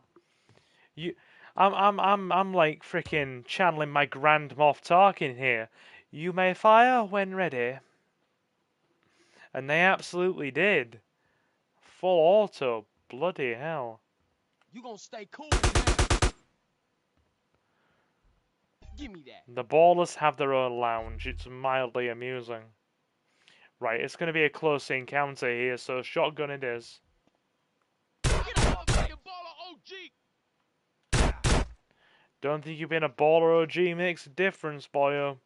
I'm like freaking channeling my Grand Moff Tarkin here. You may fire when ready. And they absolutely did. Full auto. Bloody hell. You gonna stay cool, man. Give me that. The ballers have their own lounge. It's mildly amusing. Right, it's going to be a close encounter here, so shotgun it is. Don't think you've been a baller OG makes a difference, boyo.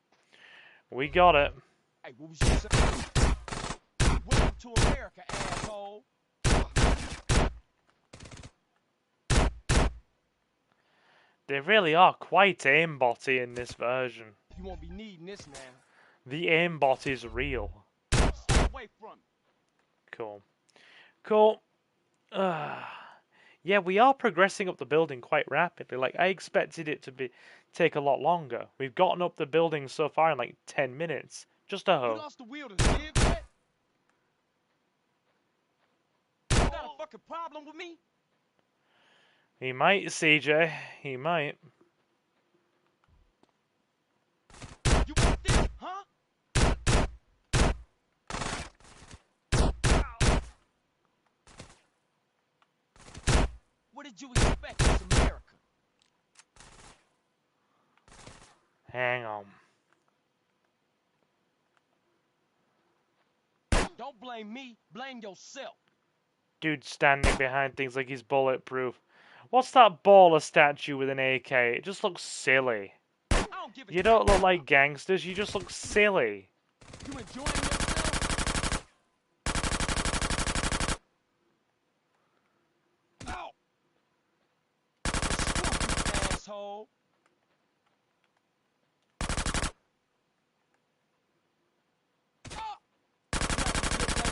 We got it. Hey, what was you saying? Welcome to America, asshole. They really are quite aimbotty in this version. You won't be needing this now. The aimbot is real. Stay away from me. Cool. Cool. Yeah, we are progressing up the building quite rapidly. Like, I expected it to take a lot longer. We've gotten up the building so far in like 10 minutes. Just a hoe. You lost the wheel to live yet? You got a fucking problem with me? He might, CJ. He might. You want this, huh? What did you expect? It's America. Hang on. Don't blame me. Blame yourself. Dude standing behind things like he's bulletproof. What's that baller statue with an AK? It just looks silly. You don't look like gangsters, you just look silly. You enjoying yourself? Ow! Screw you, asshole.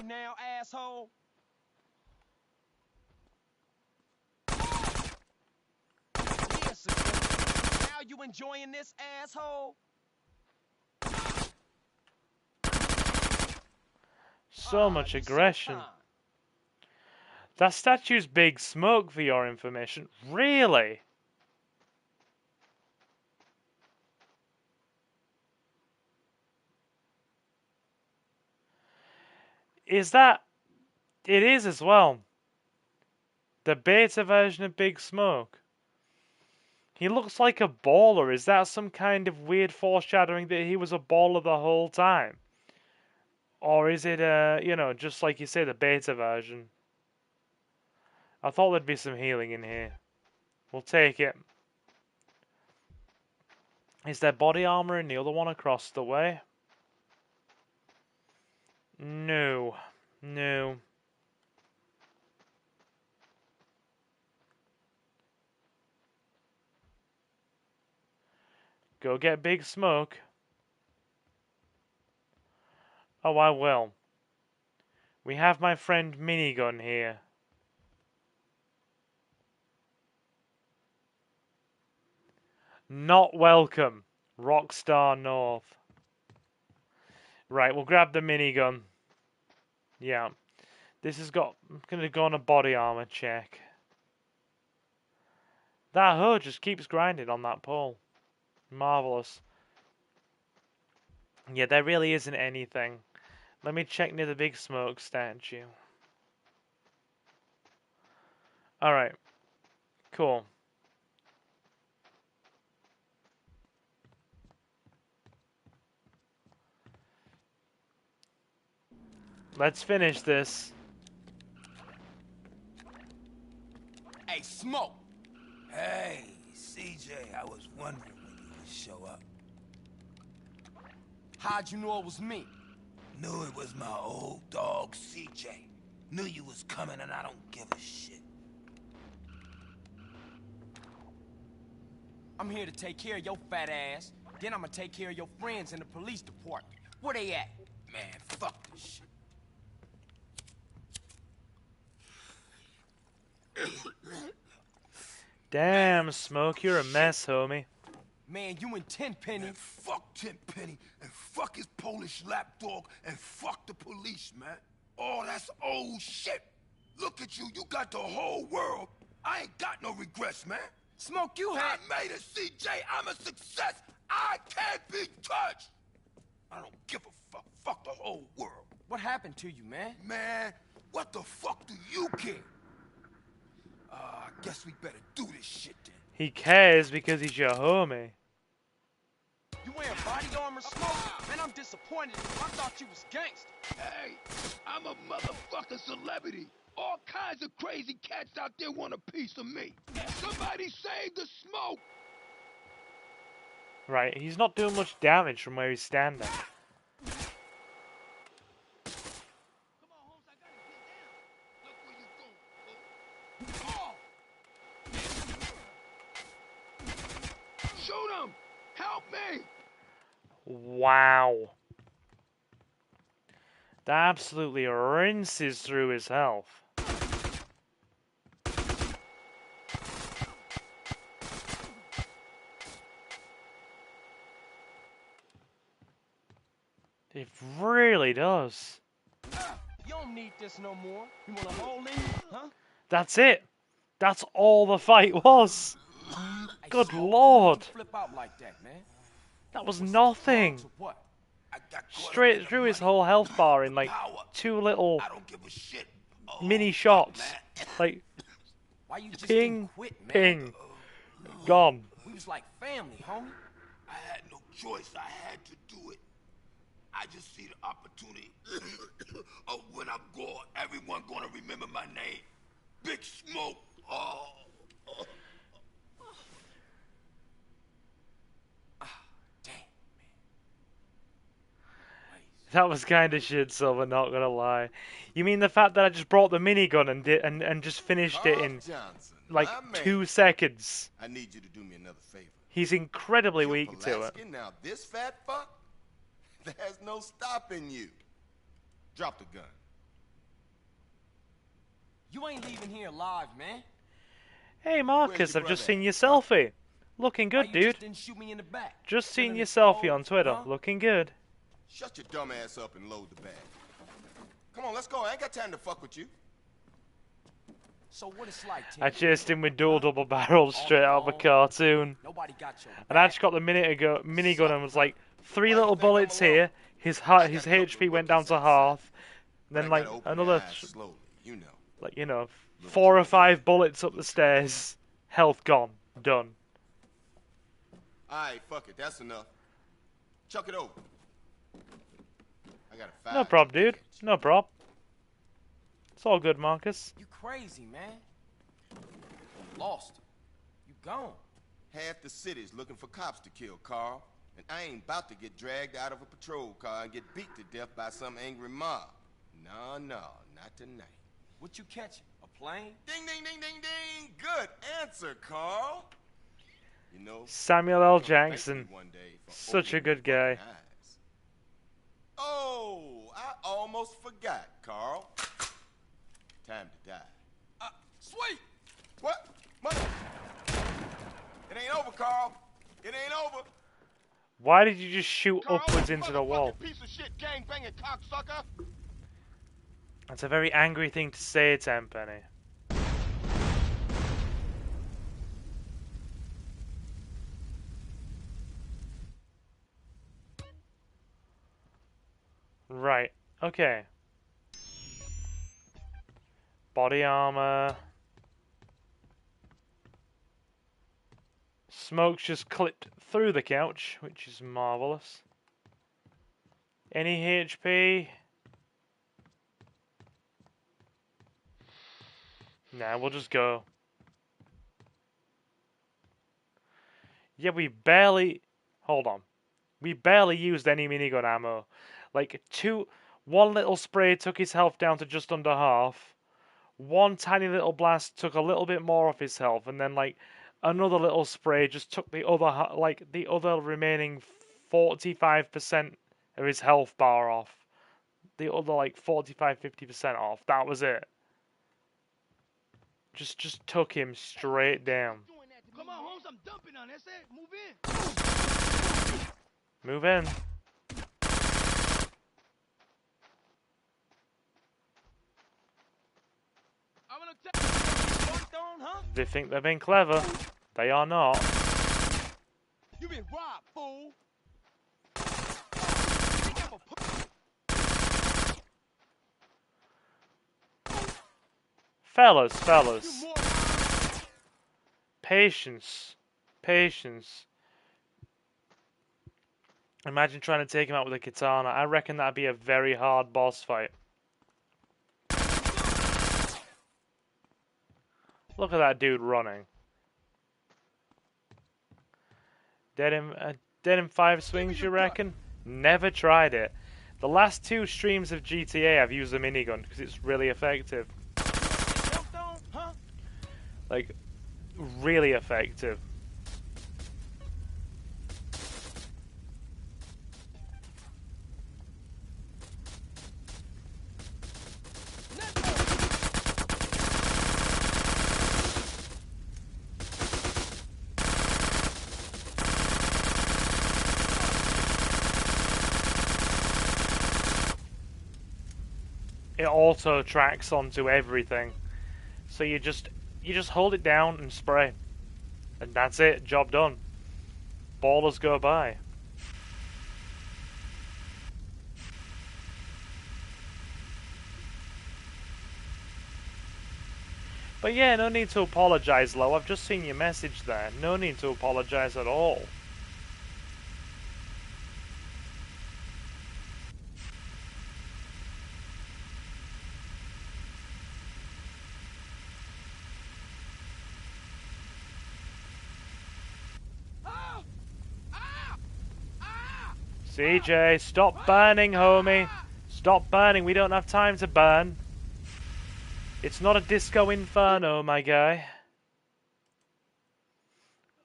now, asshole. Yes, now you enjoying this, asshole? So much aggression. That statue's Big Smoke, for your information. Really? Is that... It is as well. The beta version of Big Smoke. He looks like a baller. Is that some kind of weird foreshadowing that he was a baller the whole time? Or is it, you know, just like you say, the beta version? I thought there'd be some healing in here. We'll take it. Is there body armor in the other one across the way? No. No. Go get Big Smoke. Oh, I will. We have my friend Minigun here. Not welcome. Rockstar North. Right, we'll grab the minigun. Yeah. This has got... I'm going to go on a body armor check. That hood just keeps grinding on that pole. Marvelous. Yeah, there really isn't anything. Let me check near the Big Smoke statue. Alright. Cool. Let's finish this. Hey, Smoke! Hey, CJ, I was wondering when you would show up. How'd you know it was me? Knew it was my old dog, CJ. Knew you was coming and I don't give a shit. I'm here to take care of your fat ass. Then I'm gonna take care of your friends in the police department. Where they at? Man, fuck this shit. Damn, Smoke, you're a mess, homie. Man, you and Tenpenny. Man, fuck Tenpenny, and fuck his Polish lapdog, and fuck the police, man. Oh, that's old shit. Look at you, you got the whole world. I ain't got no regrets, man. Smoke, you had... I made it, CJ. I'm a success. I can't be touched. I don't give a fuck. Fuck the whole world. What happened to you, man? Man, what the fuck do you care? I guess we better do this shit then. He cares because he's your homie. You wearing body armor, Smoke? Man, I'm disappointed. I thought you was gangster. Hey, I'm a motherfucking celebrity. All kinds of crazy cats out there want a piece of me. Somebody save the Smoke! Right, he's not doing much damage from where he's standing. Shoot him! Help me! Wow. That absolutely rinses through his health. It really does. You don't need this no more. You want a hole in you, huh? That's it. That's all the fight was. Good lord. Flip out like that, man. That was nothing. Straight through his whole health bar in like 2 little mini shots. Like, Why you just ping, didn't quit, man? ping, gone. We was like family, homie. I had no choice. I had to do it. I just see the opportunity. Oh, when I'm gone, everyone gonna remember my name. Big Smoke. Oh. That was kind of shit, Silver, not gonna lie. You mean the fact that I just brought the minigun and just finished it in like 2 seconds? I need you to do me another favor. He's incredibly weak to it. Now this fat fuck, there's no stopping you. Drop the gun. You ain't leaving here alive, man. Hey Marcus, your I've just brother seen your selfie. Looking Why good, you dude. just didn't shoot me in the back? Just seen Feeling your selfie on exposed, Twitter. huh? Looking good. Shut your dumb ass up and load the bag. Come on, let's go. I ain't got time to fuck with you. So what it's like, Tim? I chased him with dual double barrels straight out of a cartoon. Nobody got your And I just got the minigun and was like, 3 little bullets here. His HP went down to half. Then like another, Slowly, you know. like 4 or 5 bullets up the stairs. Health gone. Done. Alright, fuck it. That's enough. Chuck it over. I got a 5. No prob, dude. No prob. It's all good, Marcus. You crazy, man. Lost. You gone. Half the city's looking for cops to kill, Carl. And I ain't about to get dragged out of a patrol car and get beat to death by some angry mob. No, not tonight. What you catching? A plane? Ding, ding, ding, ding, ding. Good answer, Carl. You know, Samuel L. Jackson. Such a good guy. Oh, I almost forgot, Carl. Time to die. Sweet! What? Mother... It ain't over, Carl. It ain't over. Why did you just shoot upwards into the wall? Piece of shit, gang-banging cocksucker. That's a very angry thing to say, Tenpenny. Right, okay. Body armor. Smoke's just clipped through the couch, which is marvelous. Any HP? Nah, we'll just go. Yeah, we barely... Hold on. We barely used any minigun ammo. Like, one little spray took his health down to just under half. One tiny little blast took a little bit more off his health. And then, like, another little spray just took the other remaining 45% of his health bar off. The other, like, 45-50% off. That was it. Just took him straight down. Come on, Holmes, I'm dumping on. That's it. Move in. Move in. They think they're being clever. They are not. You been robbed, fool. Fellas. Patience. Imagine trying to take him out with a katana. I reckon that'd be a very hard boss fight. Look at that dude running. Dead in 5 swings, you reckon? Never tried it. The last 2 streams of GTA I've used a minigun because it's really effective. Like, really effective. It auto tracks onto everything. So you just hold it down and spray. And that's it, job done. Ballers go by. But yeah, no need to apologise, Lo. I've just seen your message there. No need to apologise at all. CJ, stop burning, homie. Stop burning. We don't have time to burn. It's not a disco inferno, my guy.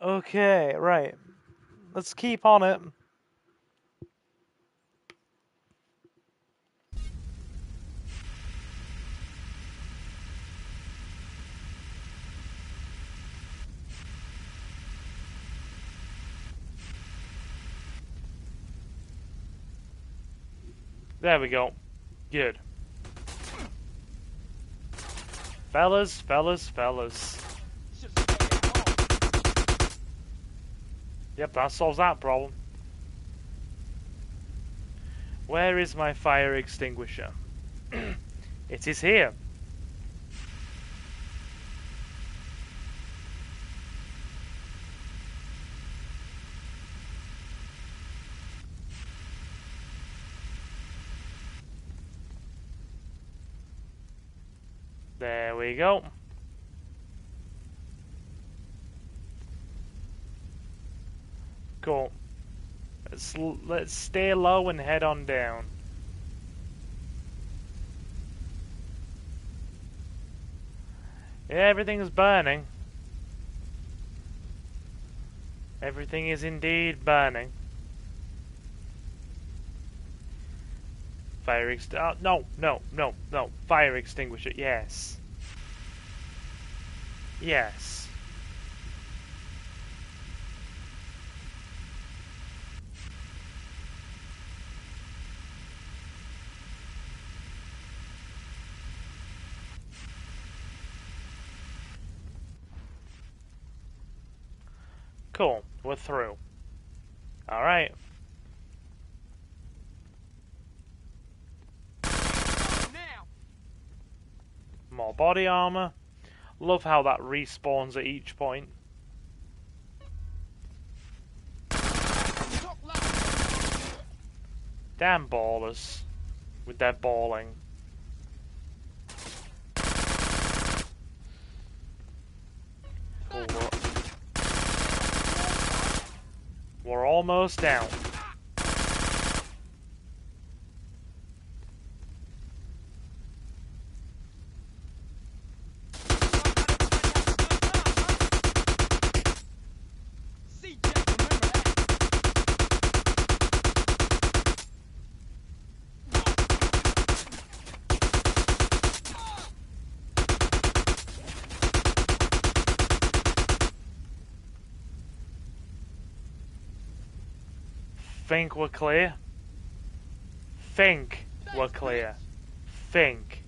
Okay, right. Let's keep on it. There we go. Good. Fellas, fellas, fellas. Yep, that solves that problem. Where is my fire extinguisher? It is here. There we go. Cool. Let's stay low and head on down. Yeah, everything's burning. Everything is indeed burning. Fire no. Fire extinguisher, yes. Yes. Cool, we're through. Alright. More body armor. Love how that respawns at each point. Damn ballers. With their balling. Cool. We're almost down. Think we're clear? Think we're clear. Think.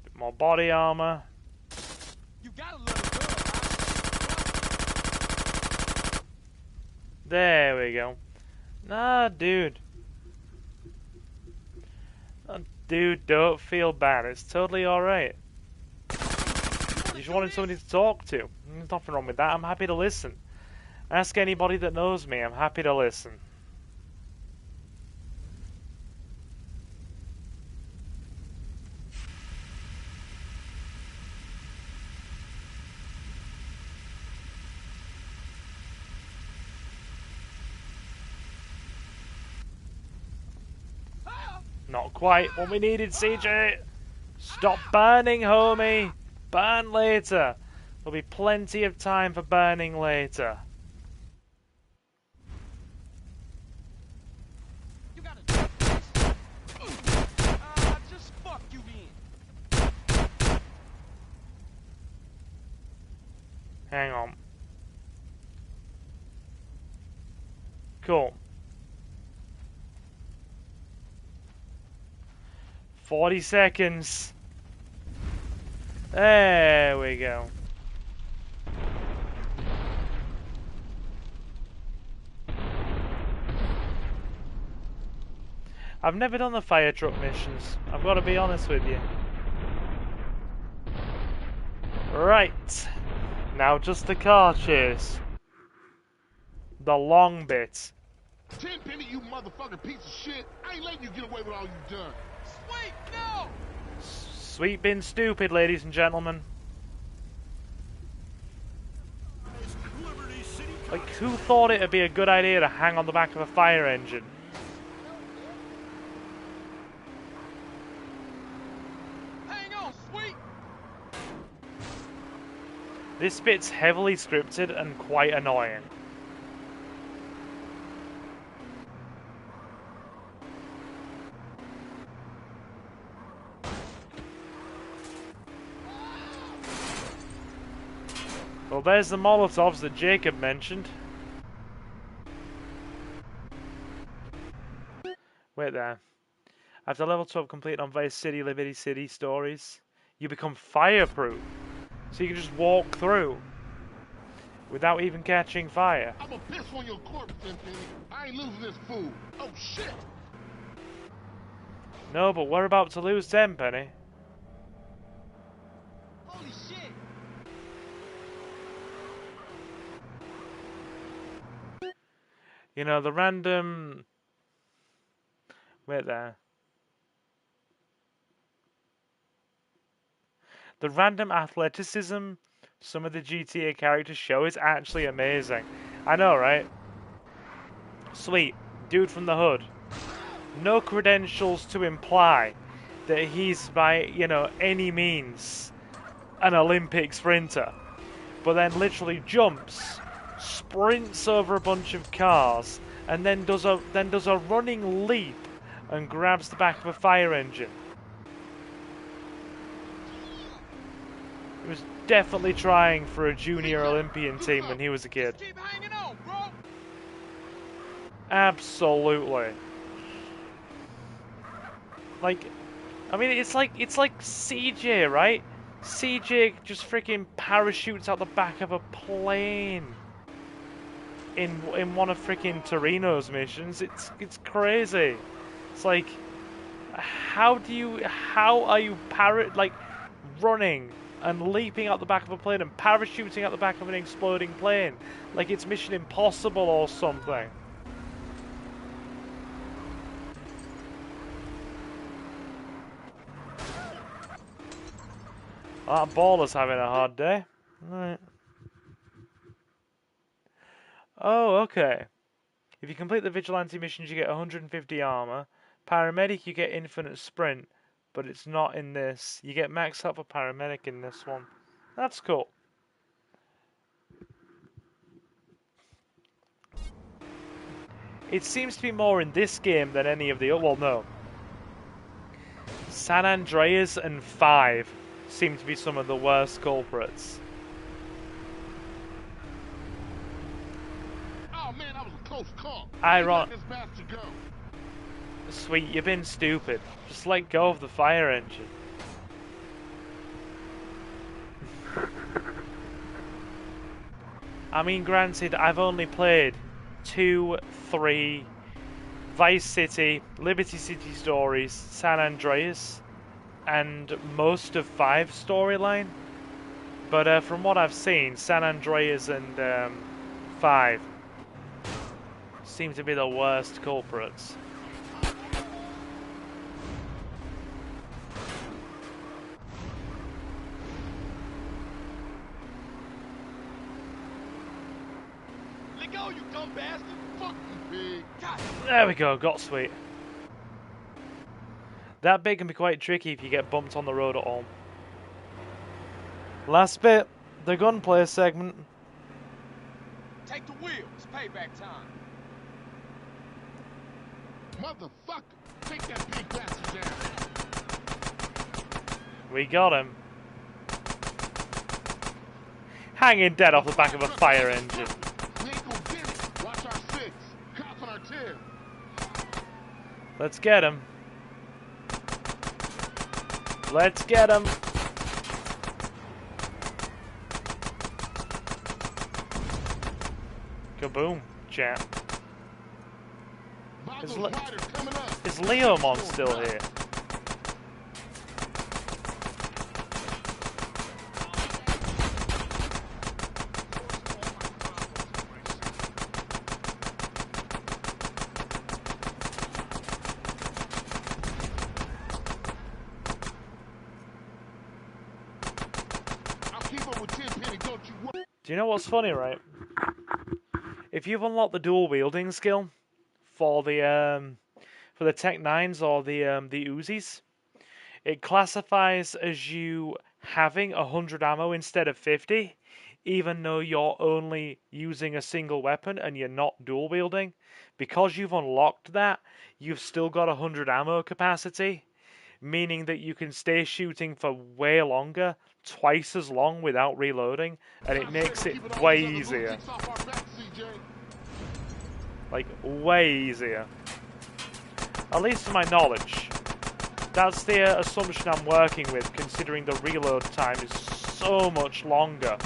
Bit more body armor. You gotta let it go. There we go. Nah, dude. Dude, don't feel bad. It's totally alright. You just wanted somebody to talk to. There's nothing wrong with that. I'm happy to listen. Ask anybody that knows me. I'm happy to listen. Not quite what we needed, CJ. Stop burning, homie. Burn later. There'll be plenty of time for burning later. You gotta just fuck you in. Hang on. Cool. 40 seconds. There we go. I've never done the fire truck missions. I've got to be honest with you. Right. Now just the car chase. The long bit. Tenpenny, you motherfucking piece of shit. I ain't letting you get away with all you've done. Sweet, no! Sweet been stupid, ladies and gentlemen. Like, who thought it'd be a good idea to hang on the back of a fire engine? Hang on, sweet! This bit's heavily scripted and quite annoying. Oh, there's the Molotovs that Jacob mentioned. Wait there. After level 12 complete on Vice City, Liberty City stories, you become fireproof. So you can just walk through without even catching fire. I'm gonna piss on your corpse, Tenpenny. I ain't losing this fool. Oh, shit! No, but we're about to lose Tenpenny. Holy shit! You know, the random... Wait there. The random athleticism some of the GTA characters show is actually amazing. I know, right? Sweet. Dude from the hood. No credentials to imply that he's by, you know, any means an Olympic sprinter. But then literally jumps, sprints over a bunch of cars, and then does a running leap and grabs the back of a fire engine. He was definitely trying for a junior Olympian team when he was a kid. Keep hanging on, bro. Absolutely. Like, I mean, it's like CJ, right? CJ just freaking parachutes out the back of a plane in one of freaking Torino's missions. It's crazy. It's like, how are you running and leaping out the back of a plane and parachuting out the back of an exploding plane like it's Mission Impossible or something? That baller's having a hard day. Right. Oh, okay. If you complete the vigilante missions, you get 150 armor. Paramedic, you get infinite sprint, but it's not in this. You get max health for paramedic in this one. That's cool. It seems to be more in this game than any of the other. Well, no. San Andreas and 5 seem to be some of the worst culprits. Oh man, that was a close call. Let this bastard go. Sweet, you've been stupid. Just let go of the fire engine. I mean, granted, I've only played 2, 3, Vice City, Liberty City Stories, San Andreas, and most of 5 storyline. But from what I've seen, San Andreas and 5 seem to be the worst culprits. Let go, you dumb bastard. Fuck you, pig. There we go, got sweet. That bit can be quite tricky if you get bumped on the road at all. Last bit, the gunplay segment. Take the wheel. It's payback time. Motherfucker, take that big bastard down. We got him. Hanging dead off the back of a fire engine. We ain't gonna get it. Watch our 6. Cops on our tail. Let's get him. Let's get him. Kaboom, champ. Is Leomon still here? Do you know what's funny, right? If you've unlocked the dual wielding skill for the Tech 9s or the Uzis, it classifies as you having 100 ammo instead of 50, even though you're only using a single weapon and you're not dual wielding. Because you've unlocked that, you've still got 100 ammo capacity, meaning that you can stay shooting for way longer, twice as long without reloading, and it makes it way easier. Like, way easier. At least to my knowledge. That's the assumption I'm working with, considering the reload time is so much longer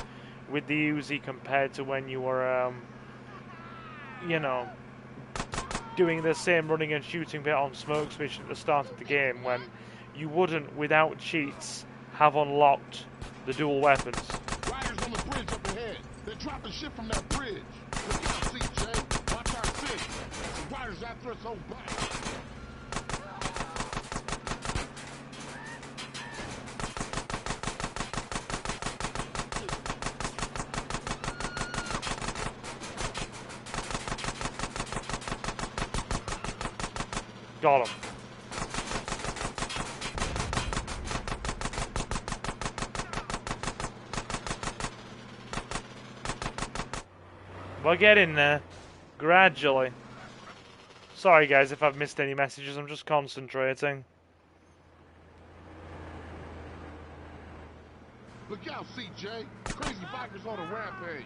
with the Uzi compared to when you were, you know, doing the same running and shooting bit on Smoke's mission at the start of the game, when you wouldn't, without cheats, have unlocked the dual weapons. Riders on the bridge up ahead. They're dropping shit from that bridge. Look out, CJ. Watch our six. The riders after us on back. Got him. We're getting there. Gradually. Sorry guys if I've missed any messages, I'm just concentrating. Look out, CJ. Crazy bikers on a rampage.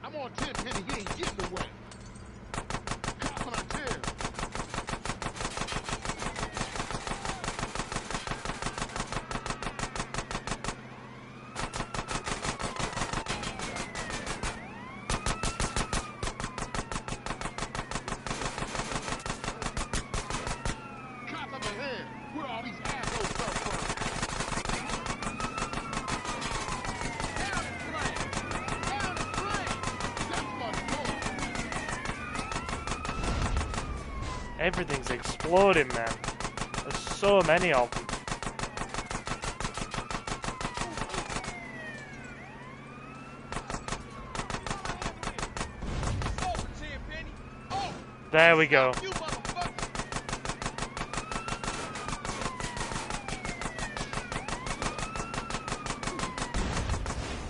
I'm on 10 penny, he ain't getting away. Cops on our tail. Everything's exploding, man. There's so many of them. There we go.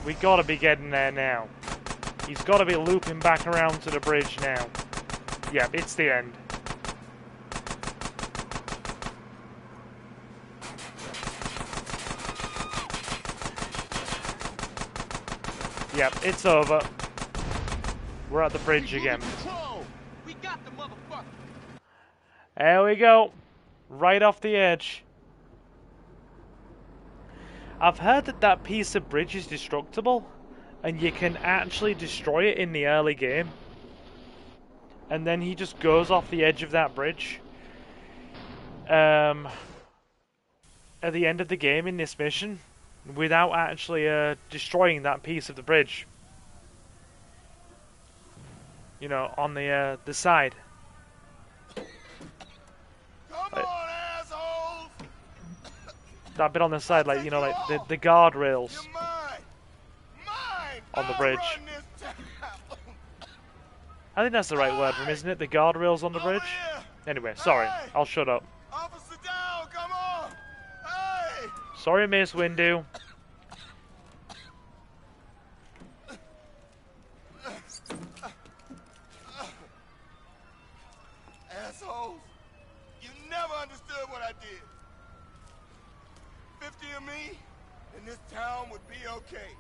We gotta be getting there now. He's gotta be looping back around to the bridge now. Yep, it's the end. Yep, it's over. We're at the bridge again. We got the motherfucker. There we go. Right off the edge. I've heard that that piece of bridge is destructible, and you can actually destroy it in the early game. And then he just goes off the edge of that bridge. At the end of the game in this mission, without actually destroying that piece of the bridge. You know, on the side. Come on, assholes! That bit on the side, like, you know, like the guardrails on the bridge. I think that's the right word for him, isn't it? The guardrails on the bridge? Anyway, sorry. I'll shut up. Officer down, come on! Hey! Sorry, Miss Windu. Assholes! You never understood what I did. 50 of me, and this town would be okay.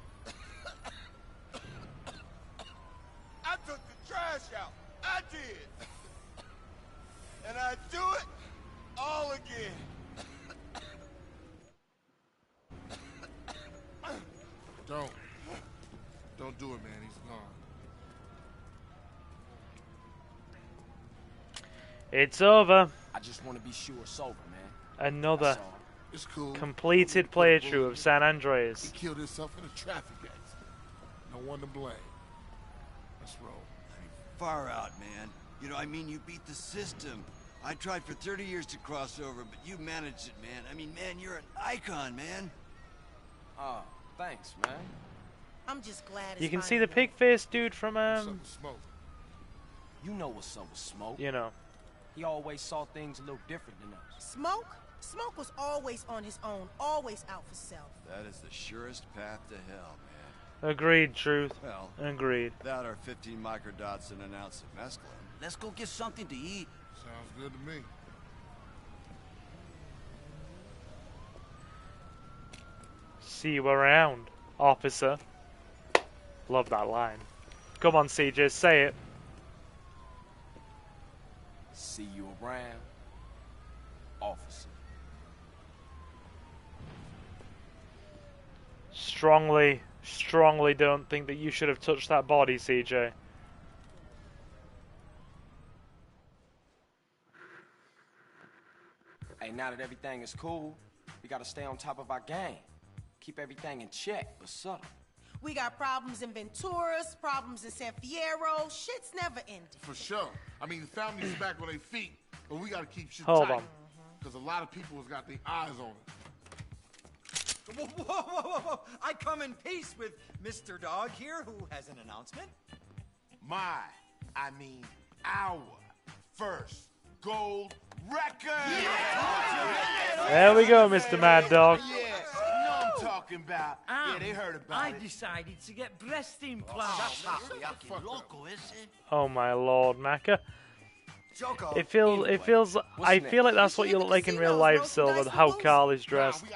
I took the trash out. I did. And I'd do it all again. Don't do it, man. He's gone. It's over. I just want to be sure it's over, man. Another It's cool. completed playthrough of San Andreas. He killed himself in a traffic accident. No one to blame. Let's roll. Far out, man. You know, I mean, you beat the system. I tried for 30 years to cross over, but you managed it, man. I mean, man, you're an icon, man. Oh, thanks, man. I'm just glad it's You can see finally the pig-faced dude from, Smoke. You know what's up with Smoke. you know. He always saw things a little different than us. Smoke? Smoke was always on his own, always out for self. That is the surest path to hell, man. Agreed, Truth. Well, Agreed. without our 15 microdots and an ounce of mescaline. Let's go get something to eat. Sounds good to me. See you around, officer. Love that line. Come on, CJ, say it. See you around, officer. Strongly don't think that you should have touched that body, CJ. Hey, now that everything is cool, we gotta stay on top of our game. Keep everything in check, but subtle. We got problems in Venturas, problems in San Fierro. Shit's never ending. For sure. I mean, the family's back on their feet, but we gotta keep shit Hold tight. on. Because a lot of people has got their eyes on it. Whoa. I come in peace with Mr. Dog here, who has an announcement. Our first gold record! There we go, Mr. Mad Dog. Yeah, you know what I'm talking about. Yeah, they heard about I it. decided to get breast implants. Oh my lord, Macca. Joko, It feels I feel like that's what you look like in real life, Silver, how Carl is dressed.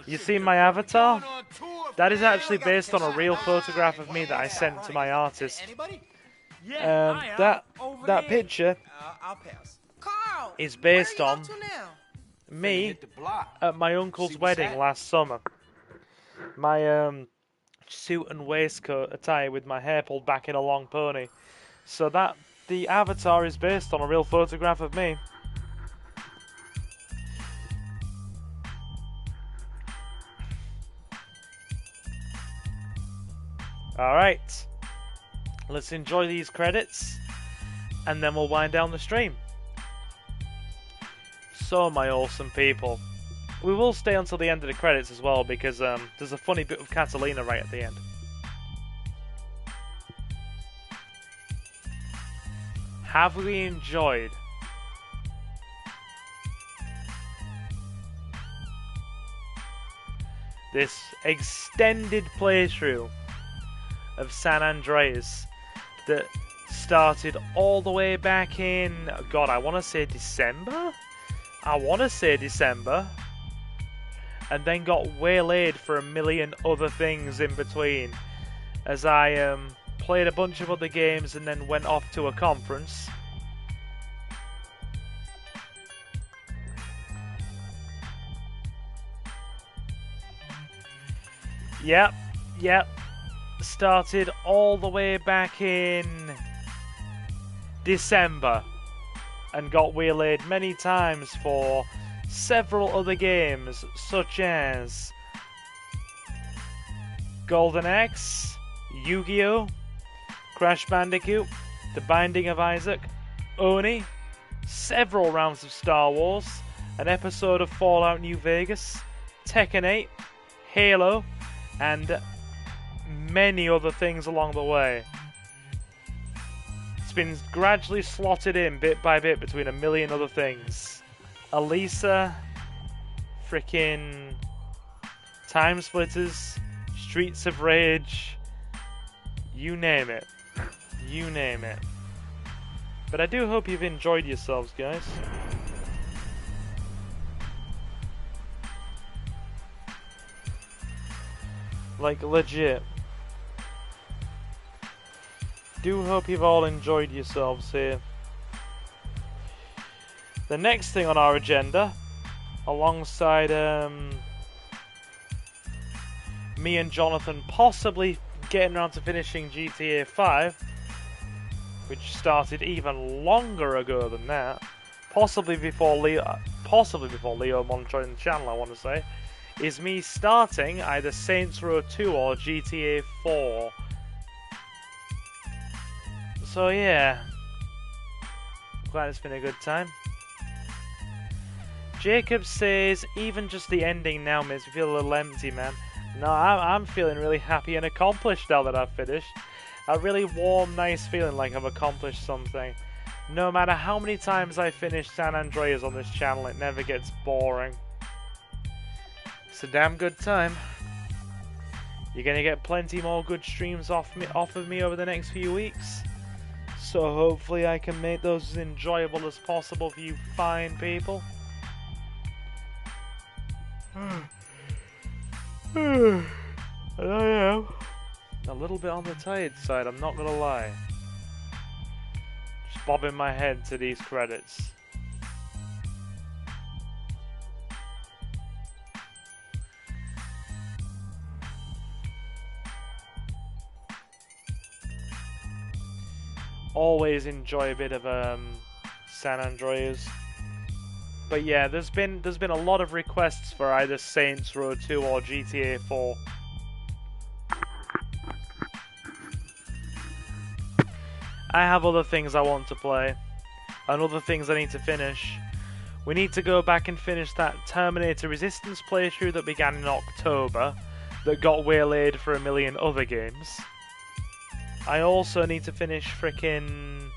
You see my avatar? That is actually based on a real photograph of me that I sent to my artist. That picture I'll pass. Carl, is based where are you on up to now? me at my uncle's wedding last summer. My suit and waistcoat attire with my hair pulled back in a long pony. So that the avatar is based on a real photograph of me. Alright. Let's enjoy these credits and then we'll wind down the stream. So, my awesome people, we will stay until the end of the credits as well because there's a funny bit of Catalina right at the end. Have we enjoyed this extended playthrough of San Andreas that started all the way back in, God, I want to say December? And then got waylaid for a million other things in between as I played a bunch of other games and then went off to a conference. Yep. Started all the way back in December and got waylaid many times for several other games such as Golden Axe, Yu-Gi-Oh!, Crash Bandicoot, The Binding of Isaac, Oni, several rounds of Star Wars, an episode of Fallout New Vegas, Tekken 8, Halo, and many other things along the way. It's been gradually slotted in bit by bit between a million other things. Elisa, frickin' Time Splitters, Streets of Rage, you name it. You name it. But I do hope you've enjoyed yourselves, guys. Like, legit. Do hope you've all enjoyed yourselves here. The next thing on our agenda, alongside me and Jonathan possibly getting around to finishing GTA 5, which started even longer ago than that, possibly before Leo monitoring the channel, I want to say, is me starting either Saints Row 2 or GTA 4. So yeah, glad it's been a good time. Jacob says, even just the ending now makes me feel a little empty, man. No, I'm feeling really happy and accomplished now that I've finished. A really warm, nice feeling like I've accomplished something. No matter how many times I finish San Andreas on this channel, it never gets boring. It's a damn good time. You're gonna get plenty more good streams off of me over the next few weeks. So hopefully I can make those as enjoyable as possible for you fine people. And I am a little bit on the tired side, I'm not gonna lie. Just bobbing my head to these credits. Always enjoy a bit of San Andreas. But yeah, there's been a lot of requests for either Saints Row 2 or GTA 4. I have other things I want to play, and other things I need to finish. We need to go back and finish that Terminator Resistance playthrough that began in October, that got waylaid for a million other games. I also need to finish frickin'...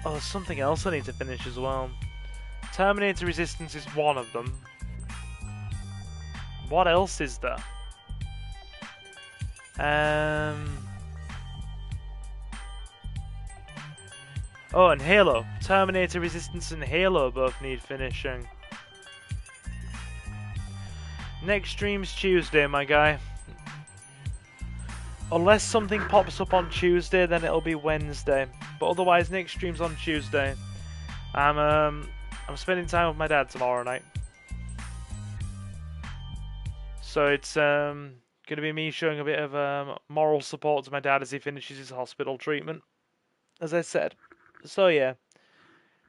Oh, there's something else I need to finish as well. Terminator Resistance is one of them. What else is there? Oh, and Halo. Terminator Resistance and Halo both need finishing. Next stream's Tuesday, my guy. Unless something pops up on Tuesday, then it'll be Wednesday. But otherwise, next stream's on Tuesday. I'm spending time with my dad tomorrow night. So it's gonna be me showing a bit of moral support to my dad as he finishes his hospital treatment, as I said. So yeah,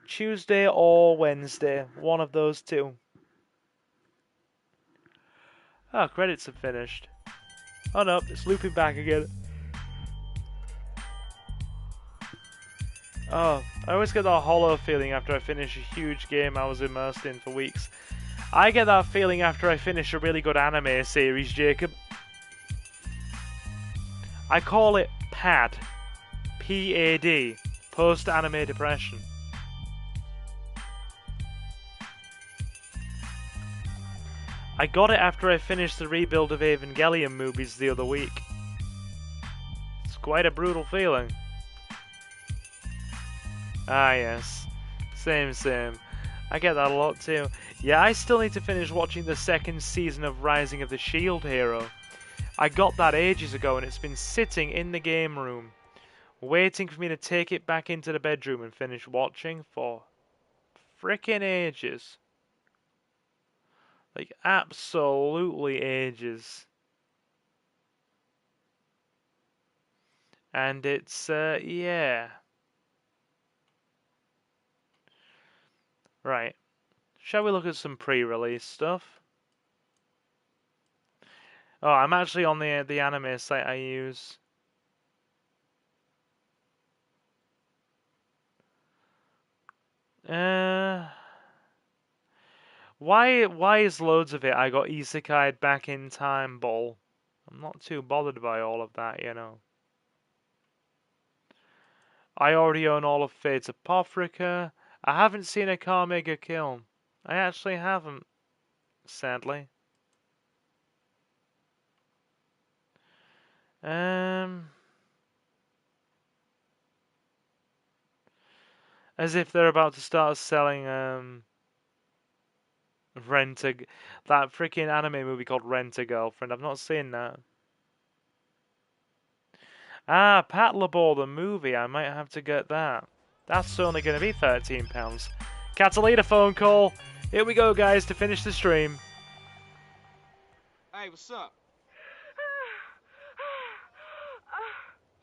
Tuesday or Wednesday, one of those two. Oh, credits have finished. Oh no, it's looping back again. Oh, I always get that hollow feeling after I finish a huge game I was immersed in for weeks. I get that feeling after I finish a really good anime series, Jacob. I call it PAD. P-A-D. Post-anime depression. I got it after I finished the rebuild of Evangelion movies the other week. It's quite a brutal feeling. Ah yes, same. I get that a lot too. Yeah, I still need to finish watching the second season of Rising of the Shield Hero. I got that ages ago and it's been sitting in the game room, waiting for me to take it back into the bedroom and finish watching for frickin' ages. Like, absolutely ages. And it's, yeah. Right. Shall we look at some pre-release stuff? Oh, I'm actually on the anime site I use. Why is loads of it I got isekai'd back in time, Bull? I'm not too bothered by all of that, you know. I already own all of Fate's Apothrica. I haven't seen a Carmega kill. I actually haven't, sadly. As if they're about to start selling that freaking anime movie called Rent-A-Girlfriend. I've not seen that. Ah, Patlabor the movie. I might have to get that. That's only going to be £13. Catalina phone call. Here we go, guys, to finish the stream. Hey, what's up?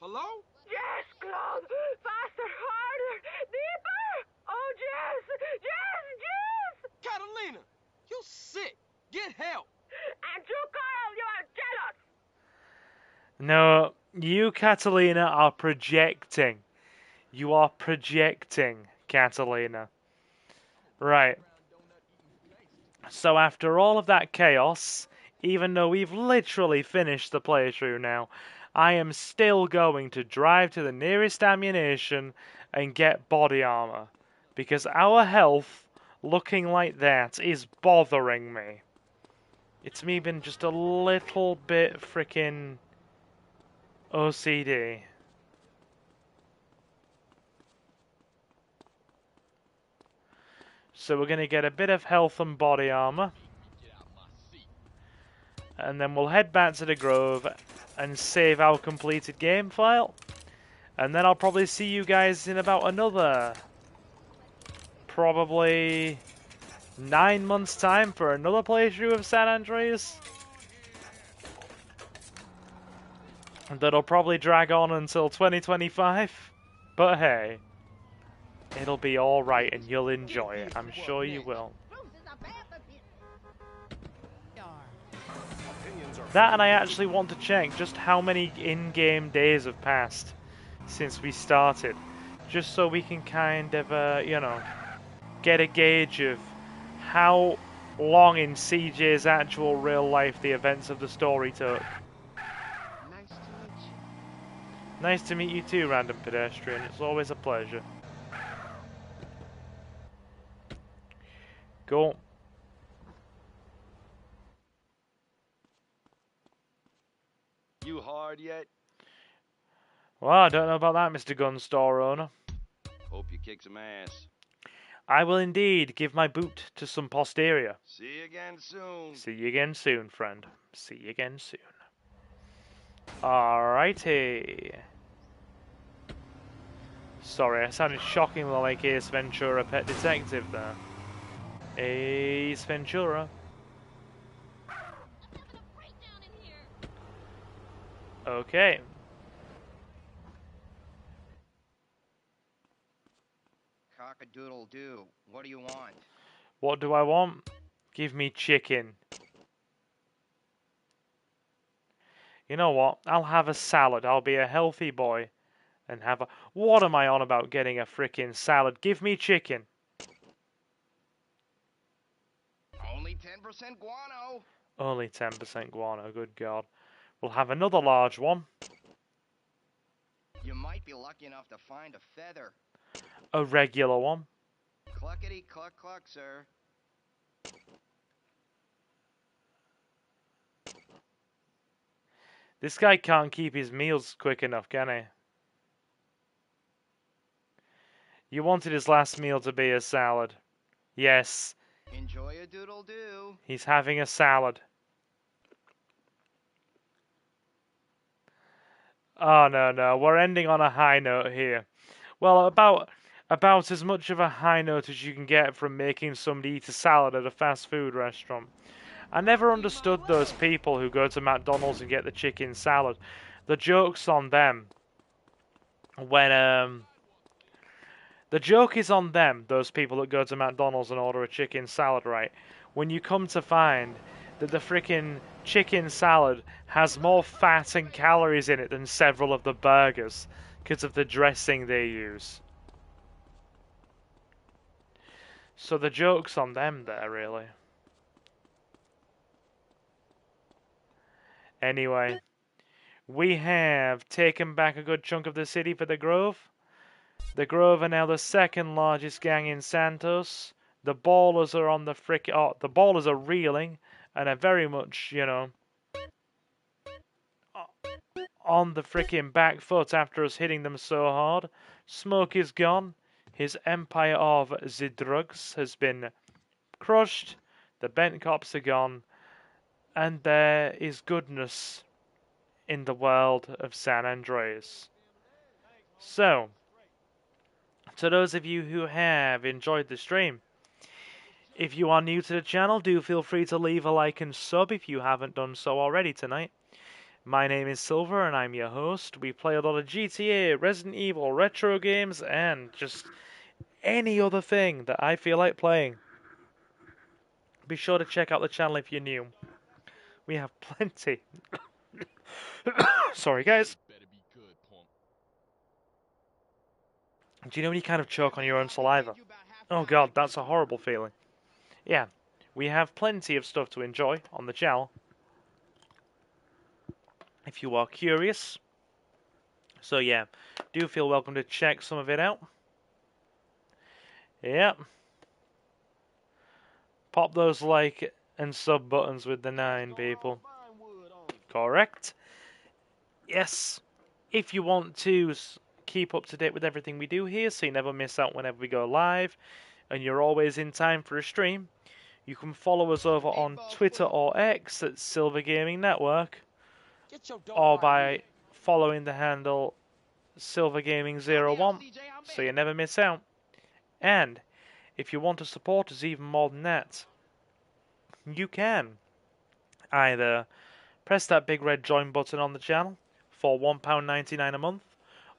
Hello? Yes, Claude! Faster, harder, deeper! Oh, Jess! Jess! Catalina! You sick! Get help! And you, Carl, you are jealous! No, you, Catalina, are projecting. You are projecting, Catalina. Right. So after all of that chaos, even though we've literally finished the playthrough now, I am still going to drive to the nearest ammunition and get body armor. Because our health, looking like that, is bothering me. It's me being just a little bit frickin' OCD. So we're going to get a bit of health and body armor. and then we'll head back to the Grove and save our completed game file. And then I'll probably see you guys in about another, probably 9 months' time for another playthrough of San Andreas. That'll probably drag on until 2025. But hey, it'll be alright and you'll enjoy it. I'm sure you will. That, and I actually want to check just how many in-game days have passed since we started. Just so we can kind of, you know, get a gauge of how long in CJ's actual real life the events of the story took. Nice to meet you too, random pedestrian. It's always a pleasure. Cool. You hard yet? Well, I don't know about that, Mr. Gun Store owner. Hope you kick some ass. I will indeed give my boot to some posterior. See you again soon. See you again soon, friend. See you again soon. Alrighty. Sorry, I sounded shockingly like Ace Ventura Pet Detective there. Ace Ventura. Okay. Cock-a-doodle-doo. What do you want? What do I want? Give me chicken. You know what? I'll have a salad. I'll be a healthy boy. And have a... What am I on about getting a frickin' salad? Give me chicken. Only 10% guano. Only 10% guano, good God. We'll have another large one. You might be lucky enough to find a feather. A regular one. Cluckety cluck cluck, sir. This guy can't keep his meals quick enough, can he? You wanted his last meal to be a salad. Yes. Enjoy a doodle-doo. He's having a salad. Oh, no. We're ending on a high note here. Well, about as much of a high note as you can get from making somebody eat a salad at a fast food restaurant. I never understood those people who go to McDonald's and get the chicken salad. The joke's on them. When, the joke is on them, those people that go to McDonald's and order a chicken salad, right? When you come to find that the frickin' chicken salad has more fat and calories in it than several of the burgers because of the dressing they use. So the joke's on them there, really. Anyway, we have taken back a good chunk of the city for the Grove. The Grove are now the second largest gang in Santos. The Ballers are on the the Ballers are reeling and are very much, you know, on the frickin' back foot after us hitting them so hard. Smoke is gone. His empire of the drugs has been crushed. The bent cops are gone. And there is goodness in the world of San Andreas. So, to those of you who have enjoyed the stream, if you are new to the channel, do feel free to leave a like and sub if you haven't done so already tonight. My name is Silver and I'm your host. We play a lot of GTA, Resident Evil, retro games, and just any other thing that I feel like playing. Be sure to check out the channel if you're new. We have plenty. Sorry, guys. Do you know when you kind of choke on your own saliva? Oh God, that's a horrible feeling. Yeah, we have plenty of stuff to enjoy on the channel. If you are curious. So yeah, do feel welcome to check some of it out. Yep. Pop those like and sub buttons with the 9, people. Correct. Yes. If you want to keep up to date with everything we do here, so you never miss out whenever we go live, and you're always in time for a stream, You can follow us over on Twitter or X at Silver Gaming Network, or by following the handle SilverGaming01, so you never miss out. And if you want to support us even more than that, you can either press that big red join button on the channel for £1.99 a month,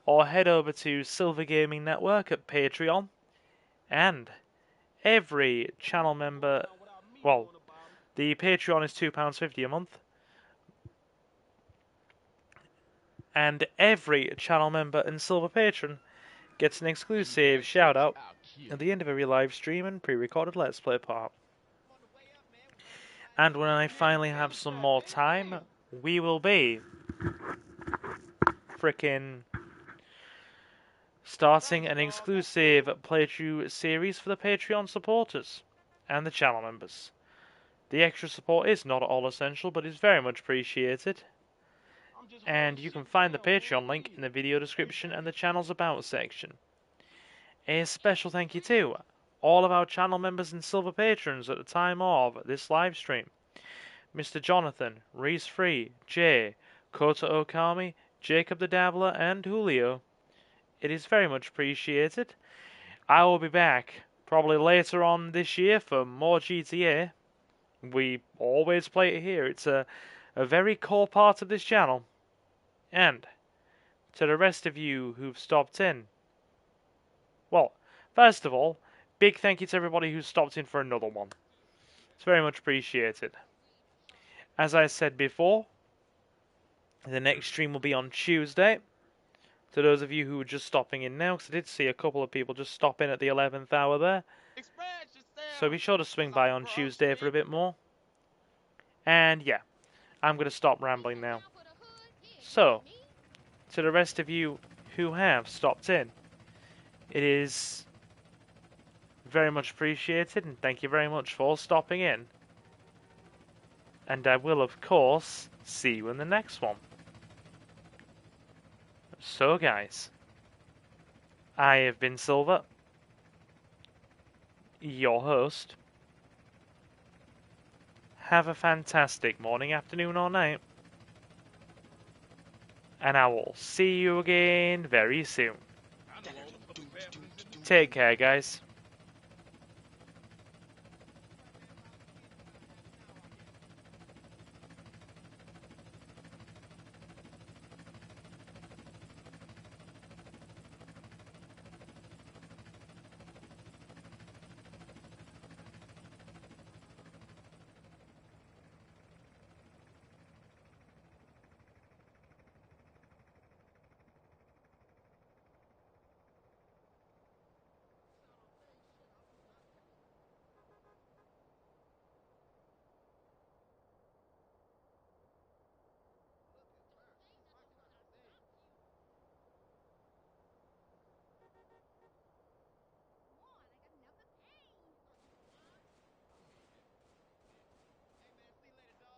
or head over to Silver Gaming Network at Patreon, and every channel member, well, the Patreon is £2.50 a month, and every channel member and Silver Patron gets an exclusive shout out at the end of every live stream and pre-recorded Let's Play part. And when I finally have some more time, we will be frickin' starting an exclusive playthrough series for the Patreon supporters and the channel members. The extra support is not at all essential, but is very much appreciated. And you can find the Patreon link in the video description and the channel's About section. A special thank you to all of our channel members and Silver Patrons at the time of this live stream. Mr. Jonathan, Reese Free, Jay, Kota Okami, Jacob the Dabbler, and Julio. It is very much appreciated. I will be back probably later on this year for more GTA. We always play it here. It's a very core part of this channel. And to the rest of you who've stopped in, well, first of all, big thank you to everybody who stopped in for another one. It's very much appreciated. As I said before, the next stream will be on Tuesday. To those of you who are just stopping in now, because I did see a couple of people just stop in at the 11th hour there. So be sure to swing by on Tuesday for a bit more. And yeah, I'm going to stop rambling now. So, to the rest of you who have stopped in, it is very much appreciated, and thank you very much for stopping in. And I will, of course, see you in the next one. So, guys, I have been Silver, your host. Have a fantastic morning, afternoon, or night. And I will see you again very soon. Take care, guys.